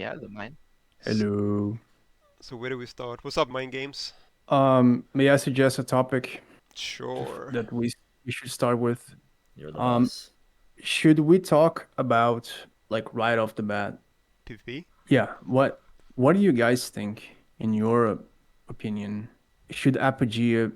Yeah, the mine. S- Hello. So where do we start? What's up, Mind Games? May I suggest a topic Sure. that we should start with? You're the Um, boss. should we talk about like right off the bat? PvP? Yeah, what do you guys think, in your opinion? Should Apogea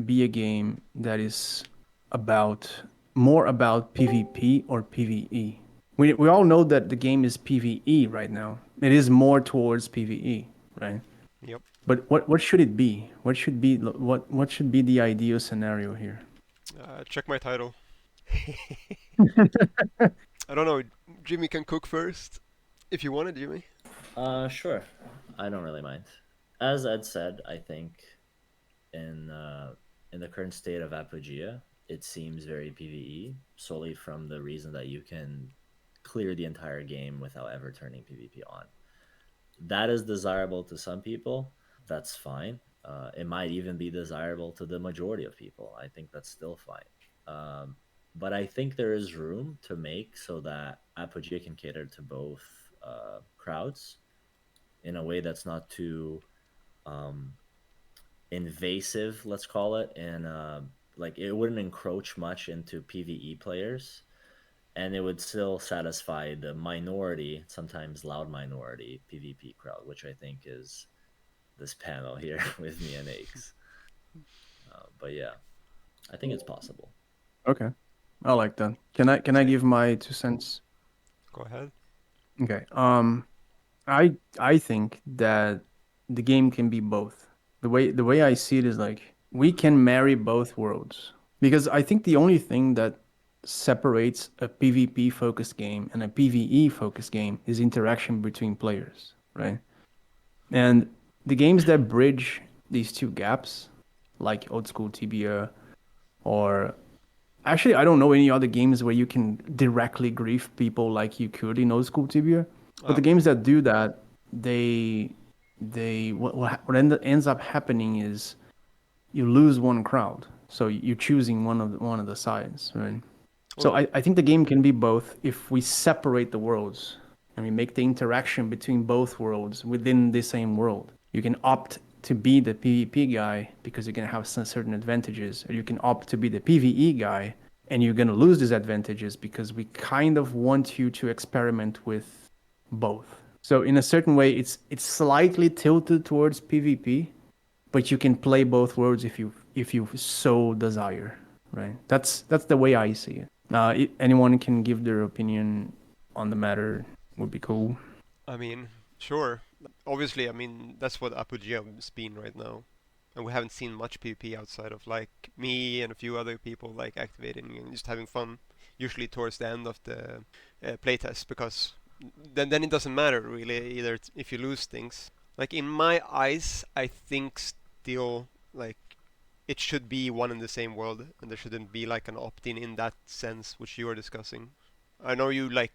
be a game that is about more about PvP or PvE? We all know that the game is PvE right now. It is more towards PvE, right? Yep. But what should it be? What should be the ideal scenario here? Check my title. I don't know. Jimmy can cook first. If you want it, Jimmy. Sure. I don't really mind. As Ed said, I think in in the current state of Apogea, it seems very PvE, solely from the reason that you can clear the entire game without ever turning PvP on. That is desirable to some people. That's fine. It might even be desirable to the majority of people. I think that's still fine. But I think there is room to make so that Apogea can cater to both crowds in a way that's not too um, invasive, let's call it, and like it wouldn't encroach much into PvE players, and it would still satisfy the minority, sometimes loud minority PvP crowd, which I think is this panel here with me and Aeikz. But yeah, I think it's possible. Okay, I like that. Can I Same. give my 2 cents? Go ahead. Okay. I think that the game can be both. The way I see it is like we can marry both worlds, because I think the only thing that separates a PvP focused game and a PvE focused game is interaction between players, right? And the games that bridge these two gaps, like old school Tibia, or actually I don't know any other games where you can directly grief people like you could in old school Tibia. But the Um, games that do that, they what ends up happening is you lose one crowd. So you're choosing one of the sides, right? So well, I think the game can be both if we separate the worlds and we make the interaction between both worlds within the same world. You can opt to be the PvP guy because you're going to have some certain advantages, or you can opt to be the PvE guy and you're going to lose these advantages because we kind of want you to experiment with both. So in a certain way, it's slightly tilted towards PvP, but you can play both worlds if you so desire, right? That's the way I see it. Anyone can give their opinion on the matter. Would be cool. I mean, sure. Obviously, I mean that's what Apogea's been right now, and we haven't seen much PvP outside of like me and a few other people like activating and just having fun. Usually towards the end of the playtest, because then it doesn't matter really either if you lose things. Like in my eyes, I think still like it should be one in the same world, and there shouldn't be like an opt-in in that sense, which you are discussing. I know you like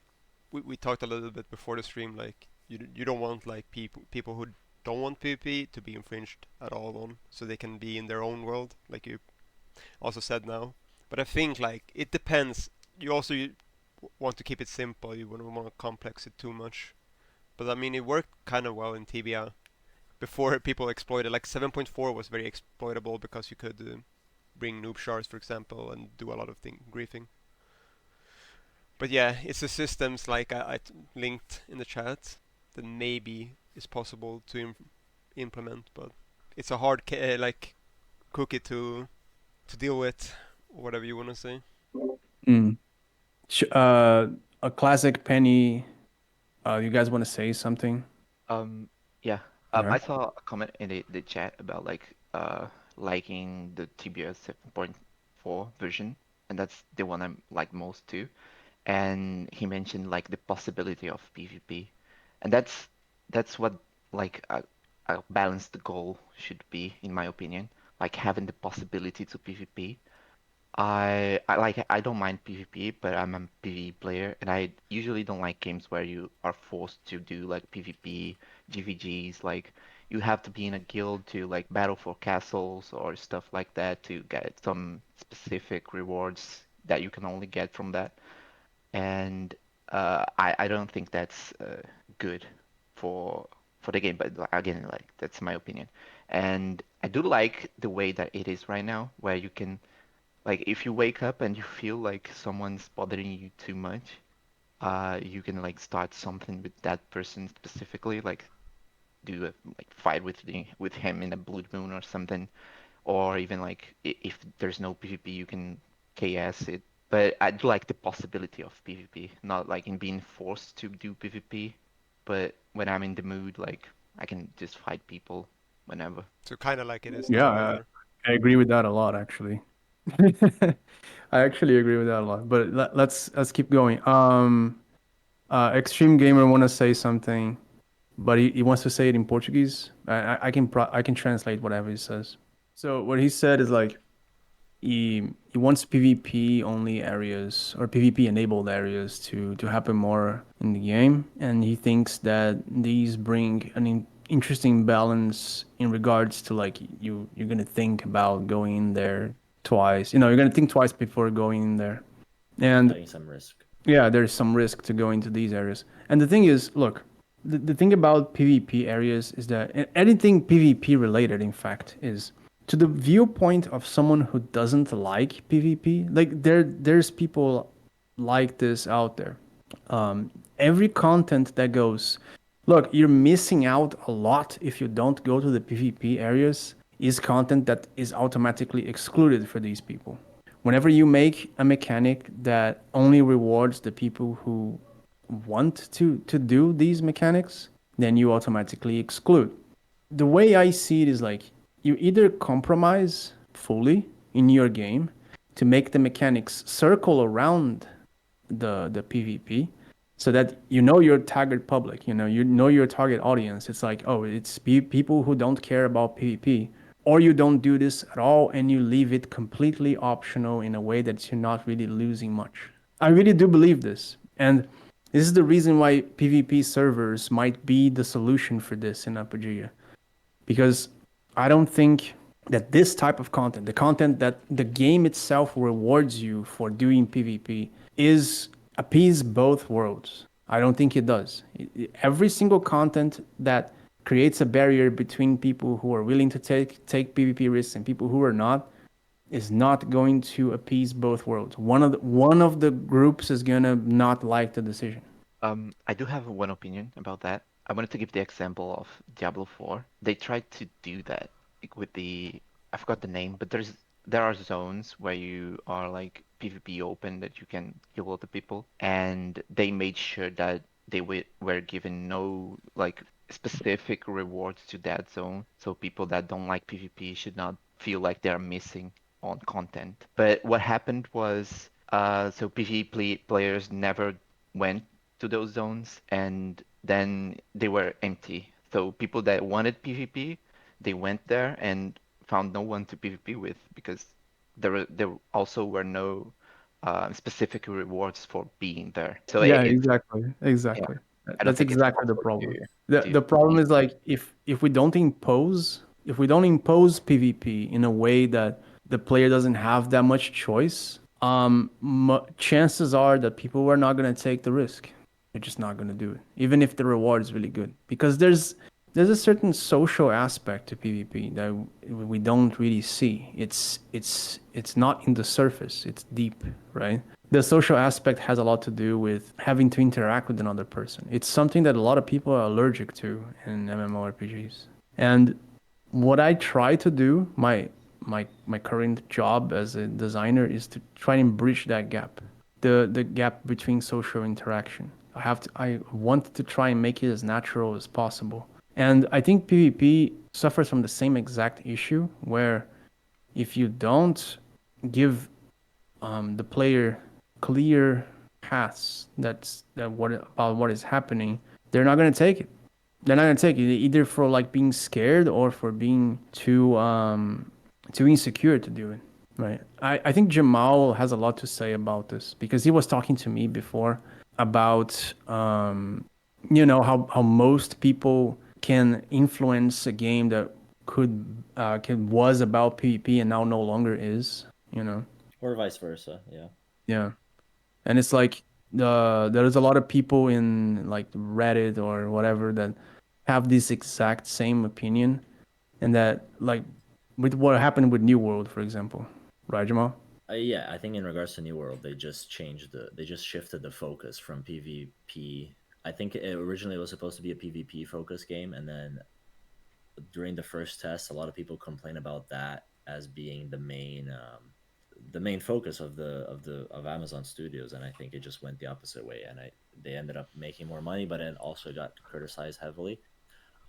we talked a little bit before the stream, like you don't want like people who don't want PvP to be infringed at all on, so they can be in their own world, like you also said now. But I think like it depends. You want to keep it simple. You wouldn't want to complex it too much. But I mean, it worked kind of well in Tibia before people exploited. Like 7.4 was very exploitable because you could bring noob shards, for example, and do a lot of griefing. But yeah, it's the systems like I linked in the chat that maybe is possible to implement, but it's a hard like cookie to deal with, or whatever you want to say. Mm. A classic penny. You guys want to say something? Um, yeah. All I right. saw a comment in the chat about liking the TBS 7.4 version, and that's the one I'm like most too. And he mentioned like the possibility of PvP, and that's what like a balanced goal should be, in my opinion. Like having the possibility to PvP. I don't mind PvP, but I'm a PvE player, and I usually don't like games where you are forced to do like PvP, GVGs. Like you have to be in a guild to like battle for castles or stuff like that to get some specific rewards that you can only get from that. And I don't think that's good. for the game. But again, like that's my opinion. And I do like the way that it is right now, where you can like if you wake up and you feel like someone's bothering you too much, you can like start something with that person specifically, like do a like fight with him in a blue moon or something, or even like if there's no PvP, you can KS it. But I do like the possibility of PvP, not like in being forced to do PvP, but when I'm in the mood, like I can just fight people whenever. So kind of like it is Yeah, now, or I agree with that a lot, actually. I actually agree with that a lot. But let's keep going. Extreme Gamer want to say something, but he wants to say it in Portuguese. I can translate whatever he says. So what he said is like he wants PvP only areas or PvP enabled areas to happen more in the game, and he thinks that these bring an interesting balance in regards to like you're gonna think about going in there twice. You know, you're gonna think twice before going in there, and Taking some risk. yeah, there's some risk to go into these areas. And the thing is, look, the thing about PvP areas is that anything PvP related, in fact, is to the viewpoint of someone who doesn't like PvP. Like there's people like this out there. Every content that goes, look, you're missing out a lot if you don't go to the PvP areas, is content that is automatically excluded for these people. Whenever you make a mechanic that only rewards the people who want to do these mechanics, then you automatically exclude. The way I see it is like you either compromise fully in your game to make the mechanics circle around the PvP so that you know your target public, you know your target audience. It's like, oh, it's people who don't care about PvP, or you don't do this at all and you leave it completely optional in a way that you're not really losing much. I really do believe this. And this is the reason why PvP servers might be the solution for this in Apogea. Because I don't think that this type of content, the content that the game itself rewards you for doing PvP, is appease both worlds. I don't think it does. Every single content that creates a barrier between people who are willing to take PvP risks and people who are not is not going to appease both worlds. One of the groups is gonna not like the decision. I do have one opinion about that. I wanted to give the example of Diablo 4. They tried to do that like, with I forgot the name, but there are zones where you are like PvP open that you can kill other people, and they made sure that they were given no like specific rewards to that zone, so people that don't like PvP should not feel like they're missing on content. But what happened was, so PvP players never went to those zones, and then they were empty. So people that wanted PvP, they went there and found no one to PvP with because there also were no specific rewards for being there. So Yeah, it's yeah, exactly. I don't That's think it's exactly the possible problem. to The problem make is like if we don't impose PvP in a way that the player doesn't have that much choice, chances are that people are not gonna take the risk. They're just not gonna do it, even if the reward is really good, because there's a certain social aspect to PvP that we don't really see. It's not in the surface. It's deep, right? The social aspect has a lot to do with having to interact with another person. It's something that a lot of people are allergic to in MMORPGs. And what I try to do, my current job as a designer, is to try and bridge that gap, the gap between social interaction. I want to try and make it as natural as possible. And I think PvP suffers from the same exact issue where if you don't give the player clear paths about what is happening, they're not gonna take it. They're not gonna take it either for like being scared or for being too insecure to do it. Right. I think Jamal has a lot to say about this because he was talking to me before about how most people can influence a game that was about PvP and now no longer is. Or vice versa. Yeah. Yeah. And it's like there's a lot of people in like Reddit or whatever that have this exact same opinion, and that like with what happened with New World, for example, right, Jamal? Yeah, I think in regards to New World, they just they just shifted the focus from PvP. I think originally it was supposed to be a PvP focus game, and then during the first test, a lot of people complain about that as being the main focus of of Amazon Studios, and I think it just went the opposite way, and they ended up making more money, but it also got criticized heavily.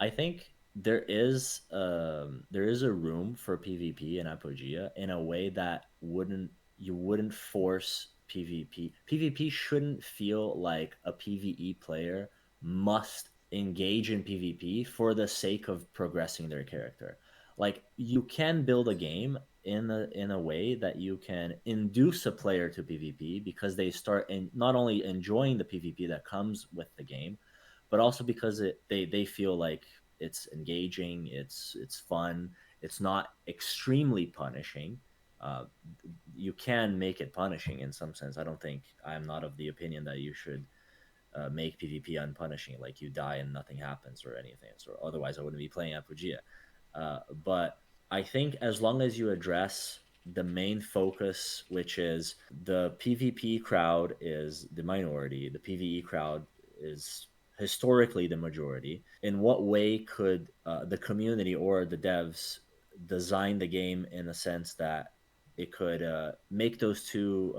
I think there is a room for PvP in Apogea in a way that you wouldn't force PvP. PvP shouldn't feel like a PvE player must engage in PvP for the sake of progressing their character. Like you can build a game in a way that you can induce a player to PvP because they start in not only enjoying the PvP that comes with the game, but also because they feel like it's engaging, it's fun, it's not extremely punishing. Uh, you can make it punishing in some sense. I don't think I'm not of the opinion that you should make PvP unpunishing, like you die and nothing happens or anything. So otherwise, I wouldn't be playing Apogea. But I think as long as you address the main focus, which is the PvP crowd is the minority, the PvE crowd is historically the majority. In what way could the community or the devs design the game in a sense that it could make those two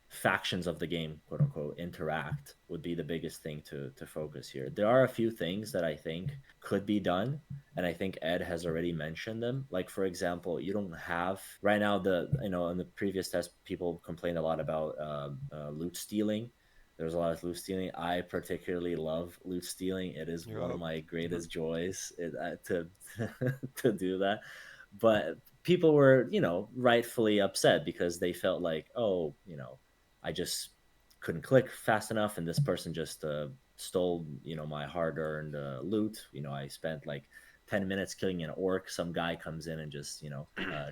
factions of the game, quote unquote, interact would be the biggest thing to focus here. There are a few things that I think could be done, and I think Ed has already mentioned them. Like for example, you don't have right now in the previous test, people complained a lot about loot stealing. There's a lot of loot stealing. I particularly love loot stealing. It is one of my greatest joys to to do that. But people were, rightfully upset because they felt like, oh, I just couldn't click fast enough, and this person just stole, my hard-earned loot. I spent like 10 minutes killing an orc. Some guy comes in and just,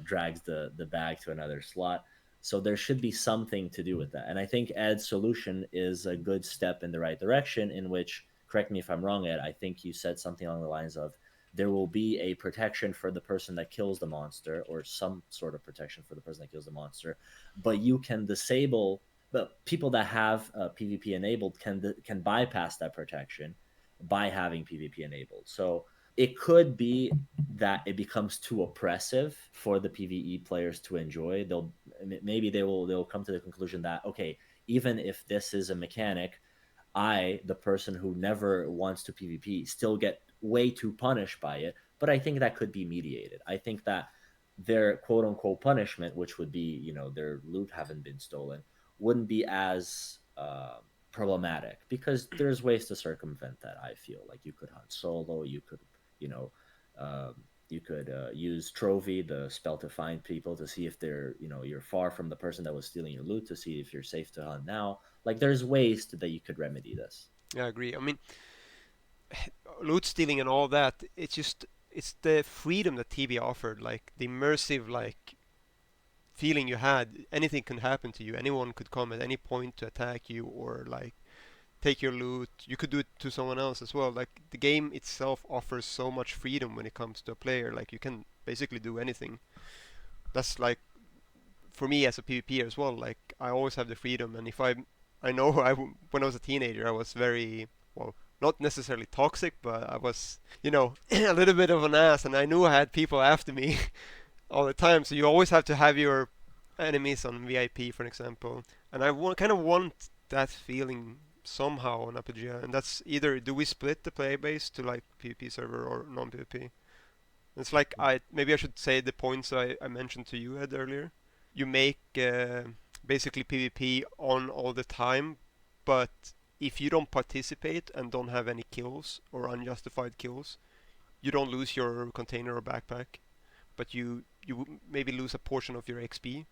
drags the bag to another slot. So there should be something to do with that, and I think Ed's solution is a good step in the right direction. In which, correct me if I'm wrong, Ed, I think you said something along the lines of there will be a protection for the person that kills the monster, or some sort of protection for the person that kills the monster, but you can disable but people that have PvP enabled can bypass that protection by having PvP enabled. So it could be that it becomes too oppressive for the PvE players to enjoy. They'll come to the conclusion that, okay, even if this is a mechanic, the person who never wants to PvP, still get way too punished by it. But I think that could be mediated. I think that their quote unquote punishment, which would be, their loot haven't been stolen, wouldn't be as problematic, because there's ways to circumvent that. I feel like you could hunt solo, you could, you know, you could use Trophy, the spell to find people, to see if you're far from the person that was stealing your loot, to see if you're safe to hunt now. Like there's ways that you could remedy this. Yeah, I agree. I mean, loot stealing and all that, it's the freedom that TB offered, like the immersive like feeling you had. Anything can happen to you. Anyone could come at any point to attack you or like take your loot. You could do it to someone else as well. Like the game itself offers so much freedom when it comes to a player. Like you can basically do anything. That's like for me as a PvPer as well. Like I always have the freedom, and if I know when I was a teenager, I was very well, not necessarily toxic, but I was, a little bit of an ass, and I knew I had people after me all the time. So you always have to have your enemies on VIP, for example. And kind of want that feeling somehow on Apogea, and that's either do we split the player base to like PvP server or non-PvP. It's like maybe I should say the points I mentioned to you, Ed, earlier. You make basically PvP on all the time, but if you don't participate and don't have any kills or unjustified kills, you don't lose your container or backpack, but you maybe lose a portion of your XP,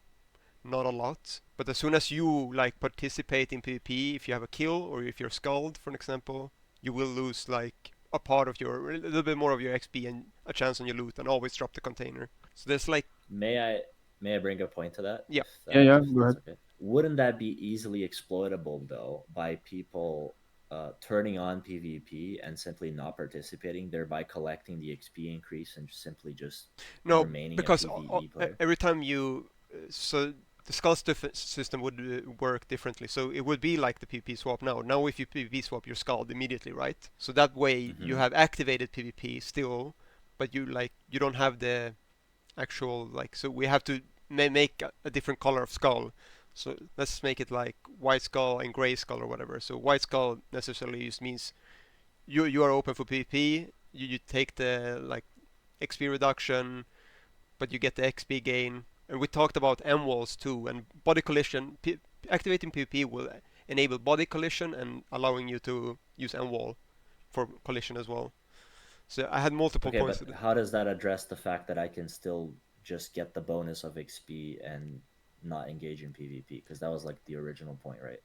not a lot. But as soon as you like participate in PvP, if you have a kill or if you're skulled, for example, you will lose like a little bit more of your XP and a chance on your loot, and always drop the container. So there's like May I bring a point to that? yeah. Yeah, yeah, If go that's ahead. okay. wouldn't that be easily exploitable though by people turning on PvP and simply not participating, thereby collecting the XP increase and simply just No, remaining a because PvE player? every time you so the skull system would work differently. So it would be like the PvP swap now. Now if you PvP swap, you're skulled immediately, right? So that way you have activated PvP still, but you don't have the actual so we have to make a different color of skull. So let's make it like white skull and gray skull or whatever. So white skull necessarily just means you are open for PvP. You take the XP reduction, but you get the XP gain. And we talked about M walls too, and body collision. Activating PvP will enable body collision and allowing you to use M wall for collision as well. So I had multiple points. But how does that address the fact that I can still just get the bonus of XP and not engage in PvP? Because that was like the original point, right?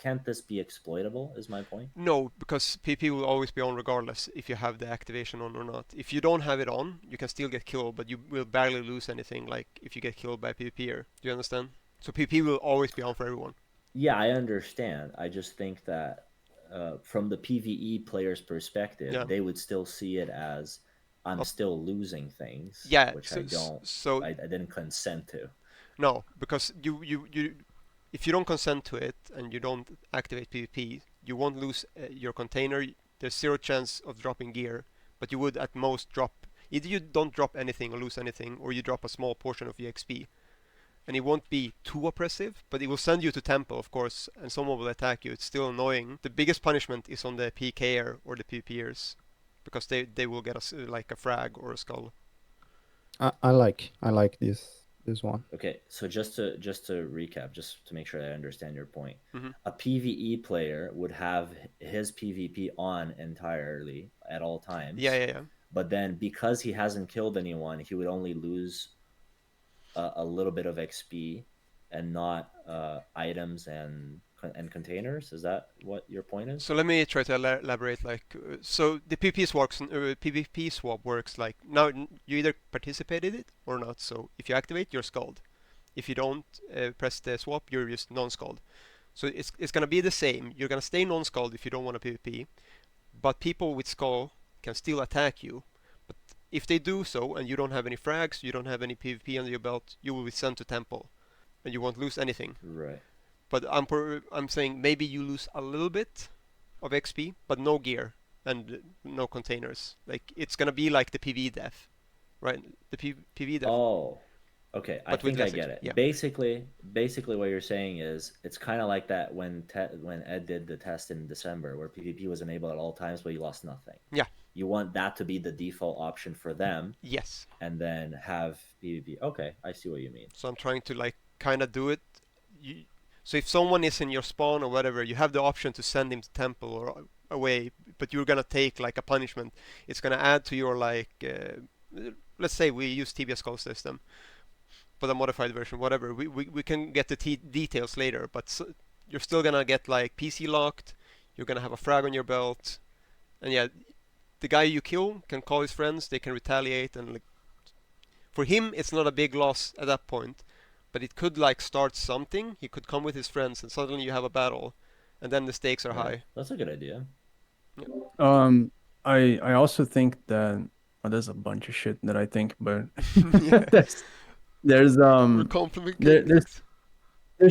Can't this be exploitable? Is my point. No, because PvP will always be on regardless if you have the activation on or not. If you don't have it on, you can still get killed, but you will barely lose anything. Like if you get killed by PvPer, do you understand? So PvP will always be on for everyone. Yeah, I understand. I just think that from the PvE player's perspective, they would still see it as I'm still losing things, which I don't. So I didn't consent to. No, because you if you don't consent to it and you don't activate PvP, you won't lose your container. There's 0 chance of dropping gear, but you would at most drop. Either you don't drop anything or lose anything, or you drop a small portion of your XP. And it won't be too oppressive, but it will send you to temple, of course, and someone will attack you. It's still annoying. The biggest punishment is on the PKer or the PvPers, because they will get a frag or a skull. I like this one. Okay, so just to recap, just to make sure I understand your point, a PvE player would have his PvP on entirely at all times. Yeah. But then because he hasn't killed anyone, he would only lose a little bit of XP and not items and containers. Is that what your point is? So let me try to elaborate. So the PvP swap works like now you either participate in it or not. So if you activate, you're skulled. If you don't press the swap, you're just non-skulled. So it's gonna be the same. You're gonna stay non-skulled if you don't want to PvP, but people with skull can still attack you. But if they do so and you don't have any frags, you don't have any PvP under your belt, you will be sent to temple, and you won't lose anything. Right. But I'm saying maybe you lose a little bit of XP, but no gear and no containers. Like it's gonna be like the PvE death, right? The PvE death. Oh, okay. I think I get it. Yeah. Basically, what you're saying is it's kind of like that when Ed did the test in December, where PvP was enabled at all times, but you lost nothing. Yeah. You want that to be the default option for them. Yes. And then have PvP. Okay, I see what you mean. So I'm trying to kind of do it. So if someone is in your spawn or whatever, you have the option to send him to temple or away, but you're gonna take a punishment. It's gonna add to your let's say we use Tibia Skull system, but a modified version, whatever. We can get the details later, but you're still gonna get PC locked. You're gonna have a frag on your belt, and yeah, the guy you kill can call his friends. They can retaliate, and for him, it's not a big loss at that point. But it could start something. He could come with his friends, and suddenly you have a battle, and then the stakes are high. That's a good idea. Yeah. I also think that there's a bunch of shit that I think, but there's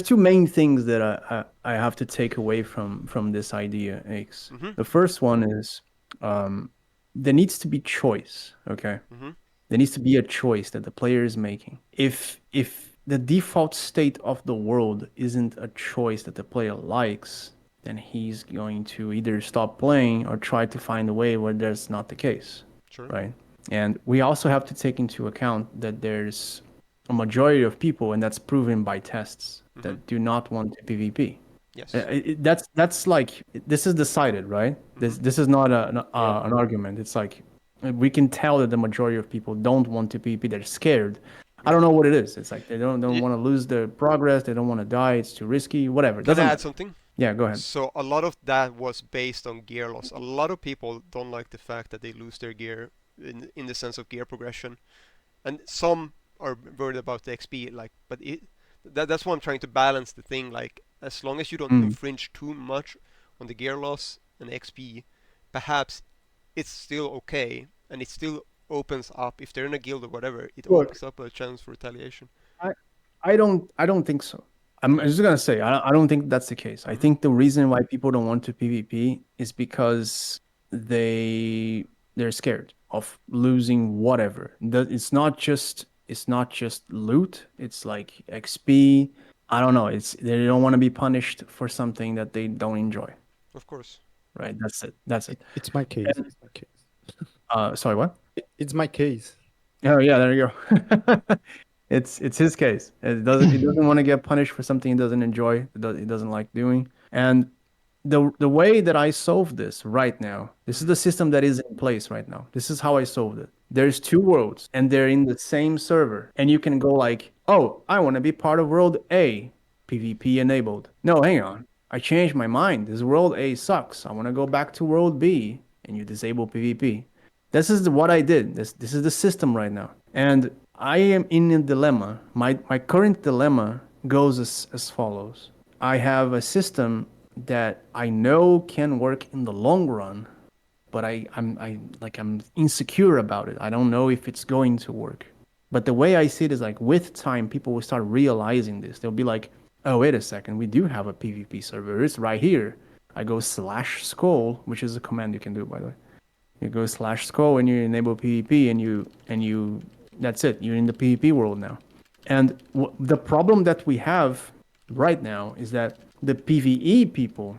two main things that I have to take away from this idea, Aeikz. The first one is there needs to be choice. Okay, there needs to be a choice that the player is making. If the default state of the world isn't a choice that the player likes, then he's going to either stop playing or try to find a way where that's not the case. Sure. Right? And we also have to take into account that there's a majority of people, and that's proven by tests, that do not want to PvP. Yes. That's this is decided, right? This is not an argument. It's we can tell that the majority of people don't want to PvP. They're scared. I don't know what it is. It's they don't want to lose their progress. They don't want to die. It's too risky. Whatever. Can I add something? Yeah, go ahead. So a lot of that was based on gear loss. A lot of people don't like the fact that they lose their gear in the sense of gear progression, and some are worried about the XP. But That's why I'm trying to balance the thing. Like, as long as you don't Mm. infringe too much on the gear loss and XP, perhaps it's still okay, and it still opens up, if they're in a guild or whatever, it Look, opens up a chance for retaliation. I I don't think so. I'm Okay. just gonna say I don't think that's the case. I Mhm. think the reason why people don't want to PvP is because they're scared of losing whatever. It's not just loot. It's like XP. I don't know. It's they don't want to be punished for something that they don't enjoy. Of course. Right? That's it. That's it. It's my case. And It's my case. sorry, what? It's my case. Oh yeah, there you go. It's his case. It doesn't want to get punished for something he doesn't enjoy. He doesn't like doing. And the way that I solve this right now, this is the system that is in place right now. This is how I solved it. There's two worlds and they're in the same server. And you can go like, oh, I want to be part of world A, PvP enabled. No, hang on. I changed my mind. This world A sucks. I want to go back to world B, and you disable PvP. This is what I did. This is the system right now. And I am in a dilemma. My current dilemma goes as follows. I have a system that I know can work in the long run, but I'm insecure about it. I don't know if it's going to work. But the way I see it is like with time, people will start realizing this. They'll be like, oh, wait a second, we do have a PvP server. It's right here. I go /skull, which is a command you can do, by the way. You go /skull and you enable PvP and you that's it. You're in the PvP world now. And the problem that we have right now is that the PvE people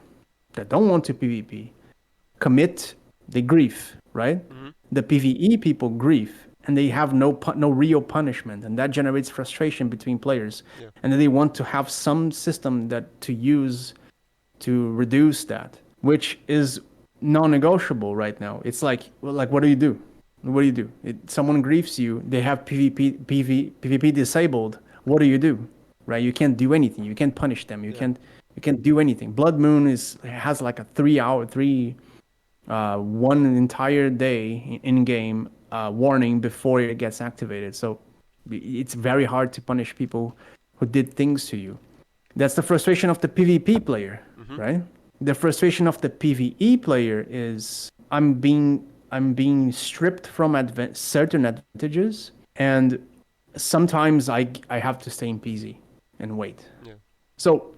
that don't want to PvP commit, they grief, right? Mhm. The PvE people grief and they have no real punishment, and that generates frustration between players. Yeah. And then they want to have some system that to use to reduce that, which is non-negotiable right now. It's like, well, like, what do you do? What do you do? Someone griefs you. They have PvP disabled. What do you do? Right? You can't do anything. You can't punish them. You Yeah. can't do anything. Blood Moon has like a 3 hour, one entire day in game warning before it gets activated. So it's very hard to punish people who did things to you. That's the frustration of the PvP player, Mhm. right? The frustration of the PvE player is I'm being stripped from certain advantages, and sometimes I have to stay in PZ and wait. Yeah. So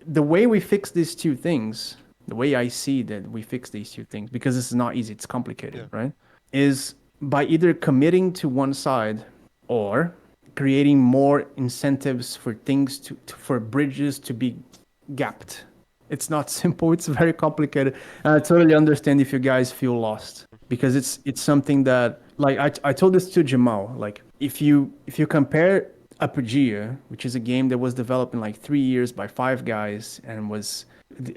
the way we fix these two things, the way I see that we fix these two things, because this is not easy, it's complicated, Yeah. right? Is by either committing to one side or creating more incentives for things for bridges to be gapped. It's not simple, it's very complicated. And I totally understand if you guys feel lost, because it's something that, like, I told this to Jamal, like if you compare Apogea, which is a game that was developed in like 3 years by 5 guys and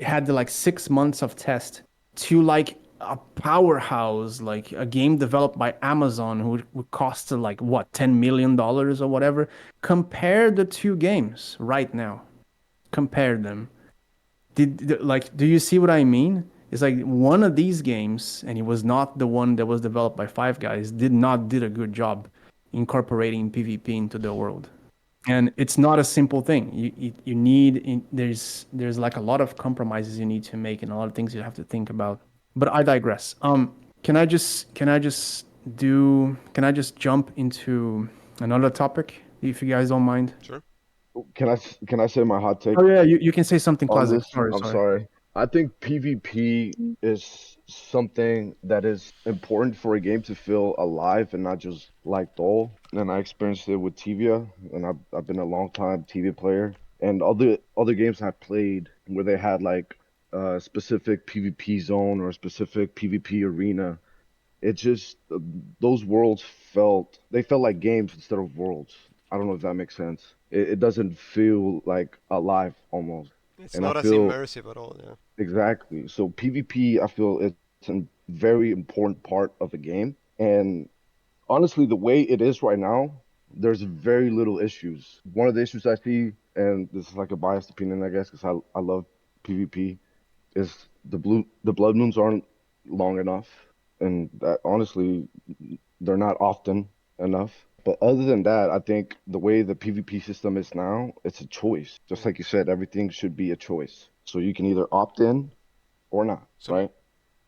had like 6 months of test, to like a powerhouse, like a game developed by Amazon who would cost like what, $10 million or whatever. Compare the two games right now. Compare them. Do you see what I mean? It's like one of these games, and it was not the one that was developed by 5 guys, did a good job incorporating PvP into the world. And it's not a simple thing. You need there's like a lot of compromises you need to make and a lot of things you have to think about. But I digress. Can I just jump into another topic if you guys don't mind? Sure. Can I say my hot take Oh yeah, you can say something on classic. this? Sorry, I'm sorry. sorry. I think PvP is something that is important for a game to feel alive and not just like dull. And I experienced it with Tibia, and I've been a long time Tibia player. And other games I've played where they had like a specific PvP zone or a specific PvP arena, it just those worlds felt like games instead of worlds. I don't know if that makes sense. It doesn't feel like alive almost. It's And I not as feel immersive at all. Yeah. exactly. So PvP, I feel it's a very important part of the game. And honestly, the way it is right now, there's very little issues. One of the issues I see, and this is like a biased opinion, I guess, because I love PvP, is the blood moons aren't long enough, and that honestly, they're not often enough. But other than that, I think the way the PvP system is now, it's a choice. Just like you said, everything should be a choice. So you can either opt in or not, So right?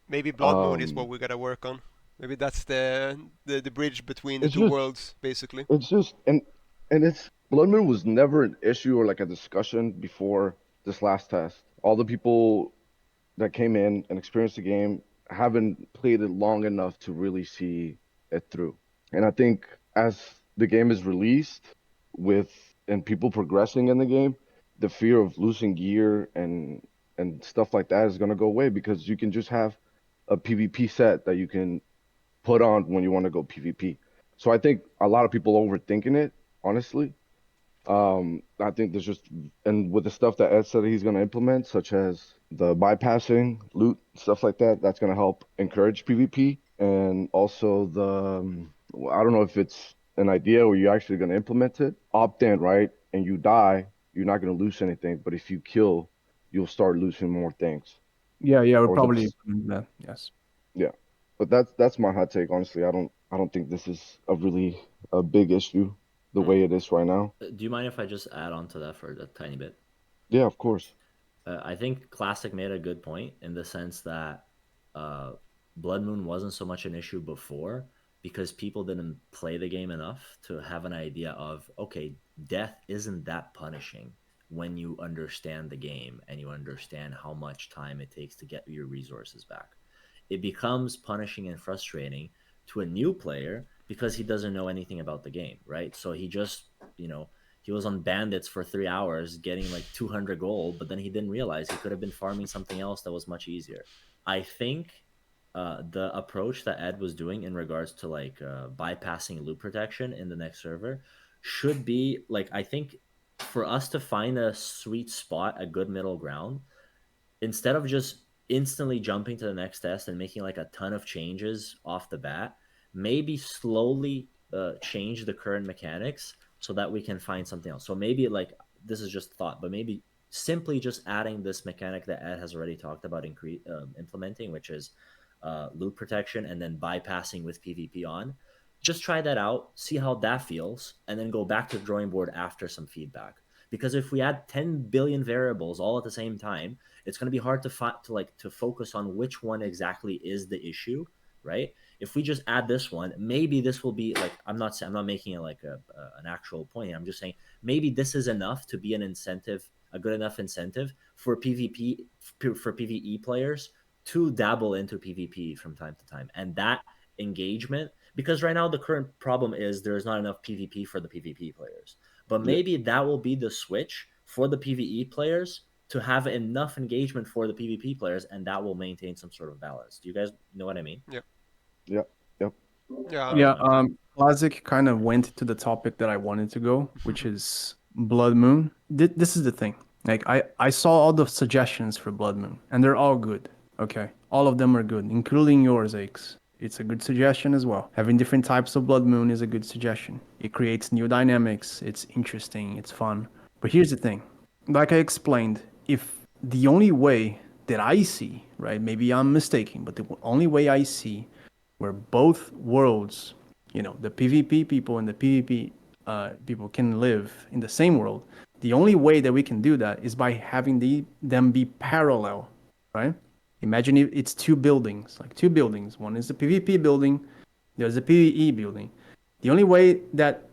maybe Blood Moon is what Um, we gotta work on. Maybe that's the bridge between the it's two just, worlds, basically. it's just, and it's Blood Moon was never an issue or like a discussion before this last test. All the people that came in and experienced the game haven't played it long enough to really see it through. And I think as the game is released with and people progressing in the game, the fear of losing gear and stuff like that is gonna go away because you can just have a PvP set that you can put on when you want to go PvP. So I think a lot of people overthinking it, honestly. I think there's just, and with the stuff that Ed said he's going to implement, such as the bypassing, loot, stuff like that, that's going to help encourage PvP. And also I don't know if it's an idea or you're actually going to implement it. Opt in, right? And you die, you're not going to lose anything. But if you kill, you'll start losing more things. Yeah, we'll Or probably that's, implement that. Yes. yeah. But that's my hot take, honestly. I don't think this is a big issue the way it is right now. Do you mind if I just add on to that for a tiny bit? Yeah, of course. I think Classic made a good point in the sense that Blood Moon wasn't so much an issue before because people didn't play the game enough to have an idea of, okay, death isn't that punishing when you understand the game and you understand how much time it takes to get your resources back. It becomes punishing and frustrating to a new player because he doesn't know anything about the game, right? So he just, he was on bandits for 3 hours getting like 200 gold, but then he didn't realize he could have been farming something else that was much easier. I think the approach that Ed was doing in regards to like bypassing loot protection in the next server should be like, I think for us to find a sweet spot, a good middle ground, instead of just instantly jumping to the next test and making like a ton of changes off the bat, maybe slowly change the current mechanics so that we can find something else. So maybe like this is just thought, but maybe simply just adding this mechanic that Ed has already talked about implementing, which is loot protection and then bypassing with PvP on. Just try that out, see how that feels, and then go back to the drawing board after some feedback. Because if we add 10 billion variables all at the same time, it's going to be hard to focus on which one exactly is the issue, right? If we just add this one, maybe this will be like, I'm not making it like an actual point. I'm just saying maybe this is enough to be an incentive, a good enough incentive for PvE players to dabble into PvP from time to time, and that engagement. Because right now the current problem is there's not enough PvP for the PvP players. But Yeah. maybe that will be the switch for the PvE players to have enough engagement for the PvP players, and that will maintain some sort of balance. Do you guys know what I mean? Yeah. Yep. Yep. Yeah. Yeah, Classic kind of went to the topic that I wanted to go, which is Blood Moon. This is the thing. Like I saw all the suggestions for Blood Moon, and they're all good. Okay, all of them are good, including yours, Aeikz. It's a good suggestion as well. Having different types of Blood Moon is a good suggestion. It creates new dynamics. It's interesting. It's fun. But here's the thing. Like I explained, if the only way that I see, right, maybe I'm mistaken, but the only way I see where both worlds, the PvP people and the PvP people can live in the same world, the only way that we can do that is by having them be parallel, right? Imagine if it's two buildings. One is the PvP building, there's a PvE building. The only way that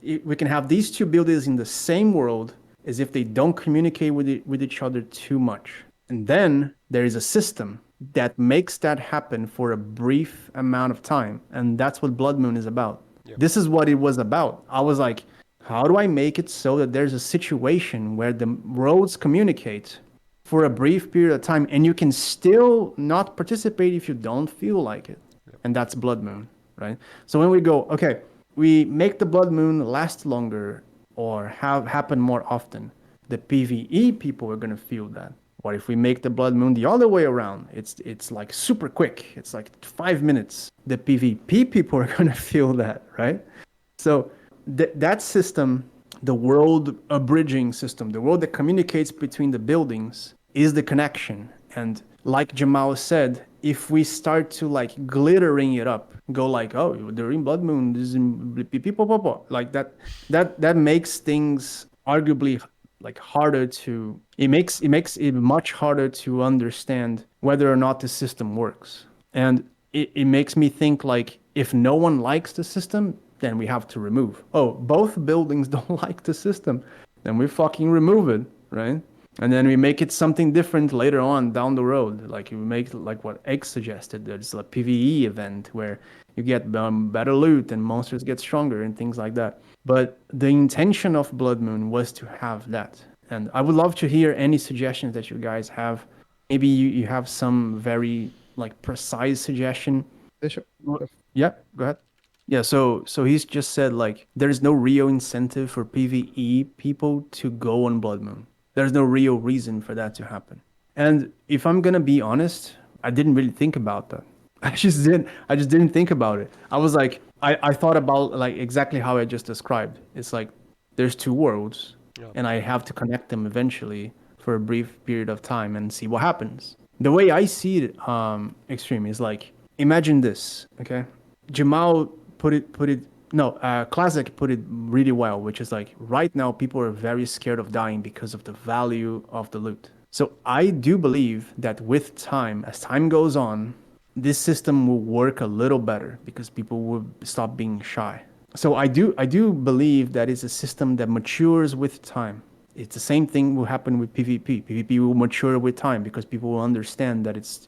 we can have these two buildings in the same world is if they don't communicate with each other too much. And then there is a system that makes that happen for a brief amount of time. And that's what Blood Moon is about. Yeah. This is what it was about. I was like, how do I make it so that there's a situation where the roads communicate for a brief period of time and you can still not participate if you don't feel like it? And that's Blood Moon, right? So when we go, okay, we make the Blood Moon last longer or happen more often, the PvE people are going to feel that. What if we make the Blood Moon the other way around? It's like super quick. It's like 5 minutes. The PvP people are going to feel that, right? So that system, the world bridging system, the world that communicates between the buildings is the connection. And like Jamal said, if we start to like glittering it up, go like, oh, during Blood Moon, this is like that makes things arguably like harder to. It makes it much harder to understand whether or not the system works, and it makes me think like if no one likes the system, then we have to remove. Oh, both buildings don't like the system, then we fucking remove it, right? And then we make it something different later on down the road. Like you make like what Aeikz suggested. There's a PvE event where you get better loot and monsters get stronger and things like that. But the intention of Blood Moon was to have that. And I would love to hear any suggestions that you guys have. Maybe you have some very like precise suggestion. They should- Yeah, go ahead. Yeah, so he's just said like there's no real incentive for PvE people to go on Blood Moon. There's no real reason for that to happen. And if I'm gonna be honest, I didn't really think about that. I just didn't think about it. I was like I thought about like exactly how I just described. It's like there's two worlds and I have to connect them eventually for a brief period of time and see what happens. The way I see it, Extreme, is like imagine this, okay? Jamal Classic put it really well, which is like right now people are very scared of dying because of the value of the loot. So I do believe that with time, as time goes on, this system will work a little better because people will stop being shy. So I do believe that it's a system that matures with time. It's the same thing will happen with PvP. PvP will mature with time because people will understand that it's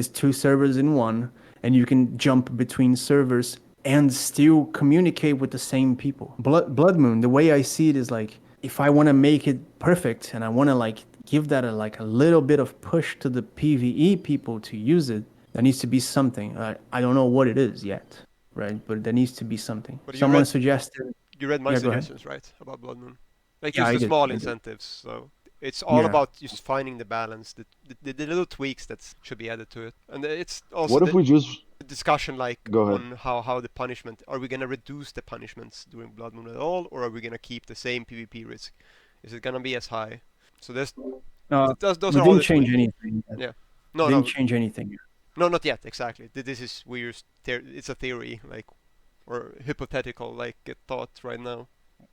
two servers in one, and you can jump between servers and still communicate with the same people. Blood Moon, the way I see it is like if I want to make it perfect and I want to like give that a little bit of push to the PvE people to use it, there needs to be something. I don't know what it is yet, right? But there needs to be something. But Someone suggested. You read my Yeah, go ahead. suggestions, right, about Blood Moon? Like Yeah, just I the did. small I did. incentives. So it's all Yeah. about just finding the balance, the little tweaks that should be added to it, and it's also What if we just discussion like go ahead? on how the punishment, are we gonna reduce the punishments during Blood Moon at all, or are we gonna keep the same PvP risk? Is it gonna be as high? So those We are all didn't the change tweaks. anything. Yet. Yeah. No, Didn't no, change anything. Yet. no, not yet. Exactly. This is weird. It's a theory, like, or hypothetical, like a thought right now.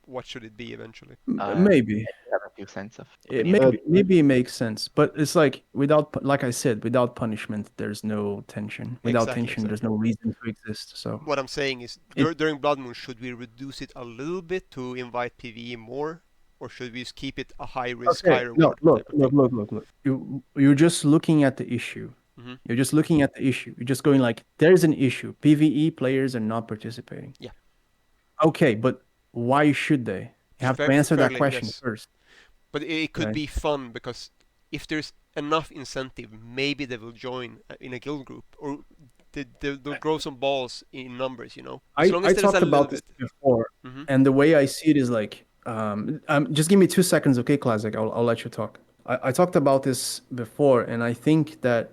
What should it be eventually? Maybe. I have a few cents of It opinion. maybe it makes sense, but it's like like I said, without punishment, there's no tension. Without Exactly, tension, there's no reason to exist. So What I'm saying is, during Blood Moon, should we reduce it a little bit to invite PvE more, or should we just keep it a high risk, high okay, reward no, type of thing? look. You're just looking at the issue. Mhm. You're just looking at the issue. You're just going like, there's an issue. PvE players are not participating. Yeah. Okay, but why should they? You have to answer that fairly, question yes. first. But it could Right. be fun because if there's enough incentive, maybe they will join in a guild group, or they'll grow some balls in numbers. As long as I there's talked a little about this bit. before, Mhm. and the way I see it is like, just give me 2 seconds, okay, Classic? I'll let you talk. I talked about this before, and I think that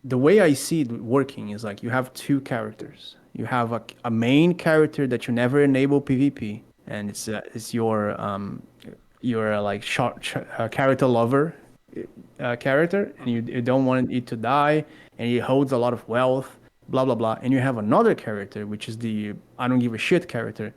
the way I see it working is like you have two characters. You have a main character that you never enable PvP, and it's your like character lover character, and you don't want it to die, and he holds a lot of wealth, blah blah blah. And you have another character, which is the I don't give a shit character.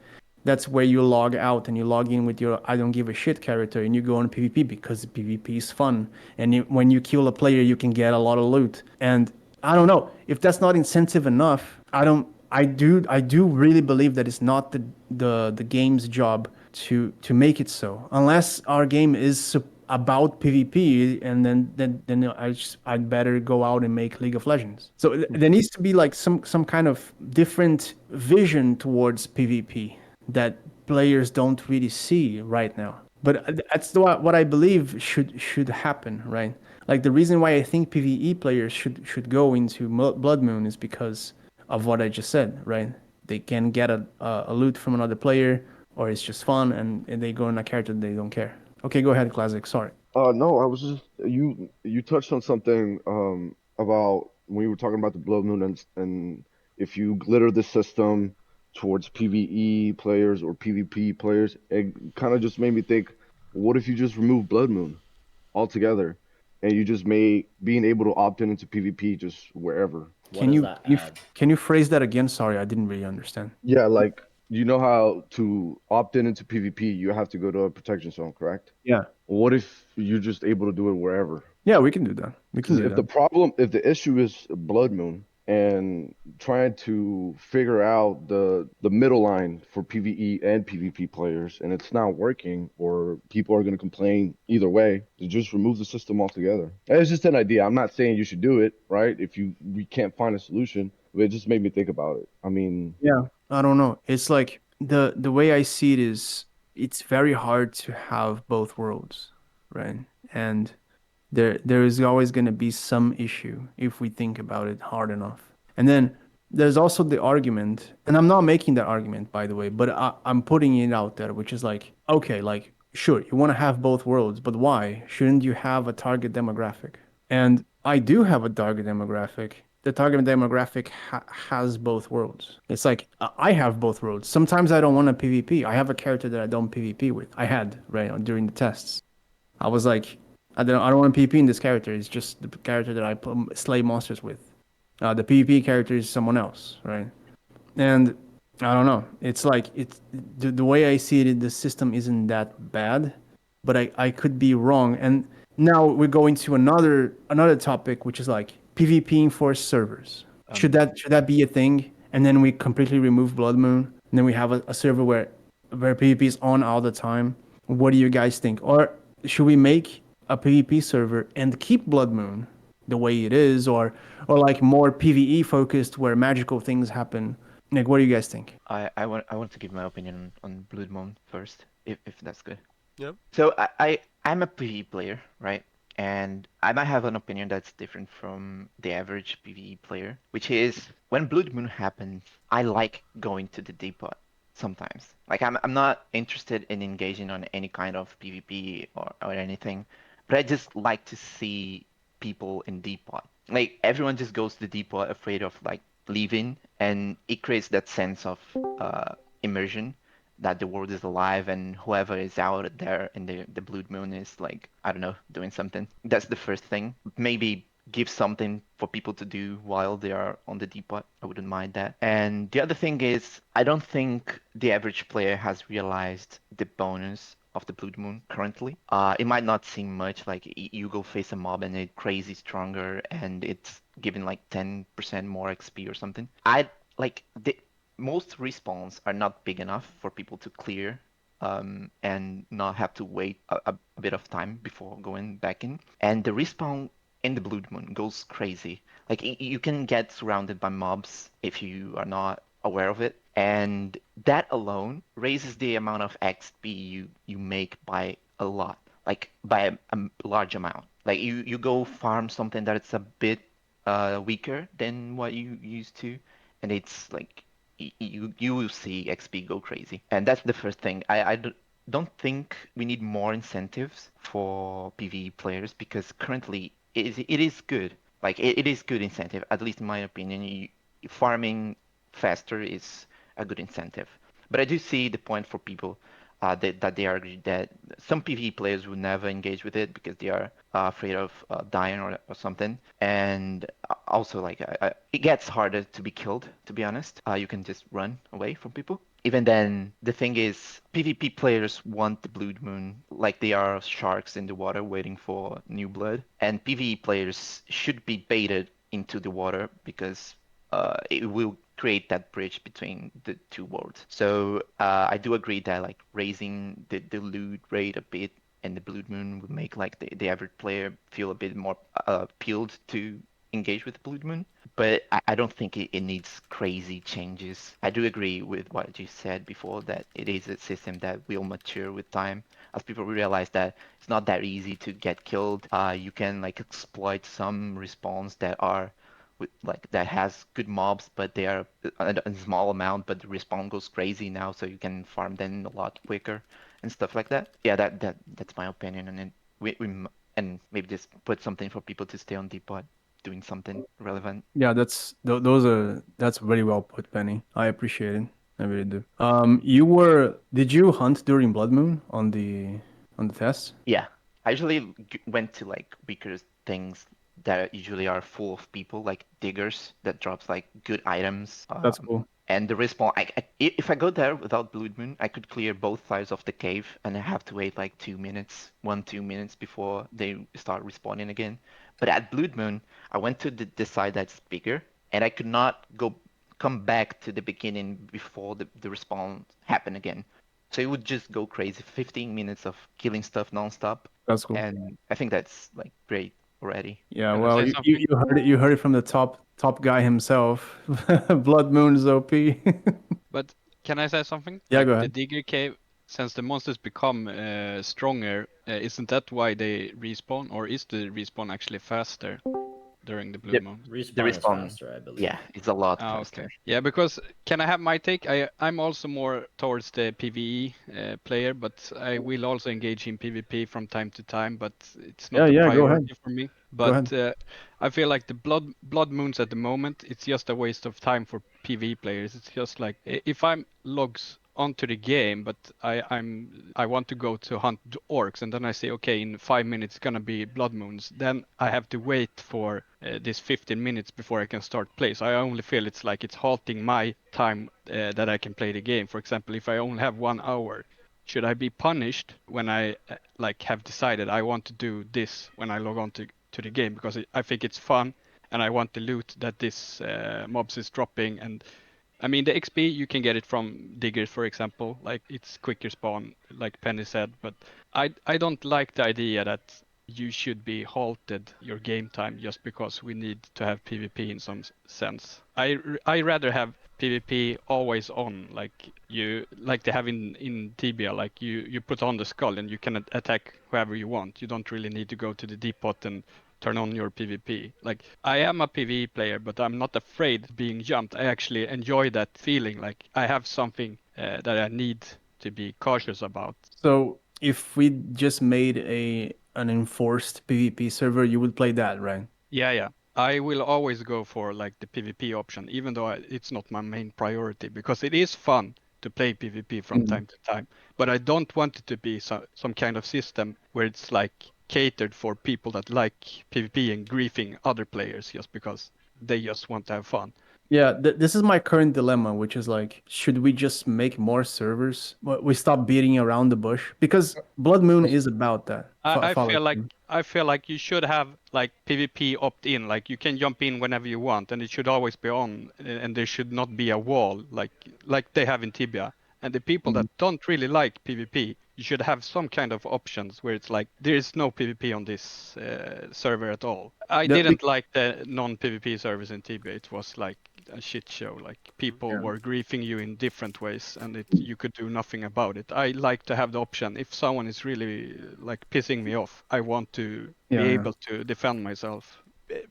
That's where you log out and you log in with your I don't give a shit character, and you go on PvP because PvP is fun. And when you kill a player, you can get a lot of loot. And I don't know if that's not incentive enough. I do really believe that it's not the game's job to make it so, unless our game is about PvP, and then I'd better go out and make League of Legends. So there needs to be like some kind of different vision towards PvP that players don't really see right now. But that's what I believe should happen, right? Like the reason why I think PvE players should go into Blood Moon is because of what I just said, right? They can get a loot from another player, or it's just fun, and they go in a character they don't care. Okay, go ahead, Classic. Sorry. No, I was just you touched on something about when you were talking about the Blood Moon and if you glitter the system towards PvE players or PvP players, it kind of just made me think, what if you just remove Blood Moon altogether? and you just made being able to opt in into PvP just wherever. What Can does you that can you add? can you phrase that again? Sorry, I didn't really understand. Yeah, like you know how to opt in into PvP, you have to go to a protection zone, correct? Yeah. What if you're just able to do it wherever? Yeah, we can do that. We can Because do that. if the issue is Blood Moon and trying to figure out the middle line for PvE and PvP players, and it's not working, or people are going to complain either way, to just remove the system altogether. And it's just an idea. I'm not saying you should do it, right? If we can't find a solution, but it just made me think about it. I mean, Yeah. I don't know. It's like the way I see it is it's very hard to have both worlds, right? And there is always going to be some issue if we think about it hard enough. And then there's also the argument, and I'm not making that argument by the way, but I'm putting it out there, which is like, okay, like sure, you want to have both worlds, but why shouldn't you have a target demographic? And I do have a target demographic. The target demographic has both worlds. It's like I have both worlds. Sometimes I don't want to PvP. I have a character that I don't PvP with. I had right during the tests. I was like, I don't want to PvP in this character. It's just the character that I slay monsters with. The PvP character is someone else, right? And I don't know. It's like the way I see it, the system isn't that bad, but I could be wrong. And now we're going to another topic, which is like PvPing for servers. Should that be a thing? And then we completely remove Blood Moon, and then we have a server where PvP is on all the time. What do you guys think? Or should we make a PvP server and keep Blood Moon the way it is, or like more PvE focused where magical things happen? Like, what do you guys think? I want to give my opinion on Blood Moon first, if that's good. Yeah. So I'm a PvE player, right? And I might have an opinion that's different from the average PvE player, which is when Blood Moon happens, I like going to the depot sometimes. Like I'm not interested in engaging on any kind of PvP or anything, but I just like to see people in depot. Like everyone just goes to depot afraid of like leaving, and it creates that sense of immersion that the world is alive and whoever is out there in the Blood Moon is like, I don't know, doing something. That's the first thing. Maybe give something for people to do while they are on the depot. I wouldn't mind that. And the other thing is, I don't think the average player has realized the bonus of the Blood Moon currently. It might not seem much, like you go face a mob and it's crazy stronger and it's giving like 10% more XP or something. I like the most respawns are not big enough for people to clear and not have to wait a bit of time before going back in. And the respawn in the Blood Moon goes crazy. Like you can get surrounded by mobs if you are not aware of it, and that alone raises the amount of XP you make by a lot, like by a large amount. Like you go farm something that it's a bit weaker than what you used to, and it's like you will see XP go crazy. And that's the first thing. Don't think we need more incentives for PvE players because currently it is good. Like it is good incentive, at least in my opinion. Farming faster is a good incentive. But I do see the point for people that they argue that some PvE players will never engage with it because they are afraid of dying or something. And also, like, it gets harder to be killed, to be honest. You can just run away from people. Even then, the thing is, PvP players want the Blood Moon like they are sharks in the water waiting for new blood. And PvE players should be baited into the water because it will create that bridge between the two worlds. So I do agree that like raising the loot rate a bit and the Blood Moon would make like the average player feel a bit more appealed to engage with the Blood Moon. But I don't think it needs crazy changes. I do agree with what you said before that it is a system that will mature with time as people realize that it's not that easy to get killed. You can like exploit some respawns that are with like that has good mobs, but they are a small amount, but the respawn goes crazy now, so you can farm them a lot quicker and stuff like that. Yeah, that's my opinion, and then and maybe just put something for people to stay on depot doing something relevant. Yeah, that's very well put, Penny. I appreciate it. I really do. Did you hunt during Blood Moon on the test? Yeah, I usually went to like weaker things that usually are full of people, like diggers that drops like good items. That's cool. And the respawn, if I go there without Blood Moon, I could clear both sides of the cave, and I have to wait like 2 minutes, 2 minutes before they start respawning again. But at Blood Moon, I went to the side that's bigger, and I could not come back to the beginning before the respawn happened again. So it would just go crazy. 15 minutes of killing stuff nonstop, That's cool. and I think that's like great already. Yeah, Can I well, say you something? heard it. You heard it from the top guy himself. Blood Moon's OP. But can I say something? Yeah, Like go the ahead. Digger Cave, since the monsters become stronger, isn't that why they respawn, or is the respawn actually faster during the blue Yep. moon? The Respawn is respawn, faster, I believe. yeah, it's a lot Ah, faster. okay. Yeah, because can I have my take? I'm also more towards the PvE player, but I will also engage in PvP from time to time, but it's not a Yeah, go ahead. priority for me. Go ahead. But I feel like the blood moons at the moment, it's just a waste of time for PvE players. It's just like if I'm logs onto the game, but I want to go to hunt orcs, and then I say, okay, in 5 minutes it's gonna be blood moons. Then I have to wait for this 15 minutes before I can start play. So I only feel it's like it's halting my time that I can play the game. For example, if I only have 1 hour, should I be punished when I like have decided I want to do this when I log on to the game, because I think it's fun and I want the loot that this mobs is dropping. And I mean, the XP, you can get it from diggers, for example, like it's quicker spawn, like Penny said, but I don't like the idea that you should be halted your game time just because we need to have PvP in some sense. I rather have PvP always on, like they have in Tibia, like you put on the skull and you can attack whoever you want. You don't really need to go to the depot and turn on your PvP. Like I am a PvE player, but I'm not afraid of being jumped. I actually enjoy that feeling. Like I have something that I need to be cautious about. So if we just made an enforced PvP server, you would play that, right? Yeah. I will always go for like the PvP option, even though it's not my main priority, because it is fun to play PvP from time to time. But I don't want it to be some kind of system where it's like catered for people that like PvP and griefing other players just because they just want to have fun. Yeah, this is my current dilemma, which is like, should we just make more servers? We stop beating around the bush, because Blood Moon is about that. I Follow feel like you should have like PvP opt-in, like you can jump in whenever you want, and it should always be on, and there should not be a wall like they have in Tibia. And the people that don't really like PvP, you should have some kind of options where it's like there is no PvP on this server at all. I didn't like the non-PvP servers in Tibia. It was like a shit show. Like people were griefing you in different ways, and you could do nothing about it. I like to have the option. If someone is really like pissing me off, I want to be able to defend myself.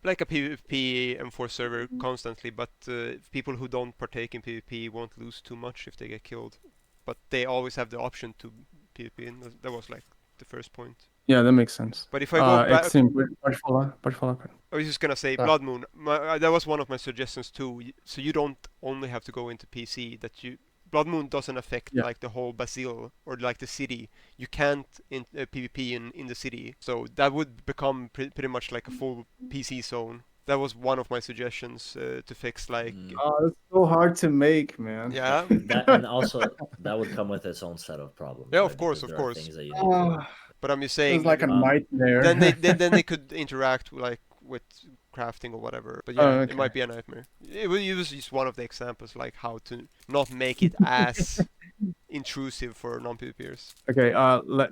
Like a PvP M4 server constantly, but people who don't partake in PvP won't lose too much if they get killed. But they always have the option to PvP, and that was like the first point. Yeah, that makes sense. But if I go back, I was just gonna say Blood Moon. That was one of my suggestions too. So you don't only have to go into PC. Blood Moon doesn't affect like the whole Basil or like the city. You can't in PvP in the city. So that would become pretty much like a full PC zone. That was one of my suggestions to fix like. Oh, it's so hard to make, man. Yeah. And also that would come with its own set of problems. Yeah, right? of course, Because of there are course. things that you need to. But I'm just saying. It's like a nightmare. Then they could interact like with crafting or whatever. But yeah, it might be a nightmare. It was just one of the examples, like how to not make it as intrusive for non-PvPers. Okay,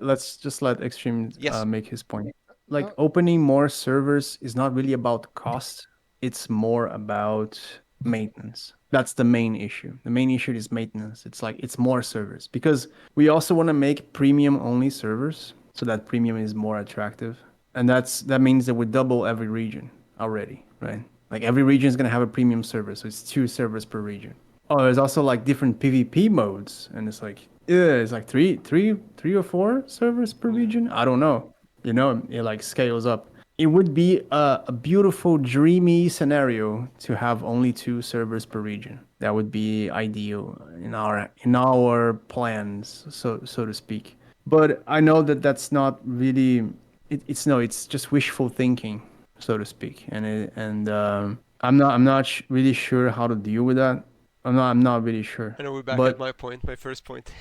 let's just let Extreme Yes. make his point. Like opening more servers is not really about cost. It's more about maintenance. That's the main issue. The main issue is maintenance. It's like it's more servers, because we also want to make premium only servers so that premium is more attractive. And that means that we double every region already, right? Like every region is going to have a premium server, so it's 2 servers per region. Oh, there's also like different PvP modes, and it's like it's like three or 4 servers per region. I don't know. You know, it like scales up. It would be a beautiful, dreamy scenario to have only 2 servers per region. That would be ideal in our plans, so to speak. But I know that that's not really. It's just wishful thinking. so to speak, I'm not really sure how to deal with that. I'm not really sure. And we're back at But my first point.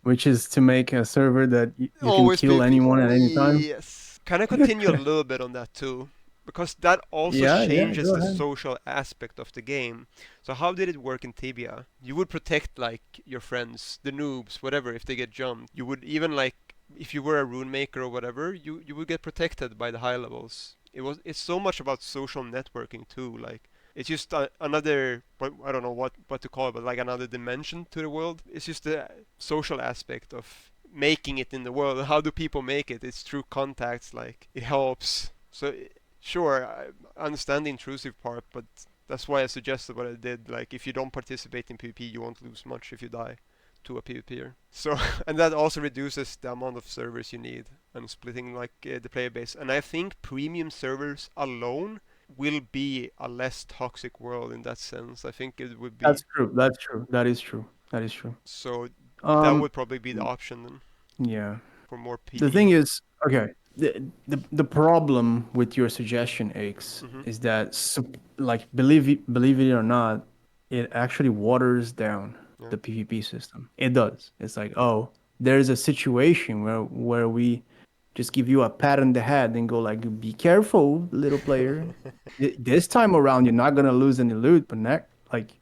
which is to make a server that you can Always kill PvP. anyone at any time. Yes. Can I continue a little bit on that too? Because that also Yeah, changes go the ahead. social aspect of the game. So how did it work in Tibia? You would protect like your friends, the noobs, whatever, if they get jumped. You would even like if you were a rune maker or whatever, you would get protected by the high levels. It's so much about social networking too. Like it's just another I don't know what to call it, but like another dimension to the world. It's just the social aspect of making it in the world. How do people make it? It's through contacts. Like it helps. So sure, I understand the intrusive part, but that's why I suggested what I did. Like if you don't participate in PvP, you won't lose much if you die to a PvPer. So and that also reduces the amount of servers you need and splitting like the player base. And I think premium servers alone will be a less toxic world in that sense. I think it would be. That's true. That's true. That is true. That is true. So that Um, would probably be the option then yeah. for more The thing PvE. is, okay, the problem with your suggestion, Aeikz, Mhm. is that like believe it or not, it actually waters down Yeah. the PvP system. It does. It's like, oh, there's a situation where we just give you a pat on the head and go like, be careful, little player. This time around, you're not gonna lose any loot, but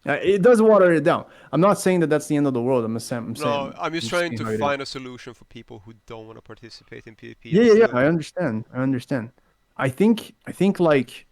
it does water it down. I'm not saying that that's the end of the world. No, I'm just I'm trying saying to how it is. find a solution for people who don't want to participate in PvP Yeah. instead. I understand. I understand. I think like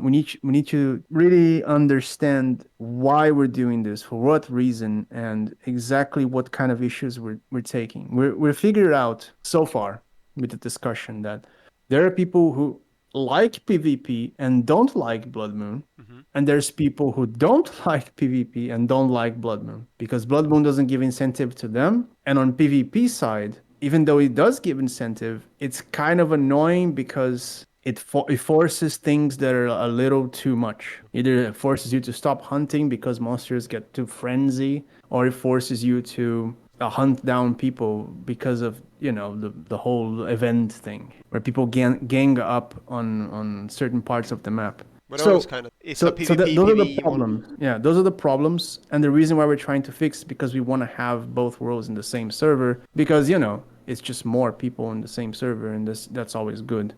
we need to really understand why we're doing this, for what reason, and exactly what kind of issues we're taking. We're figured out so far with the discussion that there are people who like PvP and don't like Blood Moon, Hmm. and there's people who don't like PvP and don't like Blood Moon because Blood Moon doesn't give incentive to them. And on PvP side, even though it does give incentive, it's kind of annoying because it forces things that are a little too much. Either it forces you to stop hunting because monsters get too frenzy, or it forces you to hunt down people because of the whole event thing where people gang up on certain parts of the map. But that was So kind of it's a so PvP those are the PvE one. problems. Yeah, those are the problems, and the reason why we're trying to fix is because we want to have both worlds in the same server because it's just more people in the same server, and that's always good.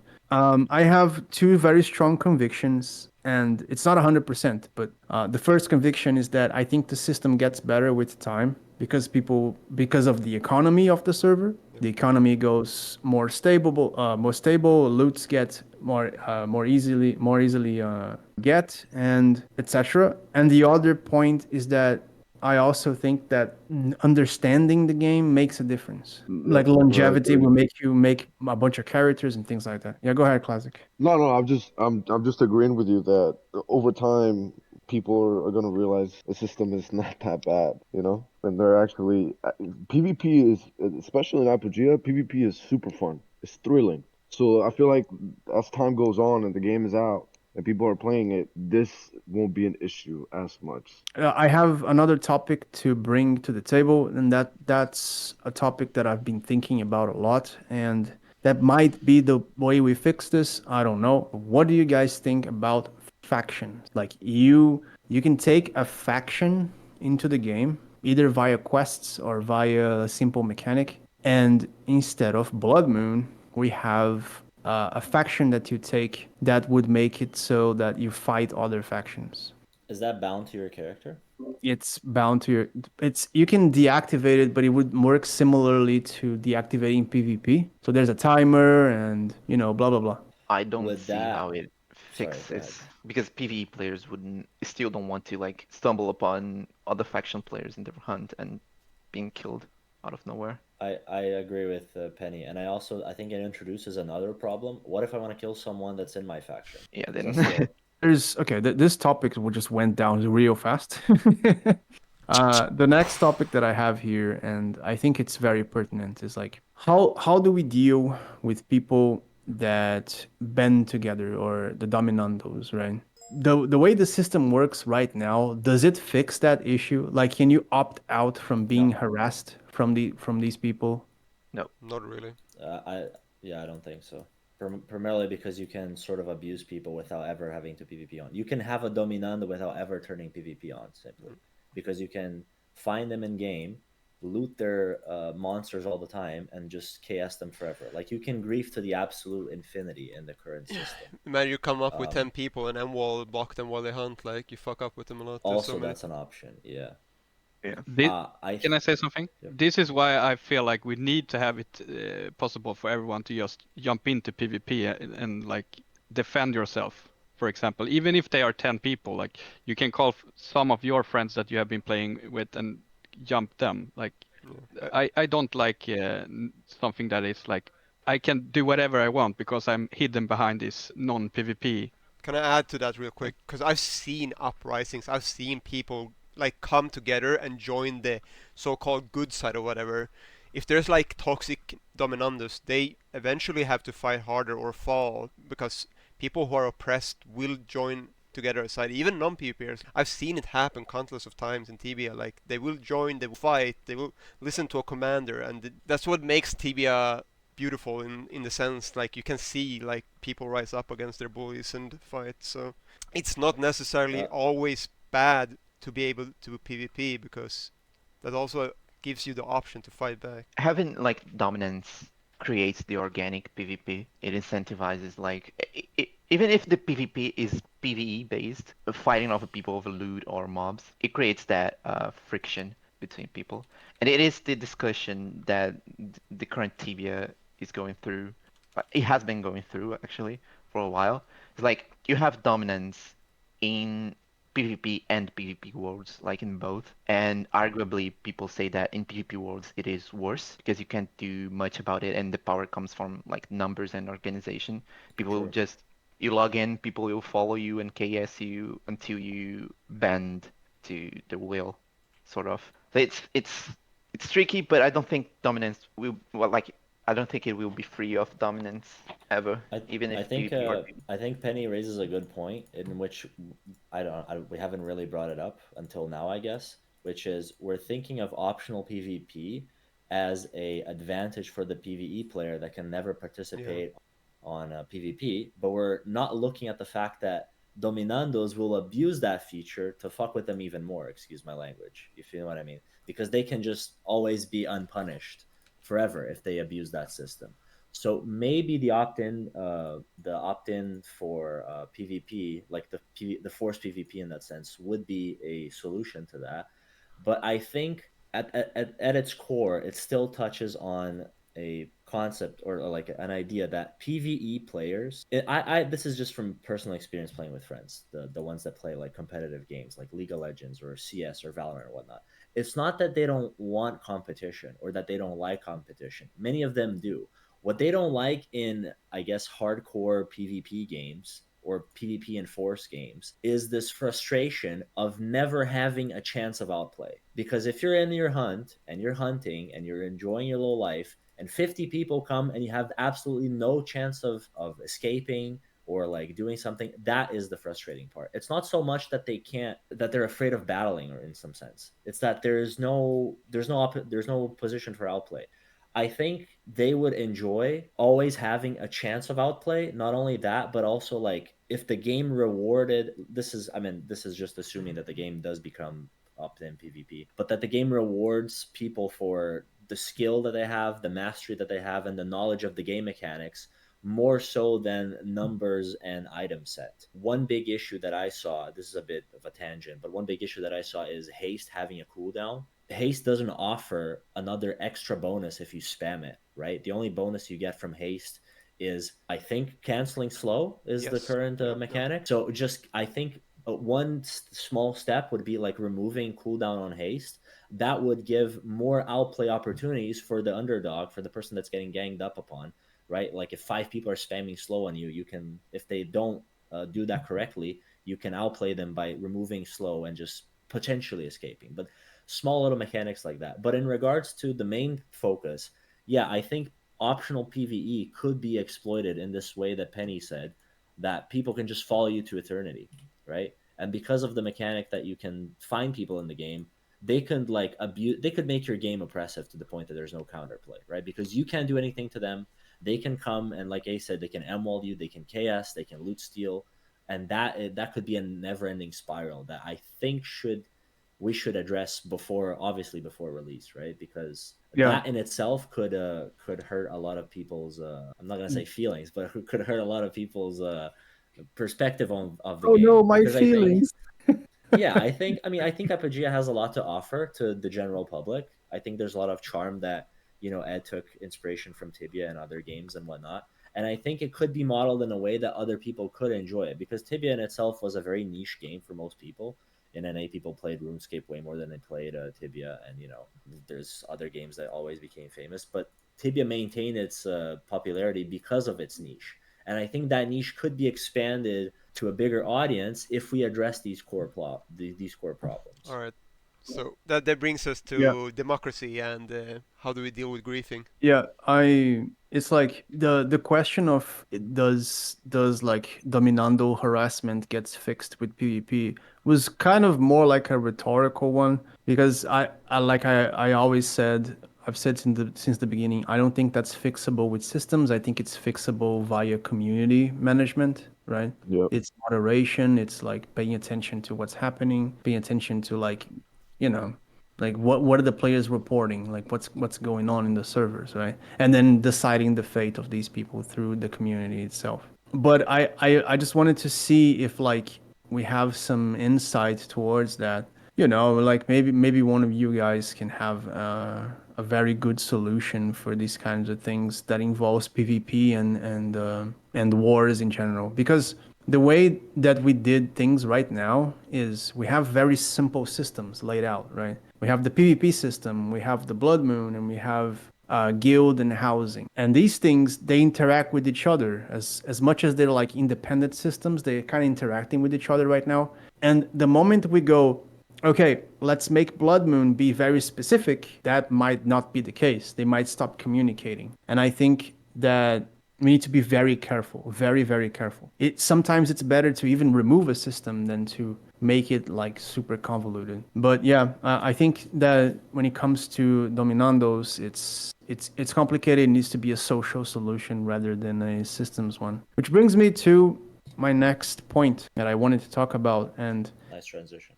I have two very strong convictions, and it's not 100%, but the first conviction is that I think the system gets better with time because of the economy of the server. The economy goes more stable. Loots get more easily get, and etc. And the other point is that I also think that understanding the game makes a difference. Yeah, Like I longevity agree. will make you make a bunch of characters and things like that. Yeah, go ahead, Classic. No, I'm just agreeing with you that over time people are gonna realize the system is not that bad, and they're actually PvP is, especially in Apogea, PvP is super fun. It's thrilling. So I feel like as time goes on and the game is out and people are playing it, this won't be an issue as much. I have another topic to bring to the table, and that's a topic that I've been thinking about a lot, and that might be the way we fix this. I don't know. What do you guys think about factions? Like you can take a faction into the game, either via quests or via a simple mechanic, and instead of Blood Moon, we have a faction that you take that would make it so that you fight other factions. Is that bound to your character? It's bound to your it's you can deactivate it, but it would work similarly to deactivating PvP. So there's a timer and blah blah blah. I don't Would see how that? it Sorry, go ahead. fixes because PvE players wouldn't still don't want to like stumble upon other faction players in their hunt and being killed out of nowhere. I agree with Penny, and I think it introduces another problem. What if I want to kill someone that's in my faction? Yeah, Is that then still This topic just went down real fast. The next topic that I have here, and I think it's very pertinent, is like how do we deal with people that band together, or the Dominandos, right? The way the system works right now, does it fix that issue? Like, can you opt out from being no? harassed from these people? no. Not really. I Yeah, I don't think so. primarily because you can sort of abuse people without ever having to PvP on. You can have a Dominando without ever turning PvP on, simply because you can find them in game, loot their monsters all the time, and just KS them forever. Like, you can grief to the absolute infinity in the current system. Imagine you come up with 10 people and then wall block them while they hunt. Like, you fuck up with them a lot. There's so Also, many. that's an option. Yeah. Yeah. Can I say something? Yep. This is why I feel like we need to have it possible for everyone to just jump into PvP and like defend yourself. For example, even if they are 10 people, like you can call some of your friends that you have been playing with and jump them. Like I don't like something that is like I can do whatever I want because I'm hidden behind this non-PvP. Can I add to that real quick? Because I've seen uprisings. I've seen people like come together and join the so-called good side or whatever. If there's like toxic Dominandos, they eventually have to fight harder or fall because people who are oppressed will join together aside. Even non-PvPers, I've seen it happen countless of times in Tibia. Like they will join, they will fight, they will listen to a commander, and that's what makes Tibia beautiful in the sense like you can see like people rise up against their bullies and fight. So it's not necessarily always bad to be able to PvP because that also gives you the option to fight back. Having like dominance creates the organic PvP. It incentivizes like even if the PvP is PvE based, fighting over people over loot or mobs, it creates that friction between people. And it is the discussion that the current Tibia is going through. It has been going through actually for a while. It's like you have dominance in PvP and PvP worlds, like in both. And arguably, people say that in PvP worlds it is worse because you can't do much about it, and the power comes from like numbers and organization. People will just you log in, people will follow you and KS you until you bend to the will, sort of. So it's tricky, but I don't think dominance will like I don't think it will be free of dominance ever, even if PvP or I think Penny raises a good point in which we haven't really brought it up until now, I guess, which is we're thinking of optional PvP as a advantage for the PvE player that can never participate on PvP, but we're not looking at the fact that Dominandos will abuse that feature to fuck with them even more. Excuse my language. You feel what I mean? Because they can just always be unpunished forever if they abuse that system. So maybe the opt-in for PvP, like the forced PvP in that sense, would be a solution to that. But I think at its core, it still touches on a concept or like an idea that PvE players. This is just from personal experience playing with friends, the ones that play like competitive games like League of Legends or CS or Valorant or whatnot. It's not that they don't want competition or that they don't like competition. Many of them do. What they don't like in, I guess, hardcore PvP games or PvP enforced games is this frustration of never having a chance of outplay. Because if you're in your hunt and you're hunting and you're enjoying your little life and 50 people come and you have absolutely no chance of escaping or like doing something, that is the frustrating part. It's not so much that they're afraid of battling or in some sense. It's that there's no position for outplay. I think they would enjoy always having a chance of outplay. Not only that, but also like if the game rewarded this is just assuming that the game does become opt-in PvP, but that the game rewards people for the skill that they have, the mastery that they have, and the knowledge of the game mechanics more so than numbers and item set. One big issue that I saw, this is a bit of a tangent, but one big issue that I saw is haste having a cooldown. Haste doesn't offer another extra bonus if you spam it, right? The only bonus you get from haste is, I think, canceling slow is the current mechanic. So just, I think one small step would be like removing cooldown on haste. That would give more outplay opportunities for the underdog, for the person that's getting ganged up upon, right? Like if 5 people are spamming slow on you, you can, if they don't do that correctly, you can outplay them by removing slow and just potentially escaping. But small little mechanics like that. But in regards to the main focus, yeah, I think optional PvE could be exploited in this way that Penny said, that people can just follow you to eternity, right? And because of the mechanic that you can find people in the game, they could like abuse, they could make your game oppressive to the point that there's no counterplay, right? Because you can't do anything to them. they can come and, like I said, they can M-wall you, they can KS, they can loot steal, and that could be a never-ending spiral that I think we should address obviously before release, right? Because Yeah. that in itself could hurt a lot of people's I'm not gonna say feelings, but it could hurt a lot of people's perspective of the Oh game. no, my Because I think feelings. yeah, I think Apogea has a lot to offer to the general public. I think there's a lot of charm that, Ed took inspiration from Tibia and other games and whatnot. And I think it could be modeled in a way that other people could enjoy it, because Tibia in itself was a very niche game for most people. In NA, people played RuneScape way more than they played Tibia, and there's other games that always became famous. But Tibia maintained its popularity because of its niche, and I think that niche could be expanded to a bigger audience if we address these these core problems. All right. So that brings us Yeah. to democracy and how do we deal with griefing? Yeah, it's like the question of does like dominando harassment gets fixed with PvP was kind of more like a rhetorical one, because I always said, I've said since the beginning, I don't think that's fixable with systems. I think it's fixable via community management, right? Yep. It's moderation, it's like paying attention to what's happening, paying attention to like, you know, like what are the players reporting, like what's going on in the servers, right? And then deciding the fate of these people through the community itself. But I just wanted to see if like we have some insight towards that, like maybe one of you guys can have a very good solution for these kinds of things that involves PvP and wars in general. Because the way that we did things right now is we have very simple systems laid out, right? We have the PvP system, we have the Blood Moon, and we have guild and housing. And these things, they interact with each other as much as they're like independent systems. They're kind of interacting with each other right now. And the moment we go, okay, let's make Blood Moon be very specific, that might not be the case. They might stop communicating. And I think that we need to be very careful, very, very careful. Sometimes it's better to even remove a system than to make it like super convoluted. But yeah, I think that when it comes to Dominandos, it's complicated. It needs to be a social solution rather than a systems one. Which brings me to my next point that I wanted to talk about, and Nice transition.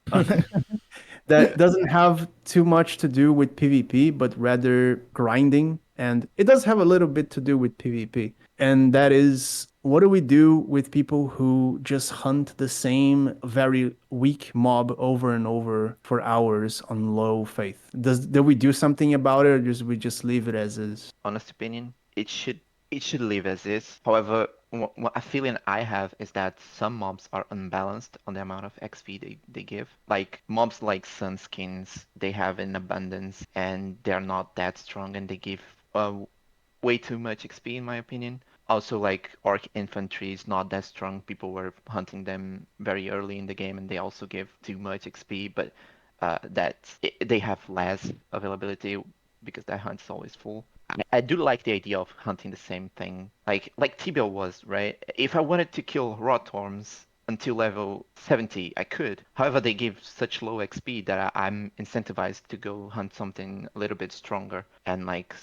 that doesn't have too much to do with PvP, but rather grinding. And it does have a little bit to do with PvP. And that is, what do we do with people who just hunt the same very weak mob over and over for hours on low faith? Do we do something about it, or do we just leave it as is? Honest opinion, it should live as is. However, what a feeling I have is that some mobs are unbalanced on the amount of XP they give. Like mobs like Sunskins, they have an abundance and they're not that strong and they give way too much XP in my opinion. Also, like Orc Infantry is not that strong. People were hunting them very early in the game and they also give too much XP, but they have less availability because that hunt's always full. I do like the idea of hunting the same thing, like Tibia was, right? If I wanted to kill Rotorms until level 70, I could. However, they give such low XP that I'm incentivized to go hunt something a little bit stronger and like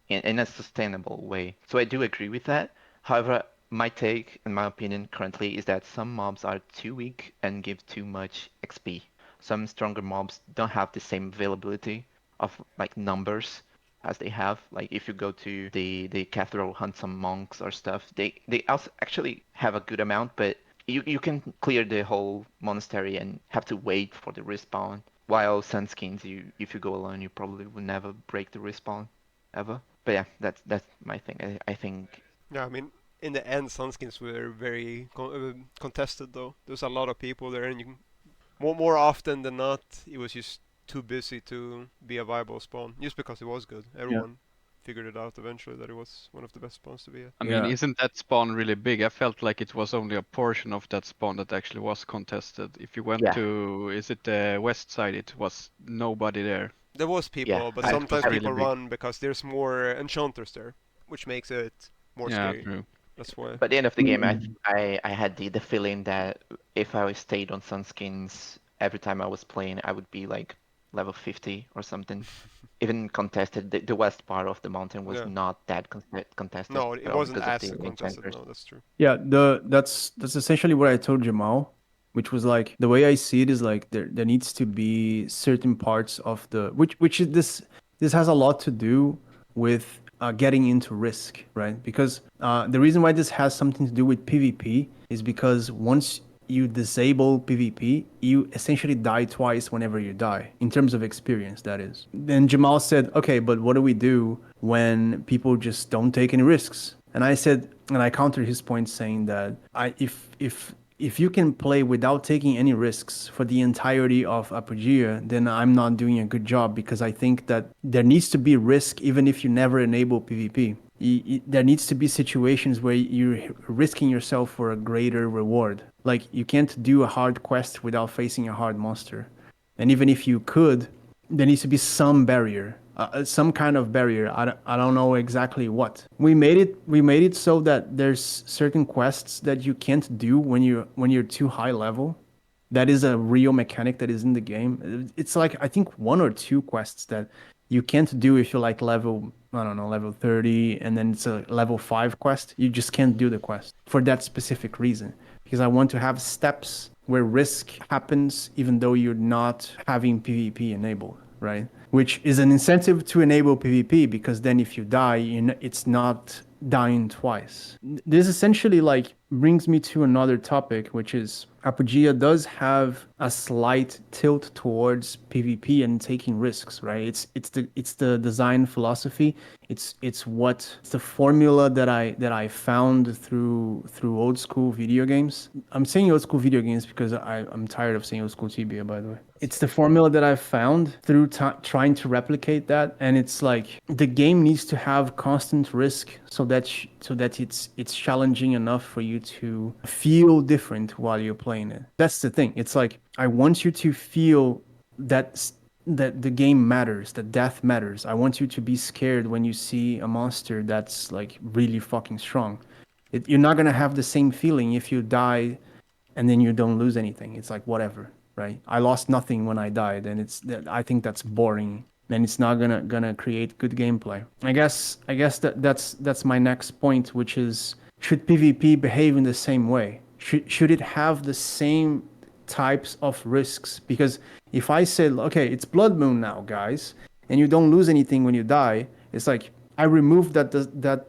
in a sustainable way. So I do agree with that. However, my take, in my opinion, currently is that some mobs are too weak and give too much XP. Some stronger mobs don't have the same availability of like numbers as they have. Like if you go to the cathedral, hunt some monks or stuff, they also actually have a good amount, but you can clear the whole monastery and have to wait for the respawn. While Sunskins, if you go alone, you probably will never break the respawn ever. But yeah, that's my thing. I think Yeah, I mean, in the end, Sunskins were very contested though. There's a lot of people there, and more often than not, it was just too busy to be a viable spawn. Just because it was good, everyone figured it out eventually that it was one of the best spawns to be at. I mean, Yeah. isn't that spawn really big? I felt like it was only a portion of that spawn that actually was contested. If you went Yeah. to, is it the west side? It was nobody there. There was people, Yeah, but I sometimes really people big. run because there's more enchanters there, which makes it more Yeah, scary. true. That's why. but at the end of the game, Mm. I had the feeling that if I stayed on Sunskins every time I was playing, I would be like level 50 or something. Even contested, the west part of the mountain was Yeah. not that contested No, at it all wasn't because of as the contested. enchanters. No, that's true. Yeah, that's essentially what I told Jamal, which was like the way I see it is like there needs to be certain parts of the which is this has a lot to do with getting into risk, right? Because the reason why this has something to do with PvP is because once you disable PvP, you essentially die twice whenever you die, in terms of experience, that is. Then Jamal said, okay, but what do we do when people just don't take any risks? And I said, and I countered his point saying that if you can play without taking any risks for the entirety of Apogea, then I'm not doing a good job, because I think that there needs to be risk even if you never enable PvP. There needs to be situations where you're risking yourself for a greater reward. Like, you can't do a hard quest without facing a hard monster. And even if you could, there needs to be some barrier, some kind of barrier. I don't know exactly what. We made it so that there's certain quests that you can't do when you're too high level. That is a real mechanic that is in the game. It's like, I think, one or two quests that you can't do if you're like level, I don't know, level 30, and then it's a level 5 quest. You just can't do the quest for that specific reason. Because I want to have steps where risk happens even though you're not having PvP enabled, right? Which is an incentive to enable PvP, because then if you die, it's not dying twice. This essentially like brings me to another topic, which is Apogea does have a slight tilt towards PvP and taking risks, right? It's the design philosophy. It's the formula that I found through old school video games. I'm saying old school video games because I'm tired of saying old school Tibia, by the way. It's the formula that I've found through trying to replicate that, and it's like the game needs to have constant risk so that it's challenging enough for you to feel different while you're playing it. That's the thing. It's like, I want you to feel that the game matters, that death matters. I want you to be scared when you see a monster that's like really fucking strong. You're not gonna have the same feeling if you die and then you don't lose anything. It's like, whatever, right? I lost nothing when I died, and I think that's boring, and it's not gonna create good gameplay. I guess that's my next point, which is, should PvP behave in the same way? Should it have the same types of risks? Because if I say, okay, it's Blood Moon now, guys, and you don't lose anything when you die, it's like, I remove that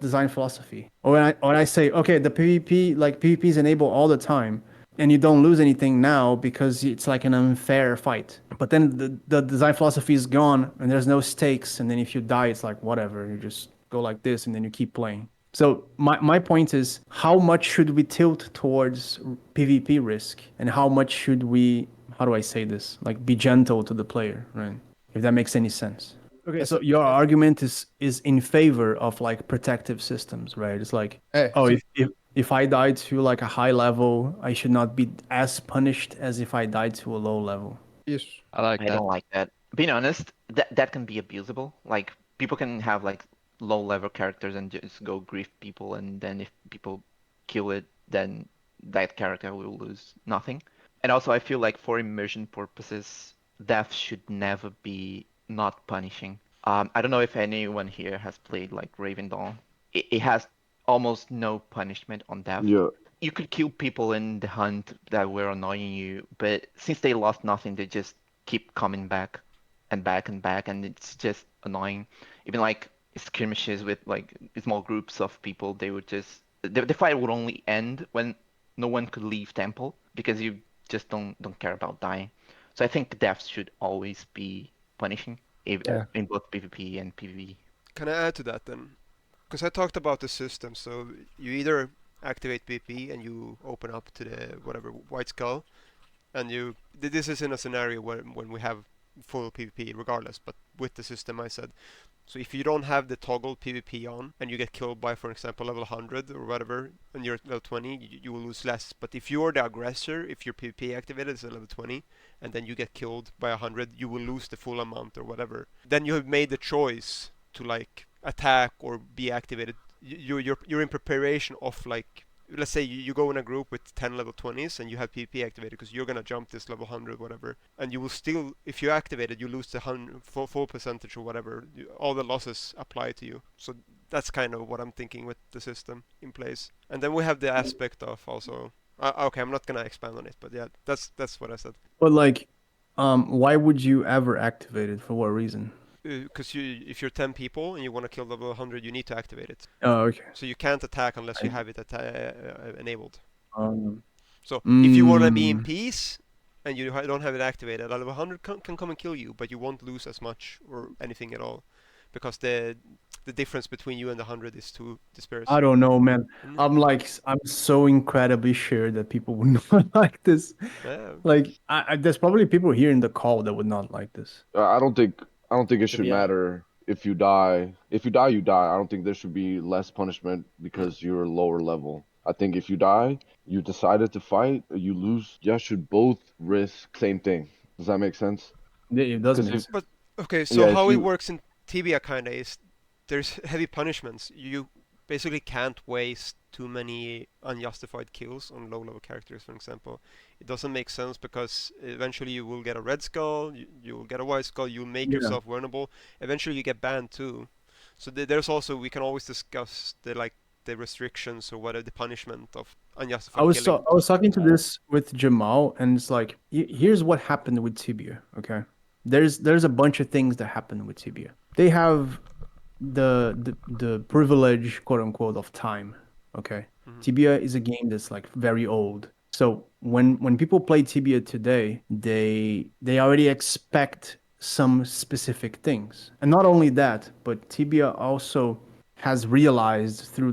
design philosophy. Or when I say, okay, the PvP, like, PvP is enabled all the time, and you don't lose anything now because it's like an unfair fight. But then the design philosophy is gone, and there's no stakes, and then if you die, it's like, whatever, you just go like this, and then you keep playing. So my point is, how much should we tilt towards PvP risk, and how much should we, how do I say this, like, be gentle to the player, right? If that makes any sense. Okay, so your argument is in favor of like protective systems, right? It's like, oh, if I died to like a high level, I should not be as punished as if I died to a low level. Yes. I like I that. don't like that. Being honest, that can be abusable. Like, people can have like low level characters and just go grief people, and then if people kill it, then that character will lose nothing. And also, I feel like for immersion purposes, death should never be not punishing. I don't know if anyone here has played like Raven Dawn. It has almost no punishment on death. Yeah. You could kill people in the hunt that were annoying you, but since they lost nothing, they just keep coming back and back and back, and it's just annoying. Even like skirmishes with like small groups of people, they would just the fight would only end when no one could leave temple because you just don't care about dying. So I think deaths should always be punishing Yeah. in both PvP and PvE. Can I add to that then? Because I talked about the system, so you either activate PvP and you open up to the whatever white skull, and this is in a scenario where when we have full PvP regardless, but with the system I said. So if you don't have the toggle PvP on and you get killed by, for example, level 100 or whatever, and you're at level 20, you will lose less. But if you're the aggressor, if your PvP activated is at level 20, and then you get killed by 100, you will lose the full amount or whatever. Then you have made the choice to like attack or be activated. You're in preparation of like let's say you go in a group with 10 level 20s and you have PvP activated because you're gonna jump this level 100 whatever, and you will still, if you activate it, you lose the full percentage or whatever. All the losses apply to you. So that's kind of what I'm thinking with the system in place. And then we have the aspect of also. Okay, I'm not gonna expand on it, but yeah, that's what I said. But like, why would you ever activate it? For what reason? Because if you're 10 people and you want to kill level 100, you need to activate it. Oh, okay. So you can't attack unless you have it enabled. So Mm. if you want to be in peace and you don't have it activated, level 100 can come and kill you, but you won't lose as much or anything at all, because the difference between you and the 100 is too dispersed. I don't know, man. I'm so incredibly sure that people would not like this. Yeah. Like, there's probably people here in the call that would not like this. I don't think it should be honest- matter if you die. If you die, you die. I don't think there should be less punishment because you're lower level. I think if you die, you decided to fight, you lose. You should both risk same thing. Does that make sense? It doesn't. Because if- But okay, so Yeah, how if it you- works in Tibia kinda is there's heavy punishments. You basically can't waste too many unjustified kills on low level characters, for example. It doesn't make sense because eventually you will get a red skull, you will get a white skull, you'll make Yeah. yourself vulnerable. Eventually you get banned too. So there's also, we can always discuss the restrictions or whatever the punishment of unjustified killing. I was talking to this with Jamal, and it's like, here's what happened with Tibia. Okay, there's a bunch of things that happened with Tibia. They have the privilege, quote unquote, of time. Okay, Tibia is a game that's like very old. So when people play Tibia today, they already expect some specific things, and not only that, but Tibia also has realized through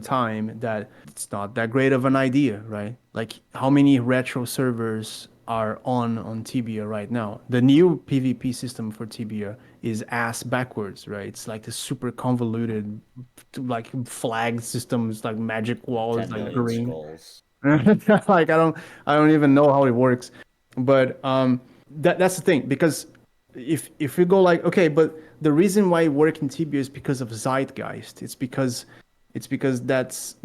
time that it's not that great of an idea, right? Like, how many retro servers are on Tibia right now? The new PvP system for Tibia is ass backwards, right? It's like the super convoluted, like flag systems, like magic walls, 10 like million green. skulls. Like, I don't even know how it works, but that's the thing, because if we go like, okay, but the reason why it works in Tibia is because of zeitgeist. It's because that's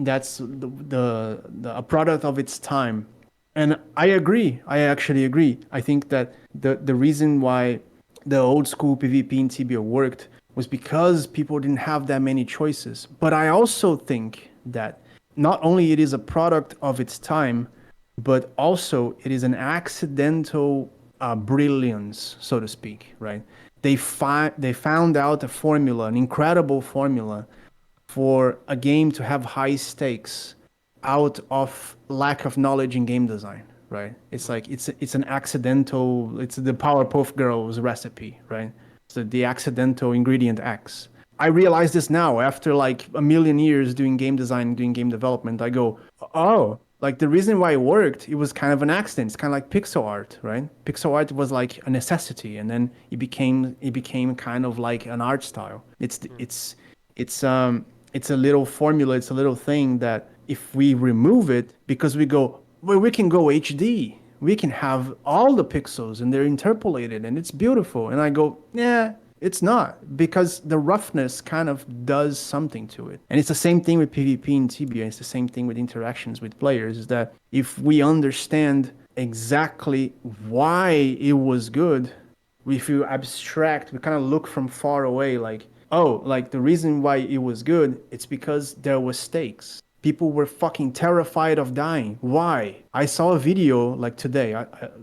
a product of its time, and I agree. I actually agree. I think that the reason why the old school PvP in Tibia worked was because people didn't have that many choices. But I also think that not only it is a product of its time, but also it is an accidental brilliance, so to speak, right? They found out a formula, an incredible formula for a game to have high stakes out of lack of knowledge in game design, right? It's like it's an accidental, it's the Powerpuff Girls recipe, right? So the accidental ingredient X. I realize this now after like a million years doing game design, doing game development. I go, oh, like the reason why it worked, it was kind of an accident. It's kind of like pixel art, right? Pixel art was like a necessity, and then it became kind of like an art style. It's a little formula. It's a little thing that if we remove it, because we go, well, we can go HD. We can have all the pixels and they're interpolated and it's beautiful. And I go, yeah, it's not, because the roughness kind of does something to it. And it's the same thing with PvP and Tibia. It's the same thing with interactions with players, is that if we understand exactly why it was good, if you abstract, we kind of look from far away, like, oh, like the reason why it was good, it's because there was stakes. People were fucking terrified of dying. Why? I saw a video like today.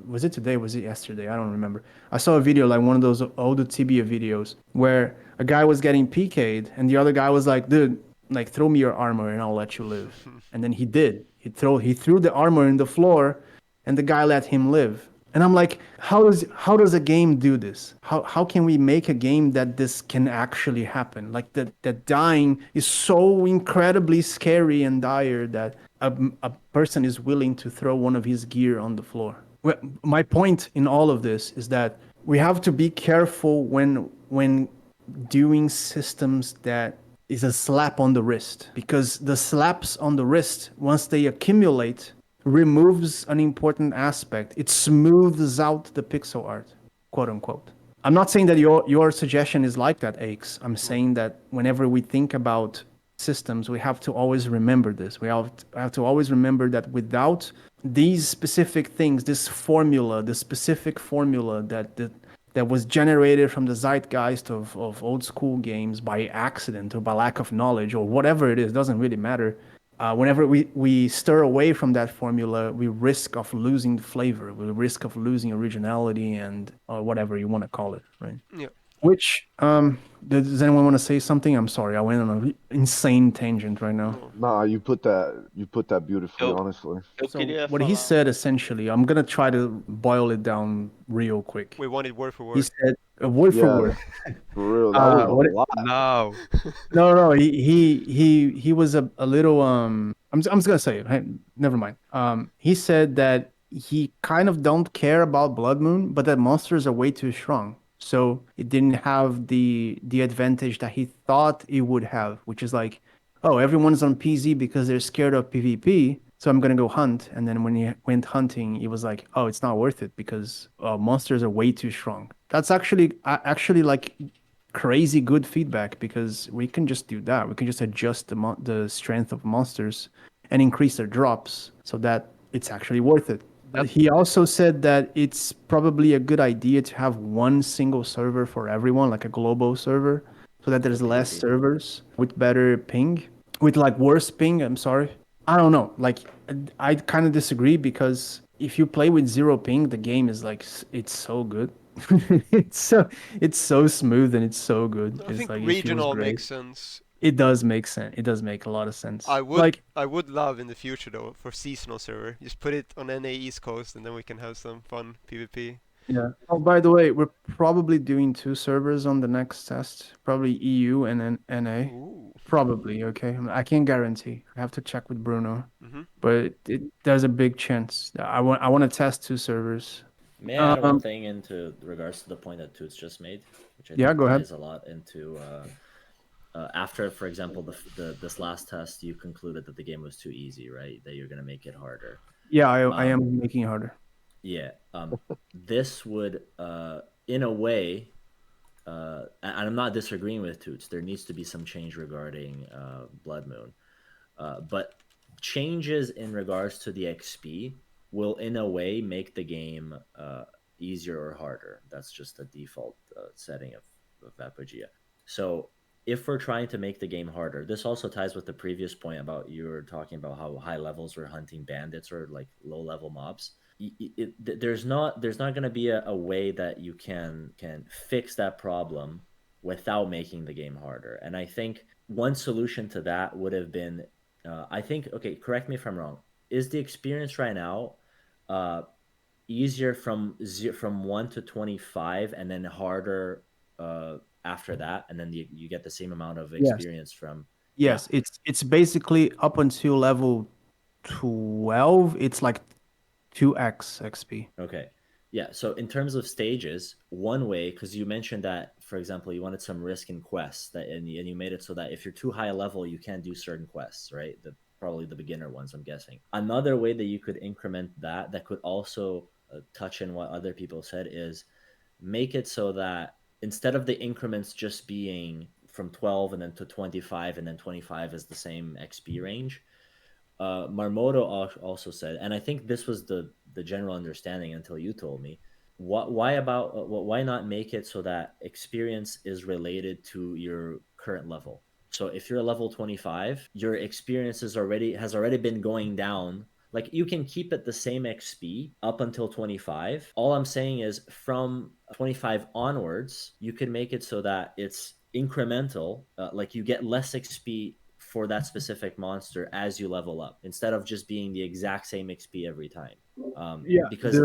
Was it today? Was it yesterday? I don't remember. I saw a video, like one of those old Tibia videos, where a guy was getting PK'd and the other guy was like, dude, like, throw me your armor and I'll let you live. And then he did. He threw the armor in the floor and the guy let him live. And I'm like, how does a game do this? How can we make a game that this can actually happen? Like that dying is so incredibly scary and dire that a person is willing to throw one of his gear on the floor. Well, my point in all of this is that we have to be careful when doing systems that is a slap on the wrist, because the slaps on the wrist, once they accumulate, removes an important aspect. It smooths out the pixel art, quote unquote. I'm not saying that your suggestion is like that, Aeikz. I'm saying that whenever we think about systems, we have to always remember this. We have to always remember that without these specific things, this formula, the specific formula that was generated from the zeitgeist of old school games by accident or by lack of knowledge or whatever it is, doesn't really matter. Whenever we stir away from that formula, we risk of losing the flavor, we risk of losing originality and whatever you want to call it, right? Yeah. Which, does anyone want to say something? I'm sorry, I went on an insane tangent right now. No. Nah, you put that beautifully, Eu- honestly. Eu So queria what he falar. said essentially, I'm gonna try to boil it down real quick. We want it word for He word. said word for Yeah, word. for real. That was a What lot. No. No, he was a little I'm just gonna say it. Hey, never mind. He said that he kind of don't care about Blood Moon, but that monsters are way too strong. So it didn't have the advantage that he thought it would have, which is like, oh, everyone's on PZ because they're scared of PvP, so I'm gonna go hunt. And then when he went hunting, he was like, oh, it's not worth it because monsters are way too strong. That's actually like crazy good feedback because we can just do that. We can just adjust the strength of monsters and increase their drops so that it's actually worth it. He also said that it's probably a good idea to have one single server for everyone, like a global server, so that there's less PvP. servers with better ping, with like worse ping. I'm sorry. I don't know. Like, I kind of disagree because if you play with zero ping, the game is like it's so good. It's so smooth and it's so good. I It's think like it feels regional great. makes sense. It does make sense. It does make a lot of sense. I would Like, I would love in the future though for seasonal server. Just put it on NA East Coast and then we can have some fun PvP. yeah. Oh, by the way, we're probably doing 2 servers on the next test. Probably EU and then NA. Ooh. Probably, okay. I can't guarantee. I have to check with Bruno. Mm-hmm. But there's a big chance. I want to test 2 servers. May I add one Um, thing into regards to the point that Toots just made, which I Yeah, think go ahead. ties a lot into after, for example, this last test, you concluded that the game was too easy, right? That you're gonna make it harder. Yeah, I am making it harder. Yeah. This would, in a way, and I'm not disagreeing with Toots. There needs to be some change regarding Blood Moon, but changes in regards to the XP will, in a way, make the game easier or harder. That's just the default setting of Apogea. So if we're trying to make the game harder, this also ties with the previous point about you were talking about how high levels were hunting bandits or like low level mobs. There's not going to be a way that you can fix that problem without making the game harder. And I think one solution to that would have been, I think, okay, correct me if I'm wrong. Is the experience right now easier from 1 to 25 and then harder after that, and then you get the same amount of experience from? Yes, it's basically up until level 12, it's like 2x XP. Okay. Yeah, so in terms of stages, one way, because you mentioned that, for example, you wanted some risk in quests, and you made it so that if you're too high a level, you can't do certain quests, right? Probably the beginner ones, I'm guessing. Another way that you could increment that could also touch in what other people said, is make it so that instead of the increments just being from 12 and then to 25 and then 25 is the same XP range, Marmoto also said, and I think this was the general understanding until you told me, why not make it so that experience is related to your current level? So if you're a level 25, your experience has already been going down. Like, you can keep it the same XP up until 25. All I'm saying is from 25 onwards, you can make it so that it's incremental, like you get less XP for that specific monster as you level up, instead of just being the exact same XP every time. Because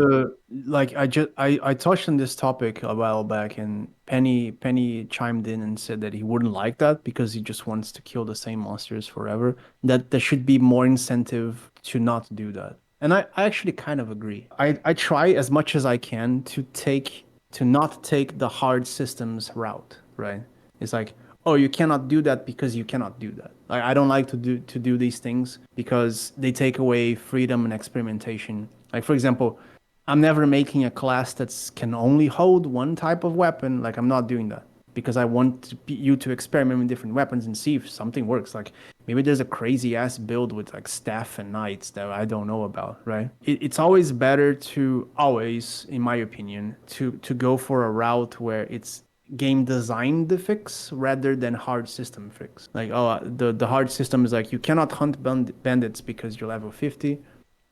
I touched on this topic a while back, and Penny chimed in and said that he wouldn't like that because he just wants to kill the same monsters forever. That there should be more incentive to not do that. And I actually kind of agree. I try as much as I can to not take the hard systems route, right? It's like, oh, you cannot do that because you cannot do that. Like, I don't like to do these things because they take away freedom and experimentation. Like, for example, I'm never making a class that can only hold one type of weapon. Like, I'm not doing that. because I want you to experiment with different weapons and see if something works. Like maybe there's a crazy ass build with like staff and knights that I don't know about, right? It's always better to always, in my opinion, to go for a route where it's game design the fix rather than hard system fix. Like, oh, the hard system is like you cannot hunt bandits because you're level 50.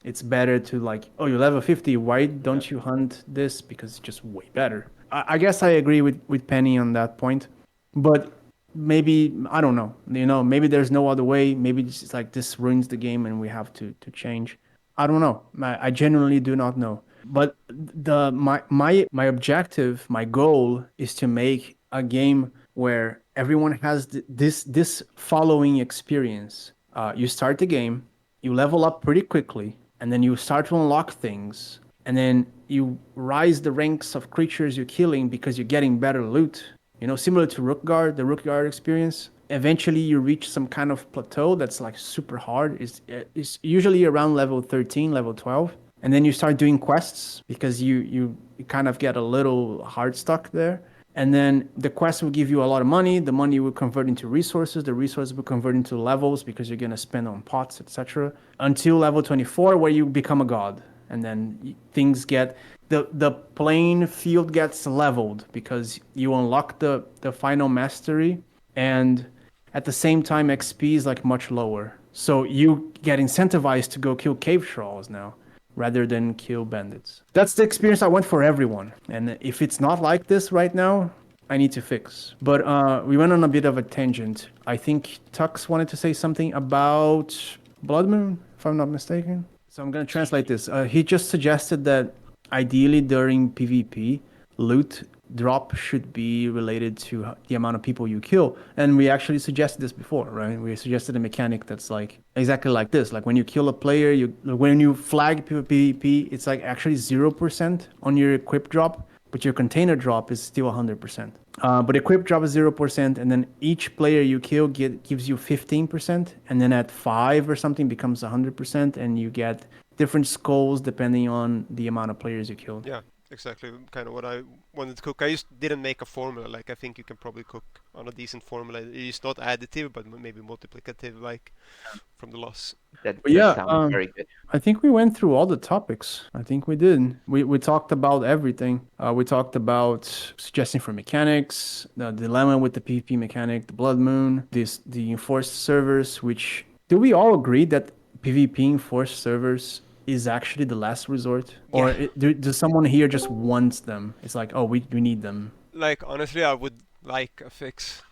It's better to like, oh, you're level 50. Why don't you hunt this? Because it's just way better. I guess I agree with Penny on that point, but maybe I don't know. You know, maybe there's no other way. Maybe it's just like this ruins the game and we have to change. I don't know. I genuinely do not know. But my objective, my goal is to make a game where everyone has this following experience. You start the game, you level up pretty quickly, and then you start to unlock things, and then you rise the ranks of creatures you're killing because you're getting better loot. You know, similar to the Rookguard experience. Eventually, you reach some kind of plateau that's like super hard. It's usually around level 13, level 12, and then you start doing quests because you kind of get a little hard stuck there. And then the quest will give you a lot of money. The money will convert into resources. The resources will convert into levels because you're going to spend on pots, etc. Until level 24, where you become a god. And then things get... The playing field gets leveled because you unlock the final mastery. And at the same time, XP is like much lower. So you get incentivized to go kill cave trolls now, rather than kill bandits. That's the experience I want for everyone. And if it's not like this right now, I need to fix. But we went on a bit of a tangent. I think Tux wanted to say something about Blood Moon, if I'm not mistaken. So I'm going to translate this. He just suggested that ideally during PvP, loot drop should be related to the amount of people you kill. And we actually suggested this before, right? We suggested a mechanic that's like exactly like this. Like when you kill a player, when you flag PvP, it's like actually 0% on your equip drop, but your container drop is still 100%. But equip drop is 0%, and then each player you kill gives you 15%, and then at 5 or something becomes 100%, and you get different skulls depending on the amount of players you killed. Yeah, exactly. Kind of what I wanted to cook. I just didn't make a formula. Like I think you can probably cook on a decent formula. It's not additive, but maybe multiplicative, like from the loss. That Yeah, sounds very good. I think we went through all the topics. I think we did. We talked about everything. We talked about suggesting for mechanics, the dilemma with the PvP mechanic, the Blood Moon, the enforced servers. Which do we all agree that PvP enforced servers is actually the last resort, or does someone here just wants them? It's like, oh, we need them. Like honestly, I would like a fix.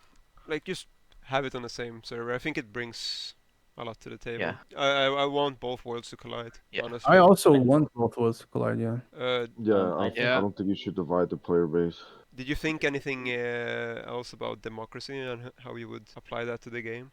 Like just have it on the same server. I think it brings a lot to the table. Yeah. I want both worlds to collide. Yeah. Honestly. I also want both worlds to collide. Yeah. I Yeah. don't think you should divide the player base. Did you think anything else about democracy and how you would apply that to the game?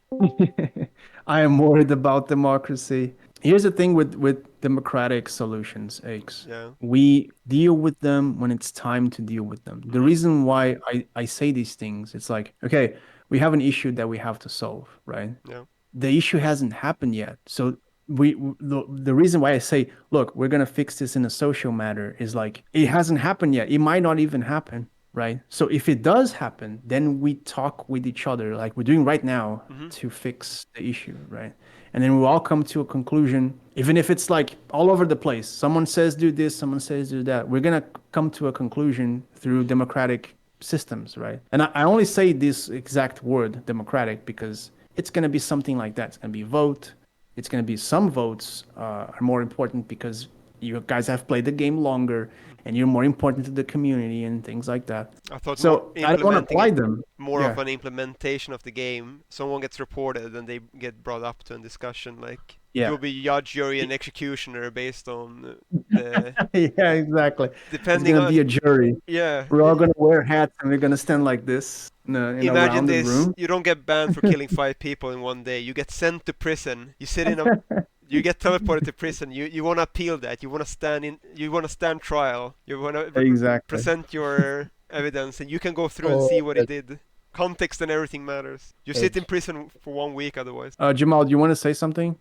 I am worried about democracy. Here's the thing with democratic solutions, Aeikz. Yeah. We deal with them when it's time to deal with them. The reason why I say these things, it's like, okay, we have an issue that we have to solve, right? Yeah. The issue hasn't happened yet. So the reason why I say, look, we're going to fix this in a social matter is like, it hasn't happened yet. It might not even happen. Right. So if it does happen, then we talk with each other like we're doing right now to fix the issue. Right. And then we'll all come to a conclusion, even if it's like all over the place. Someone says do this, someone says do that. We're going to come to a conclusion through democratic systems. Right. And I only say this exact word, democratic, because it's going to be something like that. It's going to be vote. It's going to be some votes are more important because you guys have played the game longer and you're more important to the community and things like that. I thought So I don't want to apply them. More of an implementation of the game. Someone gets reported and they get brought up to a discussion. Like you'll be judge, jury, and executioner based on the. Yeah, exactly. Depending it's gonna be a jury. Yeah. We're all gonna wear hats and we're gonna stand like this in Imagine a this: room. you don't get banned for killing 5 people in one day. You get sent to prison. You sit in a. You get teleported to prison. You want to appeal that. You want to stand in. You want to stand trial. You want to present your evidence, and you can go through and see what he did. Context and everything matters. You sit in prison for 1 week otherwise. Jamal, do you want to say something?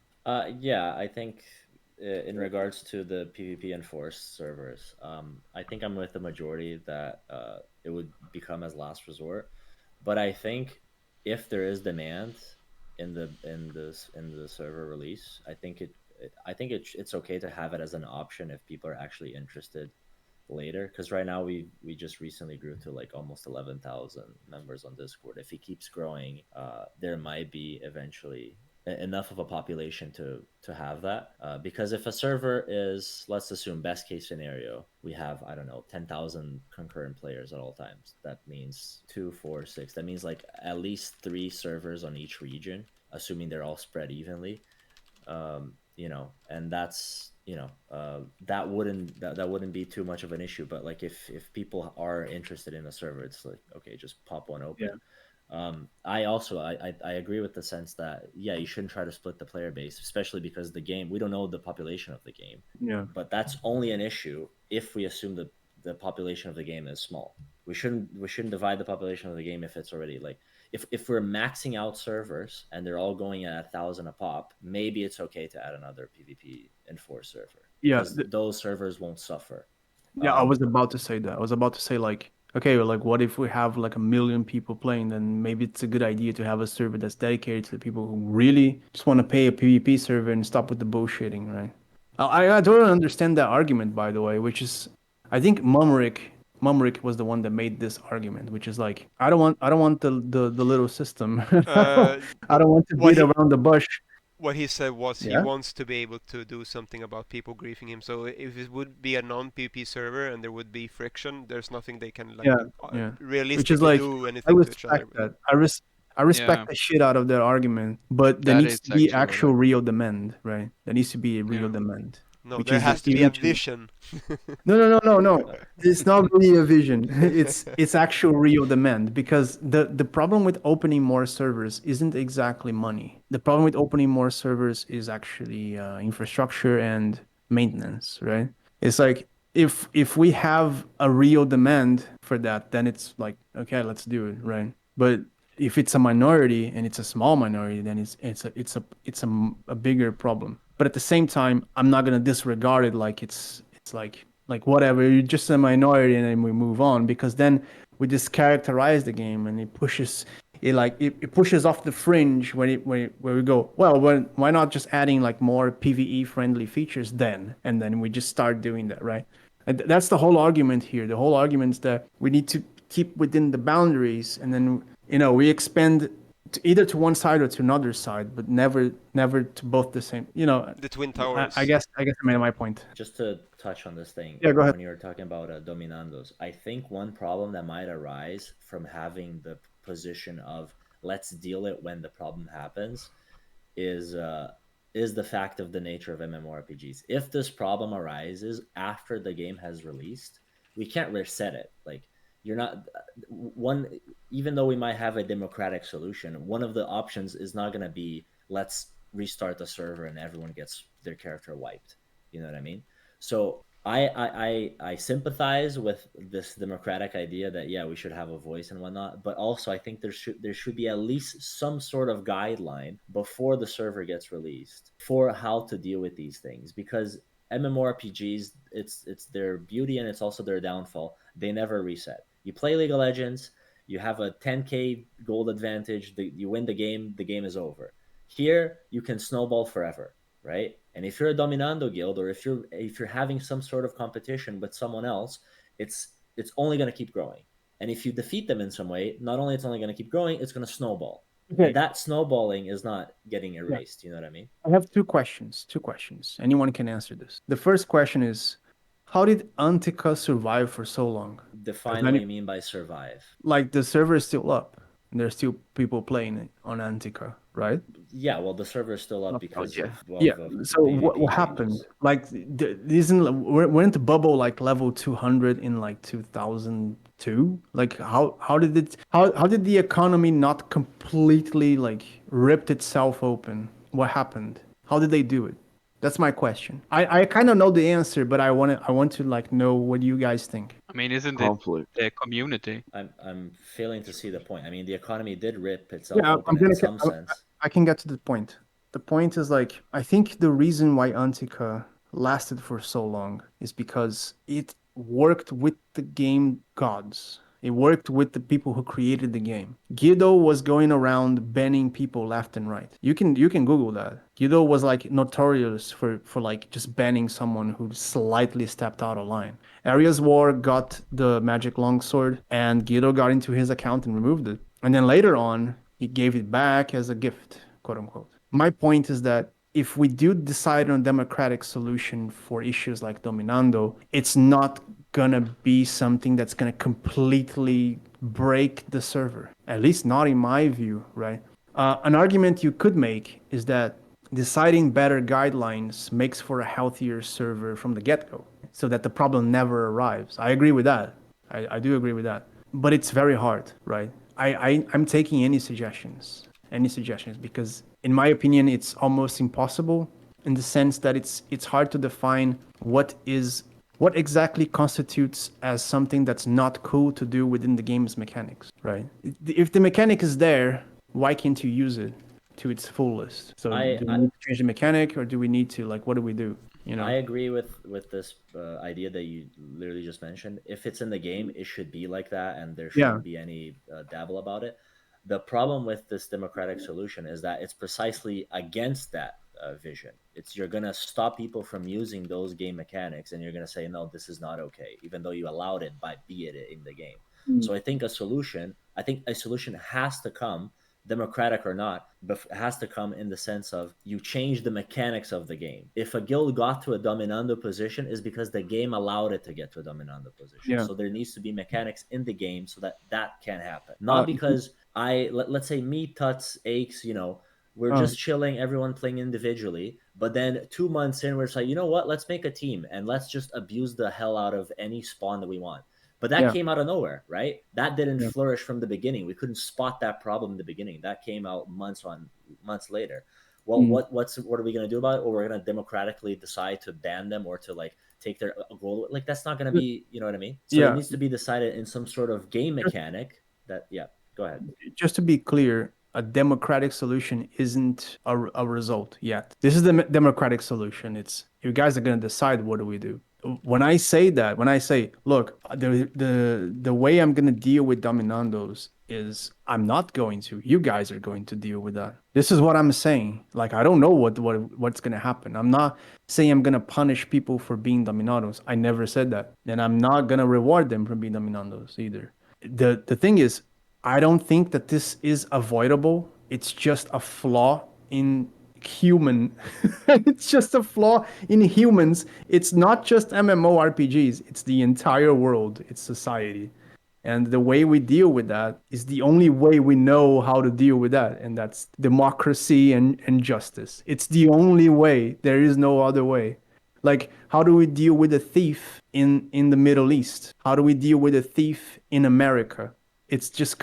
Yeah, I think in regards to the PvP enforced servers, I think I'm with the majority that it would become as last resort. But I think if there is demand in the server release, it's okay to have it as an option if people are actually interested later, because right now we just recently grew to like almost 11,000 members on Discord. If it keeps growing, there might be eventually enough of a population to have that, because if a server is, let's assume best case scenario, we have, I don't know, 10,000 concurrent players at all times. That means 2 4 6, that means like at least 3 servers on each region, assuming they're all spread evenly. And that's, that wouldn't be too much of an issue. But like if people are interested in a server, it's like, okay, just pop one open. I agree with the sense that, yeah, you shouldn't try to split the player base, especially because the game, we don't know the population of the game. But that's only an issue if we assume that the population of the game is small. We shouldn't divide the population of the game if it's already like, if we're maxing out servers and they're all going at 1,000 a pop, maybe it's okay to add another PvP enforced server. Yeah, because those servers won't suffer. Yeah, I was about to say that. I was about to say like, okay, well, like what if we have like 1 million people playing? Then maybe it's a good idea to have a server that's dedicated to the people who really just want to pay a PvP server and stop with the bullshitting, right? I don't understand that argument, by the way, which is, I think Mumrick was the one that made this argument, which is like, I don't want the little system. I don't want to beat around the bush. What he said was he Yeah. wants to be able to do something about people griefing him. So if it would be a non-PvP server and there would be friction, there's nothing they can like realistically Which is like, do I anything to each other. respect that. I respect the shit out of that argument, but there That needs is to be actually actual like- real demand, right? There needs to be a real demand. No, which there is has to be a eventually- vision. No. It's not really a vision. It's actual real demand, because the problem with opening more servers isn't exactly money. The problem with opening more servers is actually infrastructure and maintenance, right? It's like if we have a real demand for that, then it's like, okay, let's do it, right? But if it's a minority and it's a small minority, then it's a bigger problem. But at the same time, I'm not gonna disregard it like it's like whatever, you're just a minority and then we move on, because then we just characterize the game and it pushes off the fringe where we go, well, why not just adding like more PvE friendly features then, and then we just start doing that, right? And that's the whole argument here. The whole argument is that we need to keep within the boundaries, and then we expand either to one side or to another side, but never to both the same. The Twin Towers. I guess I made my point. Just to touch on this thing, Yeah, go ahead. when you were talking about Dominandos, I think one problem that might arise from having the position of let's deal it when the problem happens is the fact of the nature of MMORPGs. If this problem arises after the game has released, we can't reset it. Like, you're not one, even though we might have a democratic solution, one of the options is not going to be let's restart the server and everyone gets their character wiped. You know what I mean? So I sympathize with this democratic idea that, yeah, we should have a voice and whatnot, but also I think there should be at least some sort of guideline before the server gets released for how to deal with these things, because MMORPGs, it's their beauty and it's also their downfall. They never reset. You play League of Legends, you have a 10k gold advantage, you win the game is over. Here you can snowball forever, right? And if you're a Dominando guild, or if you're having some sort of competition with someone else, it's only going to keep growing. And if you defeat them in some way, not only it's only going to keep growing, it's going to snowball. Okay. And that snowballing is not getting erased. You know what I mean? I have two questions. Anyone can answer this. The first question is, how did Antica survive for so long? Define what you mean by survive. Like, the server is still up. There's still people playing it on Antica, right? Yeah, well, the server is still up because so what happened? Like, weren't the bubble like level 200 in like 2002? Like, how did the economy not completely like ripped itself open? What happened? How did they do it? That's my question. I kind of know the answer, but I want to like know what you guys think. I mean, isn't Conflict. it the community? I'm failing to see the point. I mean, the economy did rip itself open in some sense. I can get to the point. The point is, like, I think the reason why Antica lasted for so long is because it worked with the game gods. It worked with the people who created the game. Guido was going around banning people left and right. You can Google that. Guido was like notorious for like just banning someone who slightly stepped out of line. Arias War got the magic longsword, and Guido got into his account and removed it. And then later on, he gave it back as a gift, quote unquote. My point is that if we do decide on a democratic solution for issues like Dominando, it's not gonna be something that's gonna completely break the server. At least not in my view, right? An argument you could make is that deciding better guidelines makes for a healthier server from the get-go, so that the problem never arrives. I agree with that. I do agree with that. But it's very hard, right? I'm taking any suggestions, because in my opinion, it's almost impossible in the sense that it's hard to define what exactly constitutes as something that's not cool to do within the game's mechanics, right? If the mechanic is there, why can't you use it to its fullest? So do we need to change the mechanic, or do we need to, like, what do we do? You know? I agree with this idea that you literally just mentioned. If it's in the game, it should be like that, and there shouldn't be any dabble about it. The problem with this democratic solution is that it's precisely against that vision. You're gonna stop people from using those game mechanics, and you're gonna say, no, this is not okay, even though you allowed it by being it in the game. So I think a solution has to come, democratic or not, but it has to come in the sense of you change the mechanics of the game. If a guild got to a dominando position, is because the game allowed it to get to a dominando position. Yeah. So there needs to be mechanics in the game so that can happen. Not because let's say me, Tuts, Aeikz, we're just chilling, everyone playing individually, but then 2 months in, we're just like, you know what, let's make a team and let's just abuse the hell out of any spawn that we want. But that came out of nowhere, right? That didn't flourish from the beginning. We couldn't spot that problem in the beginning. That came out months later. Well, what are we going to do about it? Or we're going to democratically decide to ban them or to like take their goal. Like, that's not going to be, you know what I mean? So it needs to be decided in some sort of game mechanic that, go ahead. Just to be clear, a democratic solution isn't a result yet. This is the democratic solution. It's, you guys are going to decide, what do we do? When I say, look, the way I'm going to deal with Dominandos is I'm not going to. You guys are going to deal with that. This is what I'm saying. Like, I don't know what's going to happen. I'm not saying I'm going to punish people for being Dominandos. I never said that. And I'm not going to reward them for being Dominandos either. The thing is, I don't think that this is avoidable. It's just a flaw in human. It's just a flaw in humans. It's not just MMORPGs. It's the entire world. It's society. And the way we deal with that is the only way we know how to deal with that. And that's democracy and justice. It's the only way. There is no other way. Like, how do we deal with a thief in the Middle East? How do we deal with a thief in America? It's just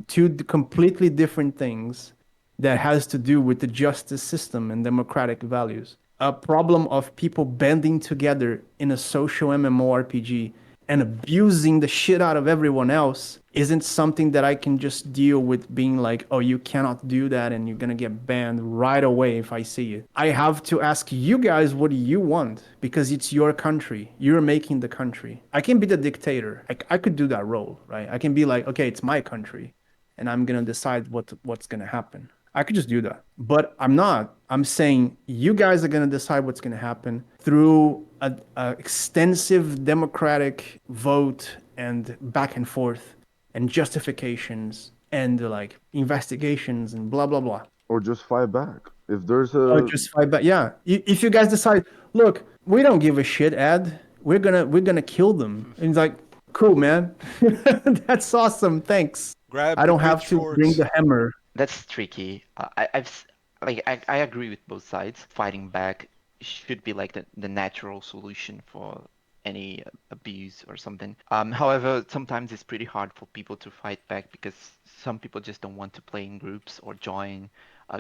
two completely different things that has to do with the justice system and democratic values. A problem of people banding together in a social MMORPG and abusing the shit out of everyone else isn't something that I can just deal with being like, oh, you cannot do that and you're gonna get banned right away if I see it. I have to ask you guys, what do you want? Because it's your country. You're making the country. I can be the dictator. I could do that role, right? I can be like, okay, it's my country and I'm gonna decide what's gonna happen. I could just do that. But I'm not. I'm saying you guys are going to decide what's going to happen through a extensive democratic vote and back and forth and justifications and like investigations and blah, blah, blah. Or just fight back. If there's just fight back. Yeah. If you guys decide, look, we don't give a shit, Ed. We're gonna kill them. And it's like, cool, man. That's awesome. Thanks. Grab I don't have to bring the hammer. That's tricky. I agree with both sides. Fighting back should be like the natural solution for any abuse or something. However, sometimes it's pretty hard for people to fight back because some people just don't want to play in groups or join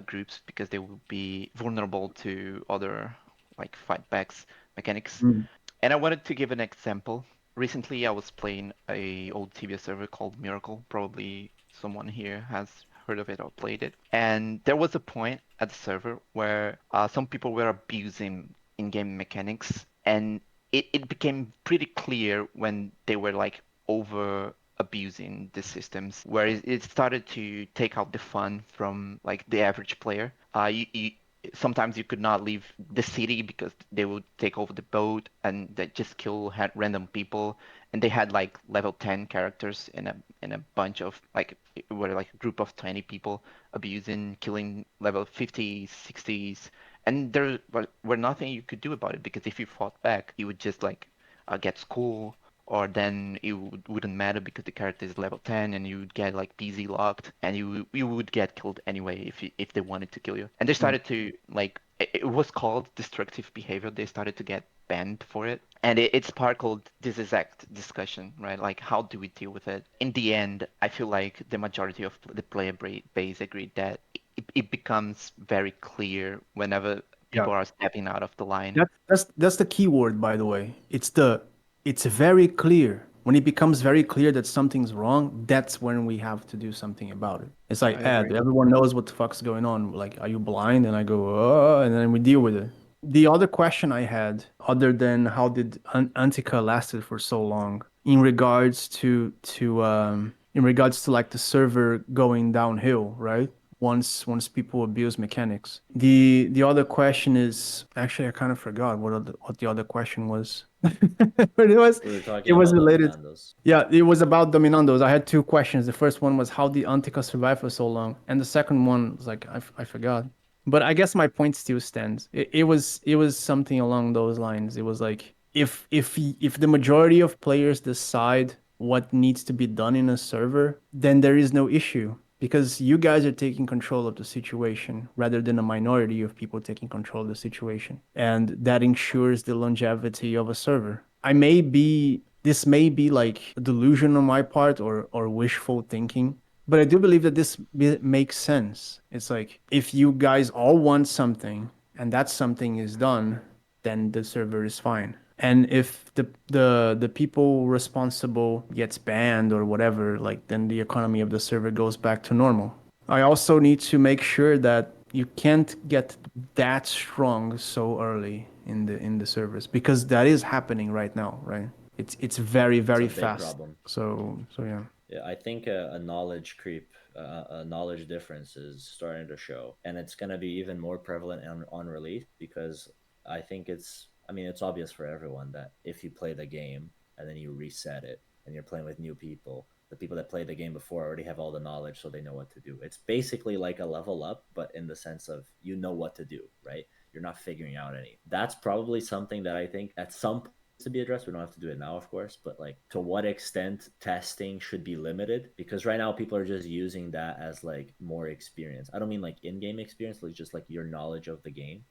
groups because they will be vulnerable to other like fight backs mechanics. And I wanted to give an example. Recently, I was playing a old Tibia server called Miracle. Probably someone here has heard of it or played it. And there was a point at the server where some people were abusing in-game mechanics, and it became pretty clear when they were like over abusing the systems, where it started to take out the fun from like the average player. Sometimes you could not leave the city because they would take over the boat and they just kill random people. And they had like level 10 characters in a bunch of like it were like a group of 20 people abusing, killing level 50s, 60s, and there were nothing you could do about it because if you fought back, you would just like get school, or then it wouldn't matter because the character is level 10 and you would get like PZ locked and you would get killed anyway if they wanted to kill you. And they started to like it was called destructive behavior. They started to get banned for it. And it sparkled this exact discussion, right? Like, how do we deal with it? In the end, I feel like the majority of the player base agreed that it becomes very clear whenever people are stepping out of the line. That's the key word, by the way. It's very clear. When it becomes very clear that something's wrong, that's when we have to do something about it. It's like, Ed, everyone knows what the fuck's going on. Like, are you blind? And I go, oh, and then we deal with it. The other question I had, other than how did Antica lasted for so long, in regards to like the server going downhill, right? Once people abuse mechanics. The other question is actually I kind of forgot what the other question was. But We were it talking was about related. Dominandos. Yeah, it was about Dominandos. I had two questions. The first one was how did Antica survive for so long, and the second one was like I forgot. But I guess my point still stands. It was something along those lines. It was like if the majority of players decide what needs to be done in a server, then there is no issue because you guys are taking control of the situation rather than a minority of people taking control of the situation. And that ensures the longevity of a server. This may be like a delusion on my part or wishful thinking, but I do believe that this makes sense. It's like if you guys all want something and that something is done, then the server is fine. And if the people responsible gets banned or whatever, like then the economy of the server goes back to normal. I also need to make sure that you can't get that strong so early in the servers because that is happening right now, right? It's very very It's a big fast. problem. So yeah. Yeah, I think a knowledge creep, a knowledge difference is starting to show, and it's going to be even more prevalent on release because I think I mean, it's obvious for everyone that if you play the game and then you reset it and you're playing with new people, the people that played the game before already have all the knowledge, so they know what to do. It's basically like a level up, but in the sense of you know what to do, right? You're not figuring out any. That's probably something that I think at some point to be addressed. We don't have to do it now, of course, but like to what extent testing should be limited, because right now people are just using that as like more experience. I don't mean like in-game experience, but just like your knowledge of the game.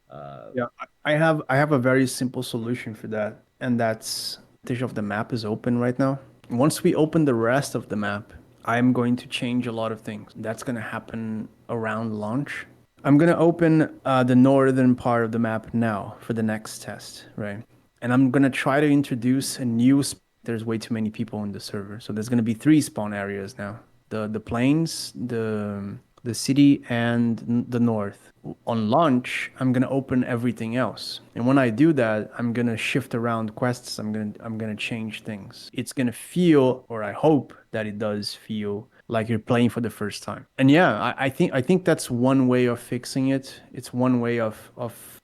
Yeah, I have a very simple solution for that, and that's of the map is open right now. Once we open the rest of the map, I'm going to change a lot of things. That's going to happen around launch. I'm going to open the northern part of the map now for the next test, right? And I'm going to try to introduce a new there's way too many people in the server. So there's going to be 3 spawn areas now. The plains, the city, and the north. On launch, I'm gonna open everything else, and when I do that, I'm gonna shift around quests. I'm gonna change things. It's gonna feel, or I hope that it does feel like you're playing for the first time. And yeah, I think that's one way of fixing it. It's one way of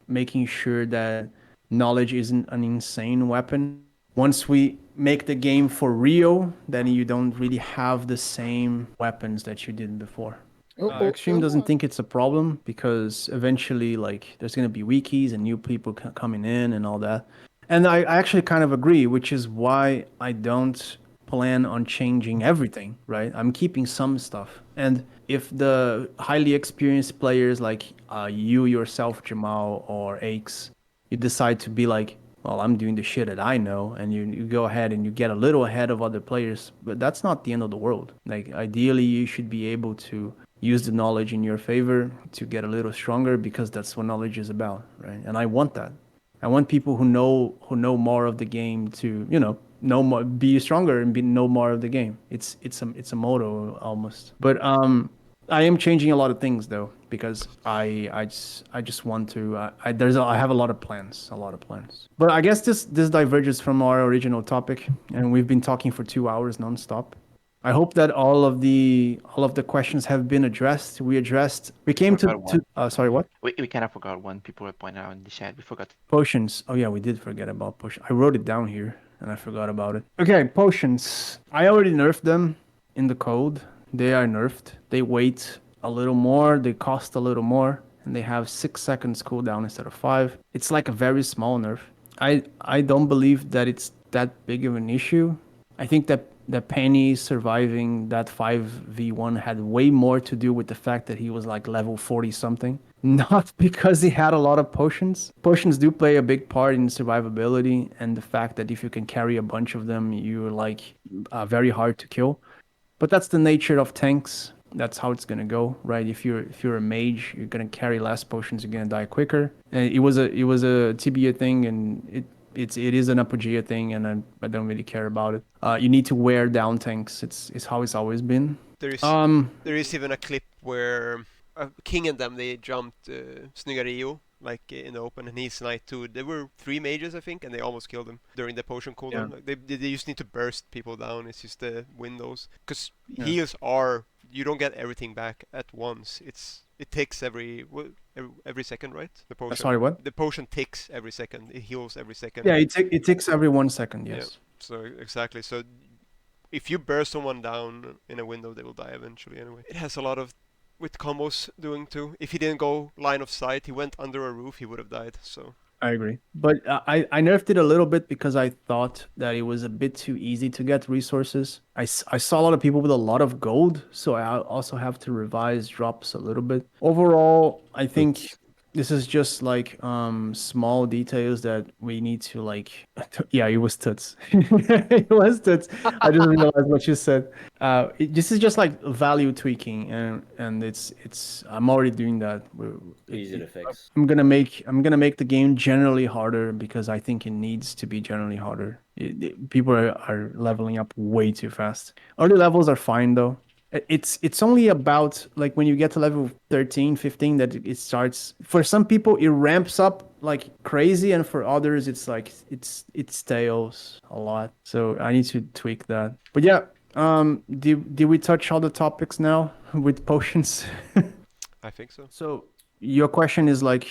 making sure that knowledge isn't an insane weapon. Once we make the game for real, then you don't really have the same weapons that you did before. Extreme doesn't think it's a problem because eventually, like, there's gonna be wikis and new people coming in and all that. And I actually kind of agree, which is why I don't plan on changing everything, right? I'm keeping some stuff. And if the highly experienced players like you yourself, Jamal, or Aeikz, you decide to be like, well, I'm doing the shit that I know, and you go ahead and you get a little ahead of other players, but that's not the end of the world. Like, ideally, you should be able to use the knowledge in your favor to get a little stronger because that's what knowledge is about, right? And I want that. I want people who know more of the game to, know more, be stronger and know more of the game. It's a motto almost. But I am changing a lot of things though because I just want to. I have a lot of plans, But I guess this diverges from our original topic, and we've been talking for 2 hours nonstop. I hope that all of the questions have been addressed. We came to, Forgot one. sorry, what? We kind of forgot one. People were pointing out in the chat. We forgot. Potions. Oh yeah, we did forget about potions. I wrote it down here and I forgot about it. Okay, potions. I already nerfed them in the code. They are nerfed. They weight a little more, they cost a little more, and they have 6 seconds cooldown instead of 5. It's like a very small nerf. I don't believe that it's that big of an issue. I think that Penny surviving that 5v1 had way more to do with the fact that he was like level 40 something. Not because he had a lot of potions. Potions do play a big part in survivability, and the fact that if you can carry a bunch of them, you're like very hard to kill. But that's the nature of tanks. That's how it's gonna go, right? If you're a mage, you're gonna carry less potions, you're gonna die quicker. And it was a Tibia thing, and it is an Apogea thing, and I don't really care about it. You need to wear down tanks. It's how it's always been. There is even a clip where King and them, they jumped Snyggario like in the open, and he sniped too. There were 3 mages, I think, and they almost killed him during the potion cooldown. Yeah. Like, they just need to burst people down. It's just the windows, because Yeah. heals are, you don't get everything back at once. It takes every second, right? The potion. Sorry, what? The potion ticks every second. It heals every second. Yeah, it takes every 1 second. Yes. Yeah. So exactly. So if you burst someone down in a window, they will die eventually anyway. It has a lot of with combos doing too. If he didn't go line of sight, he went under a roof, he would have died. So I agree. But I nerfed it a little bit because I thought that it was a bit too easy to get resources. I saw a lot of people with a lot of gold, so I also have to revise drops a little bit. Overall, I think this is just like small details that we need to like yeah, it was Toots. It was Toots. I just realized what you said. This is just like value tweaking, and it's I'm already doing that. Easy to fix. I'm gonna make the game generally harder because I think it needs to be generally harder. People are leveling up way too fast. Early levels are fine though. It's only about like when you get to level 13, 15 that it starts. For some people it ramps up like crazy, and for others it's like it stales a lot. So I need to tweak that. But yeah, did we touch all the topics now with potions? I think so. So your question is like,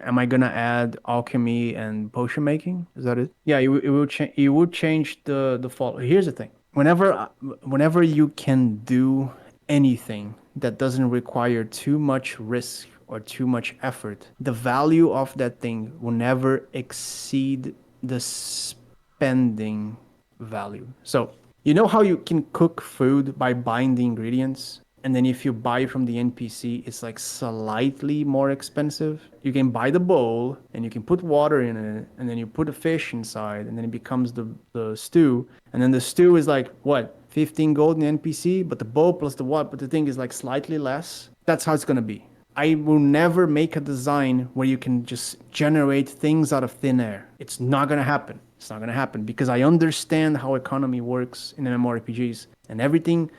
am I gonna add alchemy and potion making? Is that it? Yeah, it will change. It would change the fall. Here's the thing. Whenever you can do anything that doesn't require too much risk or too much effort, the value of that thing will never exceed the spending value. So you know how you can cook food by buying the ingredients? And then if you buy from the NPC, it's like slightly more expensive. You can buy the bowl and you can put water in it, and then you put a fish inside, and then it becomes the stew. And then the stew is like, what, 15 gold in the NPC? But the bowl plus the water, but the thing is like slightly less. That's how it's gonna be. I will never make a design where you can just generate things out of thin air. It's not gonna happen. It's not gonna happen because I understand how economy works in MMORPGs, and everything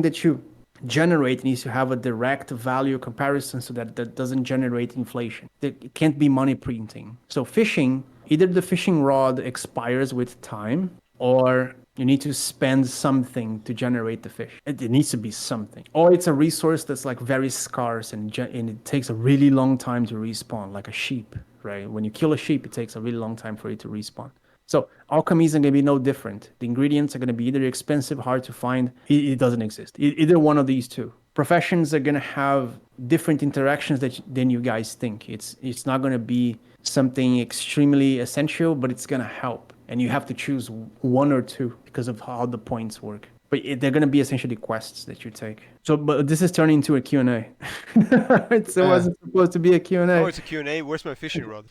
that you generate needs to have a direct value comparison so that doesn't generate inflation. It can't be money printing. So fishing, either the fishing rod expires with time, or you need to spend something to generate the fish. It needs to be something. Or it's a resource that's like very scarce and it takes a really long time to respawn, like a sheep, right? When you kill a sheep, it takes a really long time for it to respawn. So alchemy isn't going to be no different. The ingredients are going to be either expensive, hard to find. It doesn't exist. Either one of these two. Professions are going to have different interactions than you guys think. It's not going to be something extremely essential, but it's going to help. And you have to choose one or two because of how the points work. But they're going to be essentially quests that you take. So, but this is turning into a Q&A. It wasn't supposed to be a Q&A. Oh, it's a Q&A? Where's my fishing rod?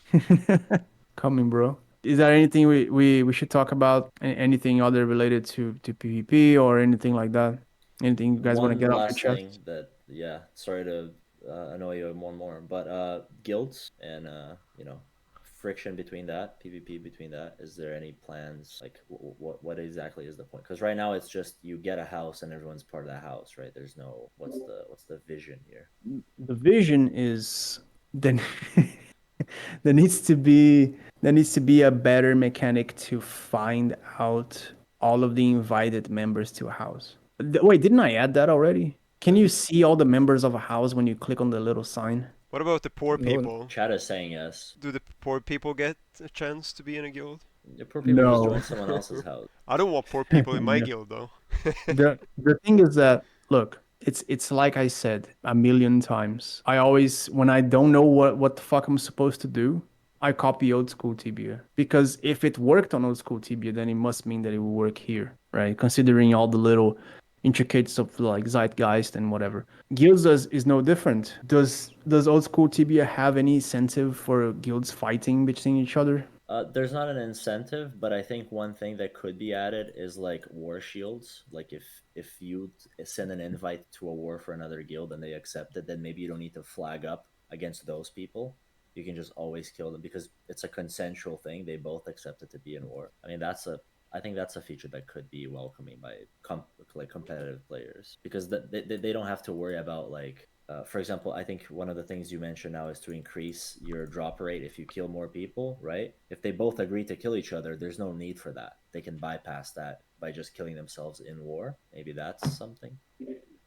Coming, bro. Is there anything we should talk about? Anything other related to PvP or anything like that? Anything you guys want to get off your chest? One last thing that, yeah, sorry to annoy you more and more, but guilds and, friction between that, PvP between that, is there any plans? Like, what exactly is the point? Because right now it's just you get a house and everyone's part of that house, right? There's no, what's the vision here? The vision is then there needs to be a better mechanic to find out all of the invited members to a house. Wait, didn't I add that already? Can you see all the members of a house when you click on the little sign? What about the poor No. people? Chat is saying yes. Do the poor people get a chance to be in a guild? The poor people just No. join someone else's house. I don't want poor people in my No. guild though. The thing is that, look, it's like I said a million times. I always, when I don't know what the fuck I'm supposed to do, I copy old school Tibia, because if it worked on old school Tibia, then it must mean that it will work here, right? Considering all the little intricacies of like zeitgeist and whatever. Guilds is no different. Does old school Tibia have any incentive for guilds fighting between each other? There's not an incentive, but I think one thing that could be added is like war shields. Like if you send an invite to a war for another guild and they accept it, then maybe you don't need to flag up against those people. You can just always kill them because it's a consensual thing. They both accepted to be in war. I mean, I think that's a feature that could be welcoming by competitive players, because they don't have to worry about like. For example, I think one of the things you mentioned now is to increase your drop rate if you kill more people, right? If they both agree to kill each other, there's no need for that. They can bypass that by just killing themselves in war. Maybe that's something.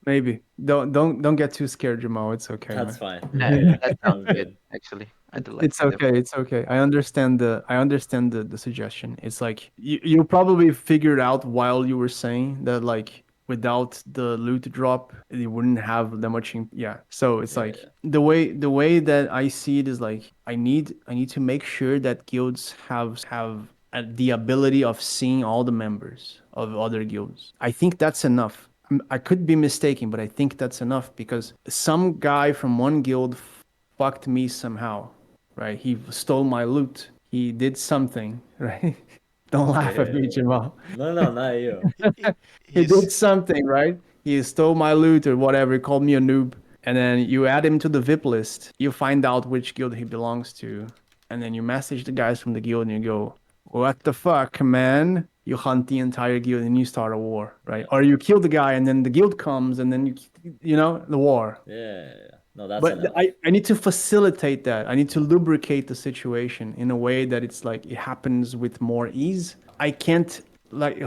Maybe. Don't get too scared, Jamal. It's okay. That's man. fine. That sounds good, actually. I do like It's okay. It's okay. I understand the suggestion. It's like you probably figured out while you were saying that like without the loot drop, you wouldn't have that much. Yeah. So it's like the way that I see it is like I need to make sure that guilds have the ability of seeing all the members of other guilds. I think that's enough. I could be mistaken, but I think that's enough because some guy from one guild fucked me somehow, right? He stole my loot. He did something, right? Don't laugh at me, Jamal. No, not you. He did something, right? He stole my loot or whatever. He called me a noob. And then you add him to the VIP list. You find out which guild he belongs to. And then you message the guys from the guild and you go, what the fuck, man? You hunt the entire guild and you start a war, right? Or you kill the guy and then the guild comes and then you know, the war. Yeah. No, that's But enough. I need to facilitate that. I need to lubricate the situation in a way that it's like it happens with more ease. I can't like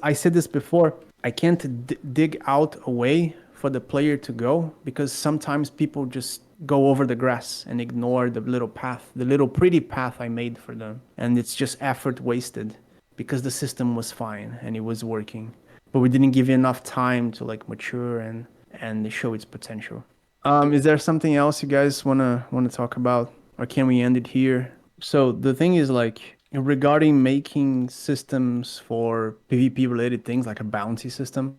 I said this before. I can't dig out a way for the player to go because sometimes people just go over the grass and ignore the little path, the little pretty path I made for them, and it's just effort wasted because the system was fine and it was working, but we didn't give it enough time to like mature and show its potential. Is there something else you guys wanna talk about, or can we end it here? So the thing is like regarding making systems for PvP related things like a bounty system,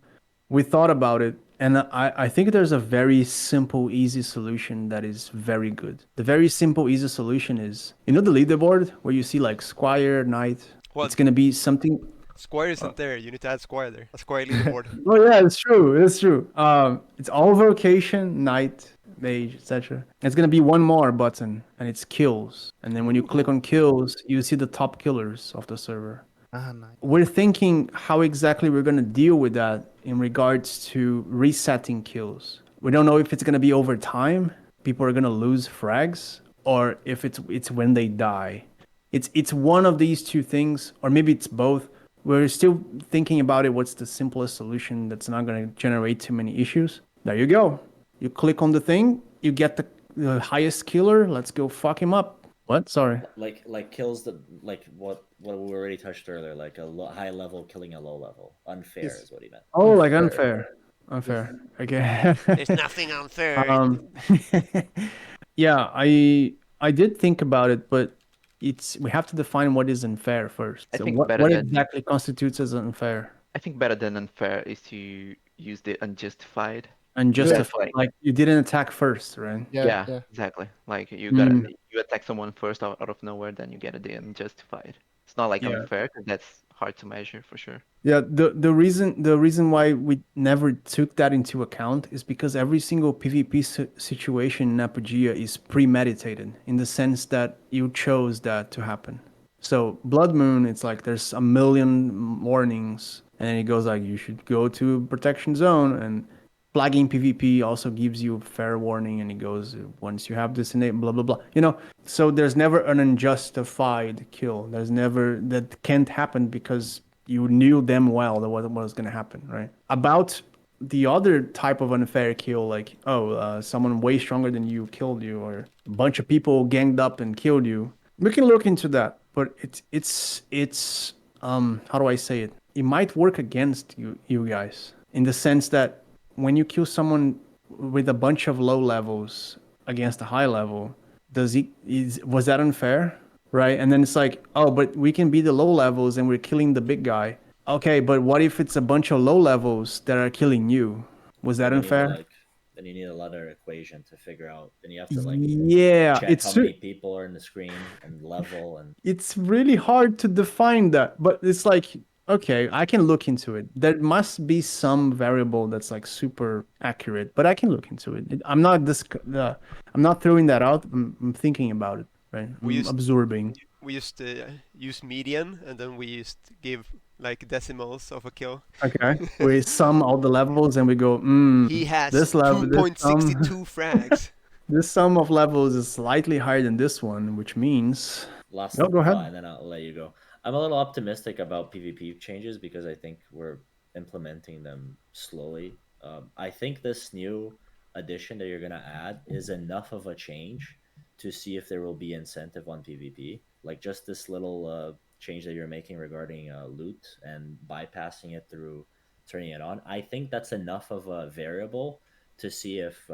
we thought about it, and I think there's a very simple, easy solution that is very good. The very simple, easy solution is the leaderboard where you see like Squire, Knight. What? It's gonna be something. Squire isn't there. You need to add Squire there. A Squire leaderboard. Oh yeah, it's true. It's true. It's all vocation, knight, mage, etc. It's gonna be one more button, and it's kills. And then when you click on kills, you see the top killers of the server. Nice. We're thinking how exactly we're gonna deal with that in regards to resetting kills. We don't know if it's gonna be over time. People are gonna lose frags, or if it's when they die. It's one of these two things, or maybe it's both. We're still thinking about it. What's the simplest solution that's not going to generate too many issues? There you go. You click on the thing, you get the highest killer. Let's go fuck him up. What? Sorry. Like kills the like what we already touched earlier, like a high level killing a low level. Unfair is what he meant. Oh, like unfair. Okay. There's nothing unfair. Yeah, I did think about it, but we have to define what is unfair first. I So think what better than- exactly constitutes as unfair? I think better than unfair is to use the unjustified. Unjustified. like- Like you didn't attack first, right? Yeah. Exactly. Like you Mm. you attack someone first out of nowhere, then you get the unjustified. It's not like Yeah. unfair, 'cause that's hard to measure for sure. Yeah, the reason why we never took that into account is because every single PvP situation in Apogea is premeditated in the sense that you chose that to happen. So Blood Moon, it's like there's a million warnings, and it goes like you should go to protection zone, and flagging PvP also gives you fair warning, and it goes once you have this enabled, blah blah blah. You know, so there's never an unjustified kill. There's never that can't happen because you knew them well that what was going to happen, right? About the other type of unfair kill, like someone way stronger than you killed you, or a bunch of people ganged up and killed you, we can look into that. But it's how do I say it? It might work against you guys in the sense that when you kill someone with a bunch of low levels against a high level, was that unfair? Right? And then it's like, oh, but we can be the low levels and we're killing the big guy. Okay, but what if it's a bunch of low levels that are killing you? Was that Then you need unfair? then you need a ladder equation to figure out. Then you have to Yeah, check how many people are in the screen and level and it's really hard to define that, but it's like, okay, I can look into it. There must be some variable that's like super accurate, but I can look into it. I'm not throwing that out. I'm thinking about it, right? We I'm used absorbing. we used to use median, and then we used to give like decimals of a kill. Okay, we sum all the levels and we go, He has this level, frags. this sum of levels is slightly higher than this one, which means. last No, go ahead. thought, and then I'll let you go. I'm a little optimistic about PvP changes because I think we're implementing them slowly. I think this new addition that you're gonna add is enough of a change to see if there will be incentive on PvP. Like just this little change that you're making regarding loot and bypassing it through turning it on. I think that's enough of a variable to see if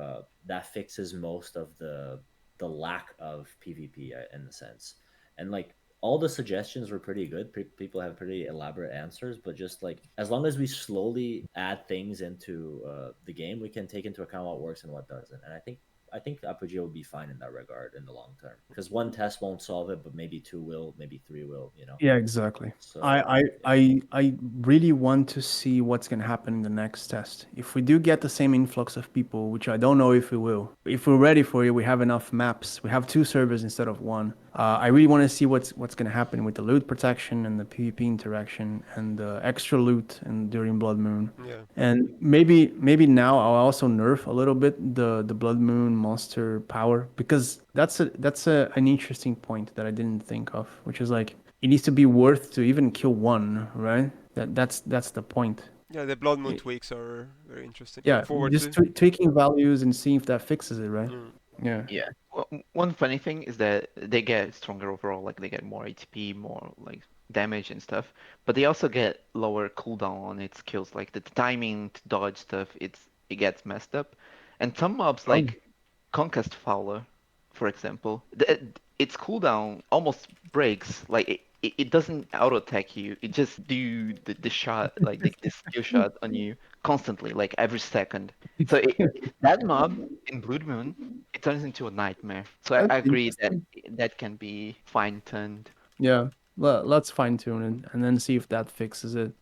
that fixes most of the lack of PvP in the sense. And like all the suggestions were pretty good. People have pretty elaborate answers, but just like as long as we slowly add things into the game, we can take into account what works and what doesn't. And I think Apogea will be fine in that regard in the long term because one test won't solve it, but maybe two will, maybe three will. You know. Yeah, exactly. So I really want to see what's gonna happen in the next test. If we do get the same influx of people, which I don't know if we will, if we're ready for it, we have enough maps. We have 2 servers instead of one. I really want to see what's gonna happen with the loot protection and the PvP interaction and the extra loot and during Blood Moon. Yeah. And maybe now I'll also nerf a little bit the Blood Moon monster power because that's an interesting point that I didn't think of, which is like it needs to be worth to even kill one, right? That's the point. Yeah, the Blood Moon tweaks are very interesting. Yeah, Look forward just to. tweaking values and seeing if that fixes it, right? Mm. Yeah. Yeah. Well, one funny thing is that they get stronger overall, like they get more HP, more like damage and stuff, but they also get lower cooldown on its skills, like the timing to dodge stuff, it gets messed up. And some mobs like Conquest Fowler, for example, its cooldown almost breaks. Like it doesn't auto attack you. It just do the shot, like the skill shot on you constantly, like every second. So that mob in Blood Moon, it turns into a nightmare. So I That's agree that interesting. that can be fine-tuned. Yeah. Let's fine tune it and then see if that fixes it.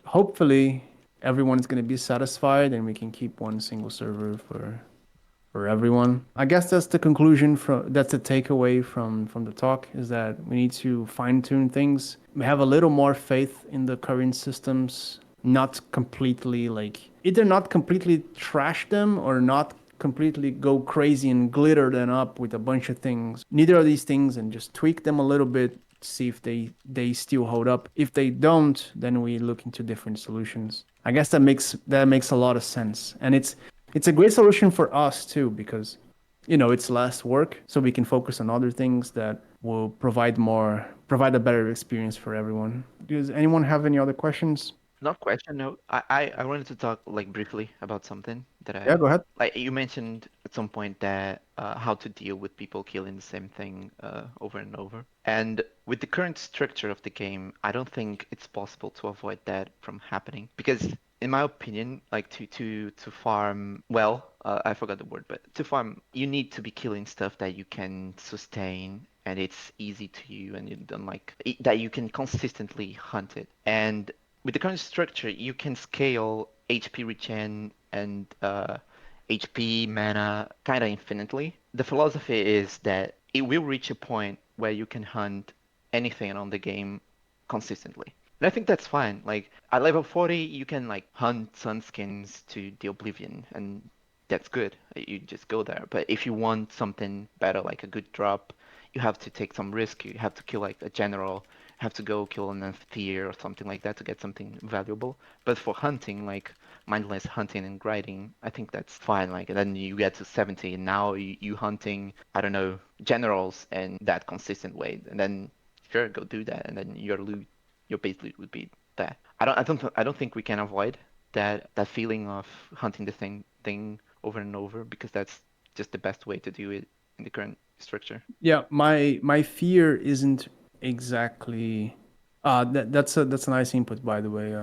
Hopefully everyone's gonna be satisfied and we can keep one single server for everyone. I guess that's the conclusion that's the takeaway from the talk is that we need to fine tune things. We have a little more faith in the current systems, not completely either not completely trash them or not completely go crazy and glitter them up with a bunch of things. Neither of these things and just tweak them a little bit, see if they still hold up. If they don't, then we look into different solutions. I guess that makes a lot of sense. And it's a great solution for us too because it's less work so we can focus on other things that will provide a better experience for everyone. Does anyone have any other questions? Not question, no. I wanted to talk like briefly about something that Yeah, go ahead. like you mentioned at some point that how to deal with people killing the same thing over and over. And with the current structure of the game, I don't think it's possible to avoid that from happening because in my opinion, like to farm well, I forgot the word, but to farm, you need to be killing stuff that you can sustain and it's easy to you and you don't that you can consistently hunt it. And with the current structure, you can scale HP regen and HP mana kind of infinitely. The philosophy is that it will reach a point where you can hunt anything on the game consistently. And I think that's fine. Like at level 40, you can like hunt Sunskins to the Oblivion, and that's good. You just go there. But if you want something better, like a good drop, you have to take some risk. You have to kill like a general, have to go kill an Amphitheater or something like that to get something valuable. But for hunting, like mindless hunting and grinding, I think that's fine. Like, and then you get to 70, and now you hunting, I don't know, generals in that consistent way, and then sure, go do that, and then your base loot would be that. I don't think we can avoid that feeling of hunting the same thing over and over, because that's just the best way to do it in the current structure. Yeah, my fear isn't exactly. That's a nice input, by the way,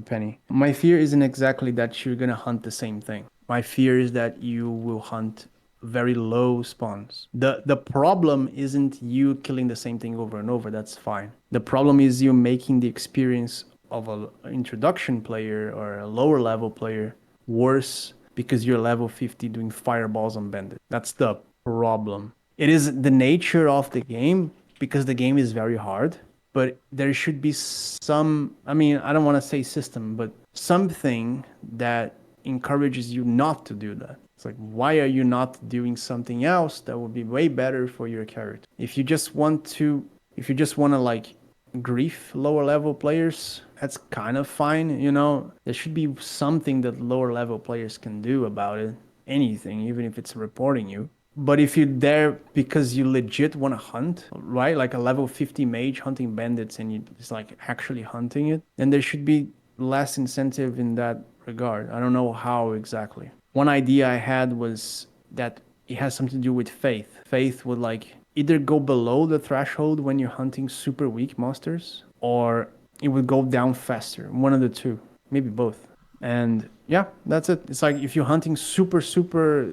Penny. My fear isn't exactly that you're gonna hunt the same thing. My fear is that you will hunt very low spawns. The problem isn't you killing the same thing over and over. That's fine. The problem is you making the experience of a introduction player or a lower level player worse because you're level 50 doing fireballs on bandit. That's the problem. It is the nature of the game because the game is very hard, but there should be some, I mean, I don't want to say system, but something that encourages you not to do that. It's like, why are you not doing something else that would be way better for your character? If you just want to like grief lower level players, that's kind of fine, you know. There should be something that lower level players can do about it. Anything, even if it's reporting you. But if you're there because you legit want to hunt, right? Like a level 50 mage hunting bandits and you just like actually hunting it, then there should be less incentive in that regard. I don't know how exactly. One idea I had was that it has something to do with faith. Faith would like either go below the threshold when you're hunting super weak monsters, or it would go down faster. One of the two, maybe both. And yeah, that's it. It's like if you're hunting super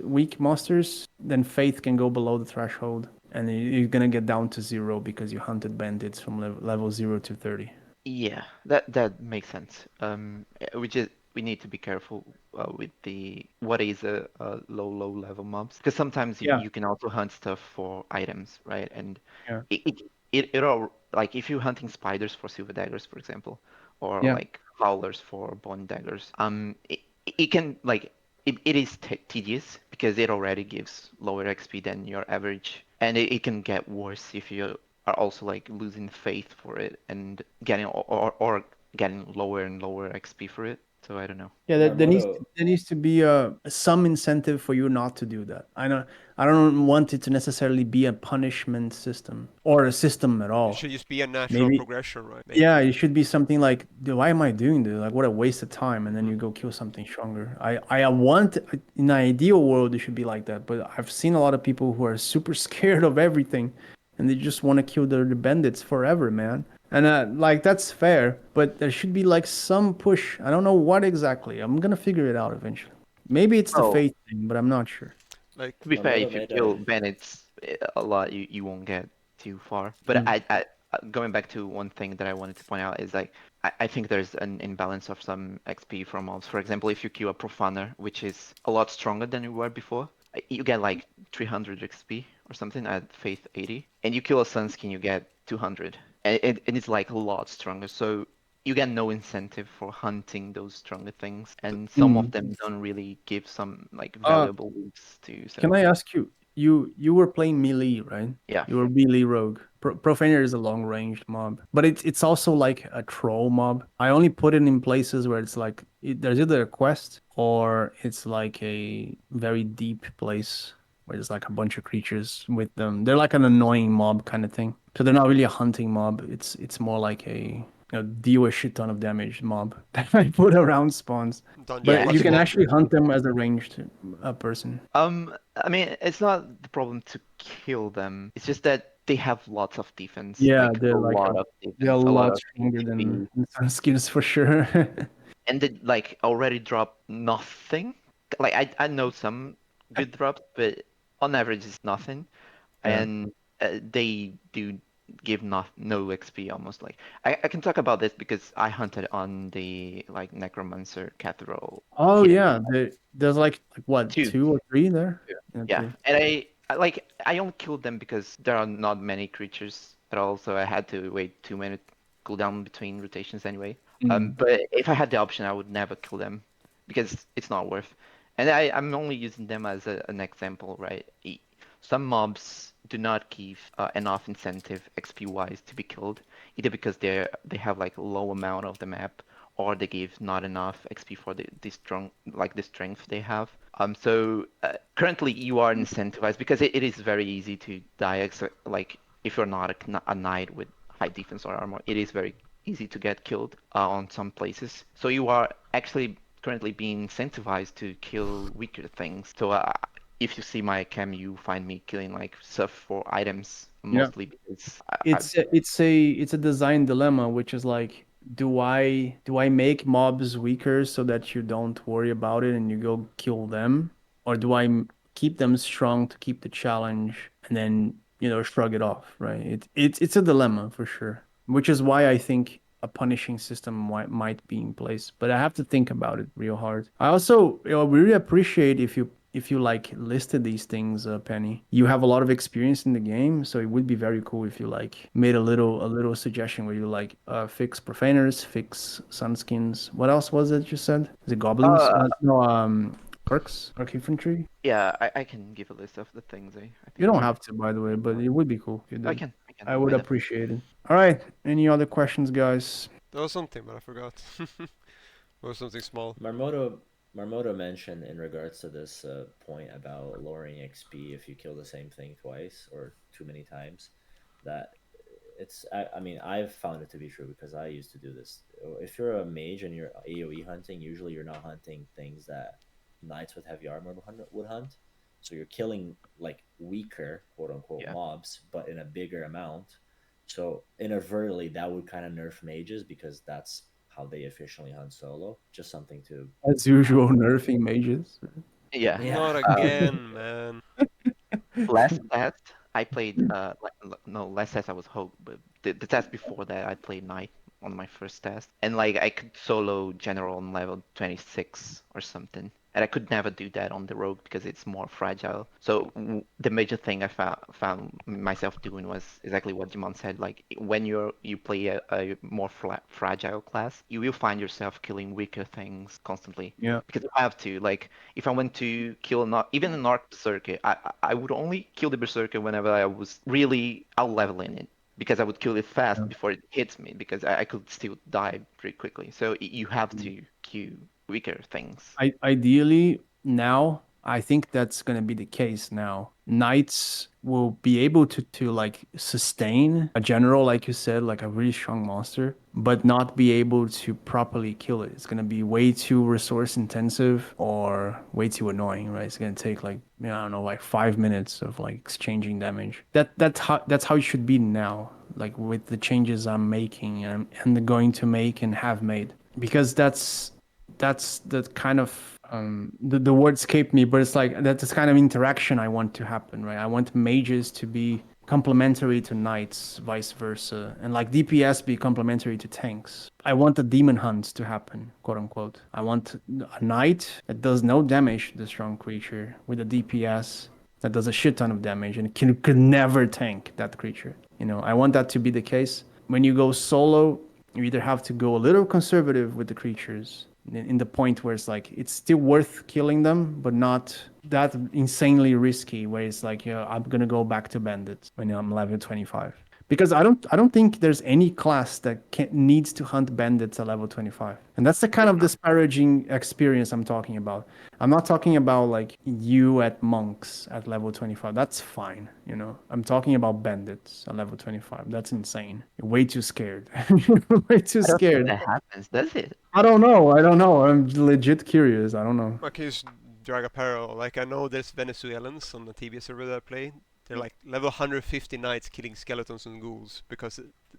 weak monsters, then faith can go below the threshold, and you're gonna get down to 0 because you hunted bandits from level 0 to 30. Yeah, that makes sense. We need to be careful with the what is a low level mobs, because sometimes Yeah, you can also hunt stuff for items, right? And yeah, it all, like if you're hunting spiders for silver daggers, for example, or yeah. like fowlers for bone daggers, it can like it is tedious because it already gives lower XP than your average, and it can get worse if you are also like losing faith for it and getting or getting lower and lower XP for it. So I don't know. Yeah, Marmoto, there needs to be some incentive for you not to do that. I don't want it to necessarily be a punishment system or a system at It all. should just be a natural Maybe progression, right? yeah, Maybe. it should be something like, why am I doing this? Like, what a waste of time. And then you go kill something stronger. I want, in an ideal world, it should be like that. But I've seen a lot of people who are super scared of everything and they just want to kill the bandits forever, man. And like, that's fair. But there should be like some push. I don't know what exactly. I'm going to figure it out eventually. Maybe it's the Oh, faith thing, but I'm not sure. Like, to be fair, Marmoto if you made kill a bandits a lot, you won't get too far. But Mm. going back to one thing that I wanted to point out is like I think there's an imbalance of some XP from mobs. For example, if you kill a Profaner, which is a lot stronger than you were before, you get like 300 XP or something at Faith 80, and you kill a Sunskin, you get 200, and it's like a lot stronger. So you get no incentive for hunting those stronger things, and some of Mm. them don't really give some like Uh, valuable loots to Can sell. I ask you? You were playing melee, right? Yeah. You were melee rogue. Profaner is a long ranged mob, but it's also like a troll mob. I only put it in places where it's like there's either a quest or it's like a very deep place where there's like a bunch of creatures with them. They're like an annoying mob kind of thing. So they're not really a hunting mob. It's more like a deal a shit ton of damage mob that I put around spawns. dungeon Yeah, But you can cluster. actually hunt them as a ranged person. I mean, it's not the problem to kill them. It's just that they have lots of defense, Yeah, like a they're like lot of they're a defense, a lot lot of stronger than HP, some skins for sure. and they like already drop nothing. Like I know some good drops, but on average it's nothing, Yeah. and they do give no XP almost. Like I can talk about this because I hunted on the like Necromancer Cathedral Oh hidden yeah, there's like what, two. 2 or 3 there? Yeah. Yeah, Yeah, 2. and I only killed them because there are not many creatures at all, so I had to wait 2 minute cooldown between rotations anyway. Mm. But if I had the option, I would never kill them because it's not worth. And I'm only using them as an example, right? Some mobs do not give enough incentive XP wise to be killed, either because they have like a low amount of the map, or they give not enough XP for the strong like the strength they have. So currently you are incentivized because it is very easy to die. Like if you're not a knight with high defense or armor, it is very easy to get killed on some places. So you are actually currently being incentivized to kill weaker things. So if you see my cam, you find me killing like stuff for items Yeah. mostly because It's a design dilemma, which is like, do I make mobs weaker so that you don't worry about it and you go kill them, or do I keep them strong to keep the challenge and then shrug it off, right? It's a dilemma for sure, which is why I think a punishing system might be in place, but I have to think about it real hard. I also really appreciate if you like listed these things, Penny. You have a lot of experience in the game, so it would be very cool if you like made a little suggestion where you like fix profaners, fix sunskins. What else was it you said? Is it goblins? No, orcs, orc infantry. yeah, I can give a list of the things I You think don't are have to, by the way, but it would be cool if you I did. can I can I would I appreciate it. All right. Any other questions, guys? There was something, but I forgot. Or something small. Marmoto mentioned in regards to this point about lowering XP if you kill the same thing twice or too many times, that I mean, I've found it to be true because I used to do this. If you're a mage and you're AoE hunting, usually you're not hunting things that knights with heavy armor would hunt. So you're killing like weaker, quote unquote, Yeah. mobs, but in a bigger amount. So inadvertently, that would kind of nerf mages because that's how they efficiently hunt solo. Just something to As usual, nerfing mages. Yeah. Yeah. Not again, man. Last test I played no, last test I was Hogue, but the test before that I played Knight on my first test, and like I could solo general on level 26 or something, and I could never do that on the Rogue because it's more fragile. So the major thing I found myself doing was exactly what Jimon said. Like when you play a more fragile class, you will find yourself killing weaker things constantly Yeah. because you have to. Like if I went to kill not even an Arc Berserker, I would only kill the Berserker whenever I was really out leveling it because I would kill it fast Yeah. before it hits me because I could still die pretty quickly. So you have to queue weaker things. Ideally, now I think that's gonna be the case now. Knights will be able to like sustain a general, like you said, like a really strong monster, but not be able to properly kill it. It's gonna be way too resource intensive or way too annoying, right? It's gonna take like I don't know, like 5 minutes of like exchanging damage. That's how it should be now, like with the changes I'm making and going to make and have made. Because that's the kind of the word escaped me, but it's like that's the kind of interaction I want to happen, right? I want mages to be complementary to knights, vice versa, and like DPS be complementary to tanks. I want the demon hunts to happen, quote unquote. I want a knight that does no damage to the strong creature with a DPS that does a shit ton of damage and could never tank that creature. I want that to be the case. When you go solo, you either have to go a little conservative with the creatures in the point where it's like it's still worth killing them, but not that insanely risky. Where it's like, I'm gonna go back to bandits when I'm level 25. Because I don't think there's any class that needs to hunt bandits at level 25. And that's the kind of disparaging experience I'm talking about. I'm not talking about like you at monks at level 25. That's fine, I'm talking about bandits at level 25. That's insane. You're way too scared. Way too I don't think scared. that happens, does it? I don't know. I'm legit curious. I don't know. I can just drag a parallel. Like I know there's Venezuelans on the TB server that I play. They're like level 150 knights killing skeletons and ghouls because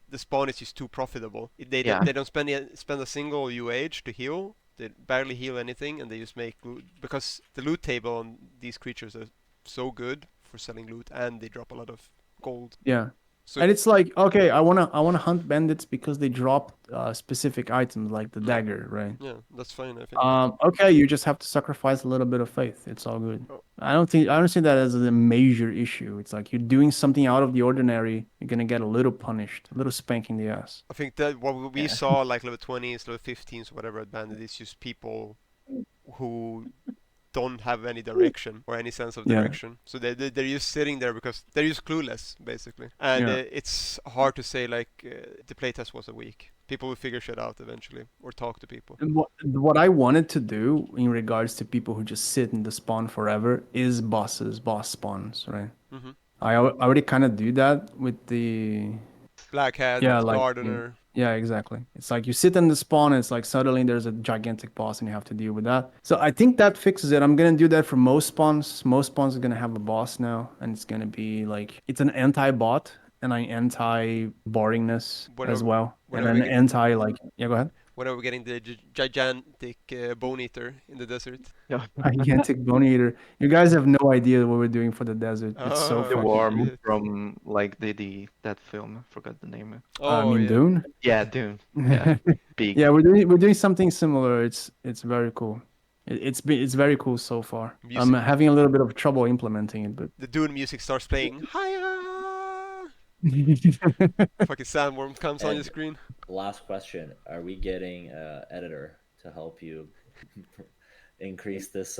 the spawn is just too profitable. They Yeah. they don't spend a single UH to heal. They barely heal anything, and they just make loot because the loot table on these creatures are so good for selling loot, and they drop a lot of gold. Yeah. So And it's like, okay, I wanna hunt bandits because they drop specific items like the dagger, right? yeah, that's fine. I think. Okay, you just have to sacrifice a little bit of faith. It's all good. Oh. I don't see that as a major issue. It's like you're doing something out of the ordinary, you're gonna get a little punished, a little spank in the ass. I think that what we Yeah. saw, like level 20s, level 15s, whatever at Bandit, is just people who don't have any direction or any sense of Yeah. direction. So they're just sitting there because they're just clueless, basically. And Yeah. it's hard to say, like, the playtest was a week. People will figure shit out eventually, or talk to people. And what I wanted to do in regards to people who just sit in the spawn forever is boss spawns, right? Mm-hmm. I already kind of do that with the Black Hat, yeah, like Gardener. yeah, exactly. It's like you sit in the spawn, and it's like suddenly there's a gigantic boss, and you have to deal with that. So I think that fixes it. I'm gonna do that for most spawns. Most spawns are gonna have a boss now, and it's gonna be like it's an anti-bot and an anti-boringness as well, and an anti like yeah. Go ahead. When are we getting the gigantic bone eater in the desert? Gigantic bone eater. You guys have no idea what we're doing for the desert. It's so Oh, The fucking. worm shit. from like that film. I forgot the name. I Oh, mean, yeah. Dune. Yeah, Dune. Yeah, big. Yeah, we're doing something similar. It's very cool. It's very cool so far. I'm Music. having a little bit of trouble implementing it, but The Dune music starts playing. Hiya! Fucking sandworm comes on your And screen. last question: are we getting editor to help you increase this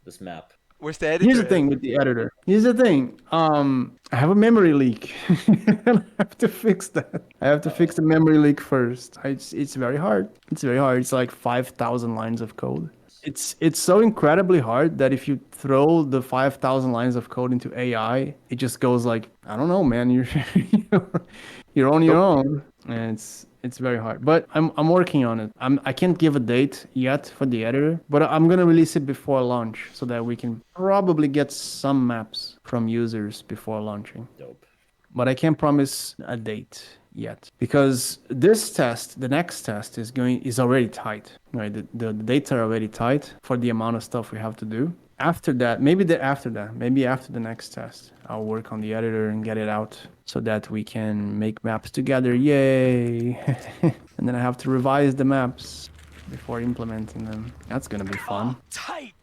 this map? Where's the editor? here's the thing with the editor. Here's the thing. I have a memory leak. I have to fix that. I have to fix the memory leak first. It's very hard. It's very hard. It's like 5,000 lines of code. It's so incredibly hard that if you throw the 5,000 lines of code into AI, it just goes like, I don't know, man. You're on your own, and it's very hard. But I'm working on it. I can't give a date yet for the editor, but I'm gonna release it before launch so that we can probably get some maps from users before launching. Dope. But I can't promise a date yet because this test, the next test, is already tight. Right, the dates are already tight for the amount of stuff we have to do. After that, maybe after the next test, I'll work on the editor and get it out so that we can make maps together. Yay! And then I have to revise the maps before implementing them. That's gonna be fun. Tight,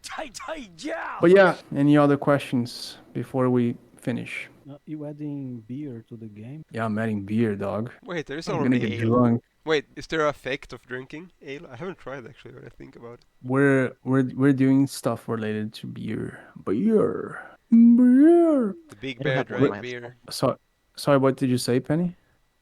yeah. But yeah, any other questions before we finish? You adding beer to the game? Yeah, I'm adding beer, dog. Wait, there's I'm gonna already get ale. drunk. Wait, is there an effect of drinking ale? I haven't tried actually, when I think about it. We're doing stuff related to beer. Beer. The big I don't bear have drank one beer. So, sorry, what did you say, Penny?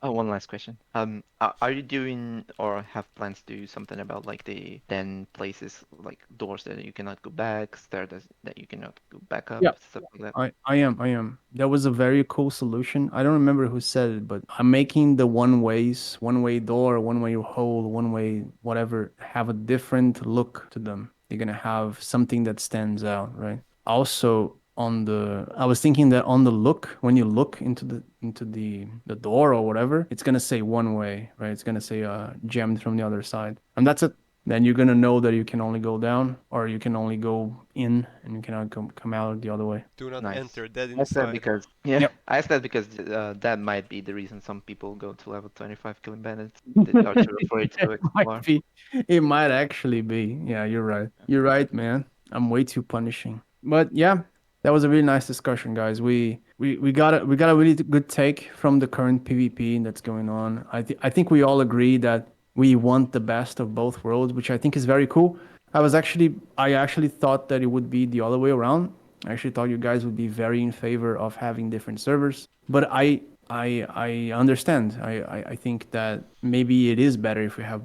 Oh, one last question. Are you doing or have plans to do something about like the 10 places, like doors that you cannot go back, stairs that you cannot go back up, Yeah. stuff like that? I am. That was a very cool solution. I don't remember who said it, but I'm making the one-way door, one-way hole, one-way whatever, have a different look to them. You're gonna have something that stands out, right? Also, I was thinking that on the look, when you look into the door or whatever, it's gonna say one way, right? It's gonna say jammed from the other side, and that's it. Then you're gonna know that you can only go down or you can only go in and you cannot come out the other way. Do not Nice. enter, dead I asked that inside. because I asked that because that might be the reason some people go to level 25 killing bandits. They are too afraid to explore. It might actually be. Yeah, you're right. You're right, man. I'm way too punishing. But yeah, that was a really nice discussion, guys. We got a really good take from the current PvP that's going on. I think we all agree that we want the best of both worlds, which I think is very cool. I actually thought that it would be the other way around. I actually thought you guys would be very in favor of having different servers. But I understand. I think that maybe it is better if we have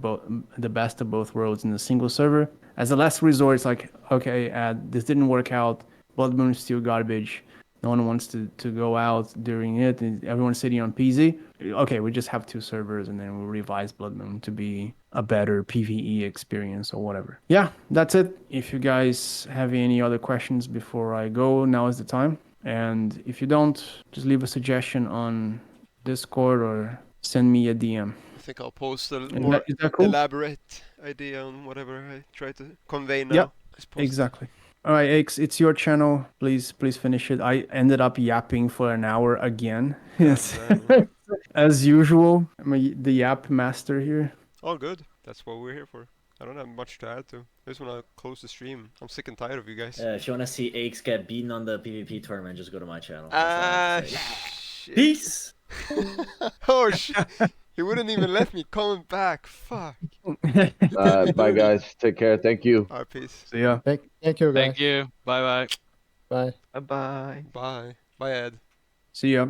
the best of both worlds in a single server. As a last resort, it's like, okay, this didn't work out. Blood Moon is still garbage. No one wants to go out during it. And everyone's sitting on PZ. Okay, we just have two servers and then we'll revise Blood Moon to be a better PvE experience or whatever. Yeah, that's it. If you guys have any other questions before I go, now is the time. And if you don't, just leave a suggestion on Discord or send me a DM. I think I'll post a Is more that cool? elaborate idea on whatever I try to convey now. Yep, I suppose. exactly. All right, Aeikz, it's your channel. Please finish it. I ended up yapping for an hour again. Yes, as usual. I'm the yap master here. All good. That's what we're here for. I don't have much to add to. I just want to close the stream. I'm sick and tired of you guys. If you want to see Aeikz get beaten on the PvP tournament, just go to my channel. Shit. Peace! Oh, shit. He wouldn't even let me comment back. Fuck. Bye, guys. Take care. Thank you. Alright, peace. So yeah. Thank you, guys. Thank you. Bye bye. Bye. Bye bye. Bye. Bye, Ed. See ya.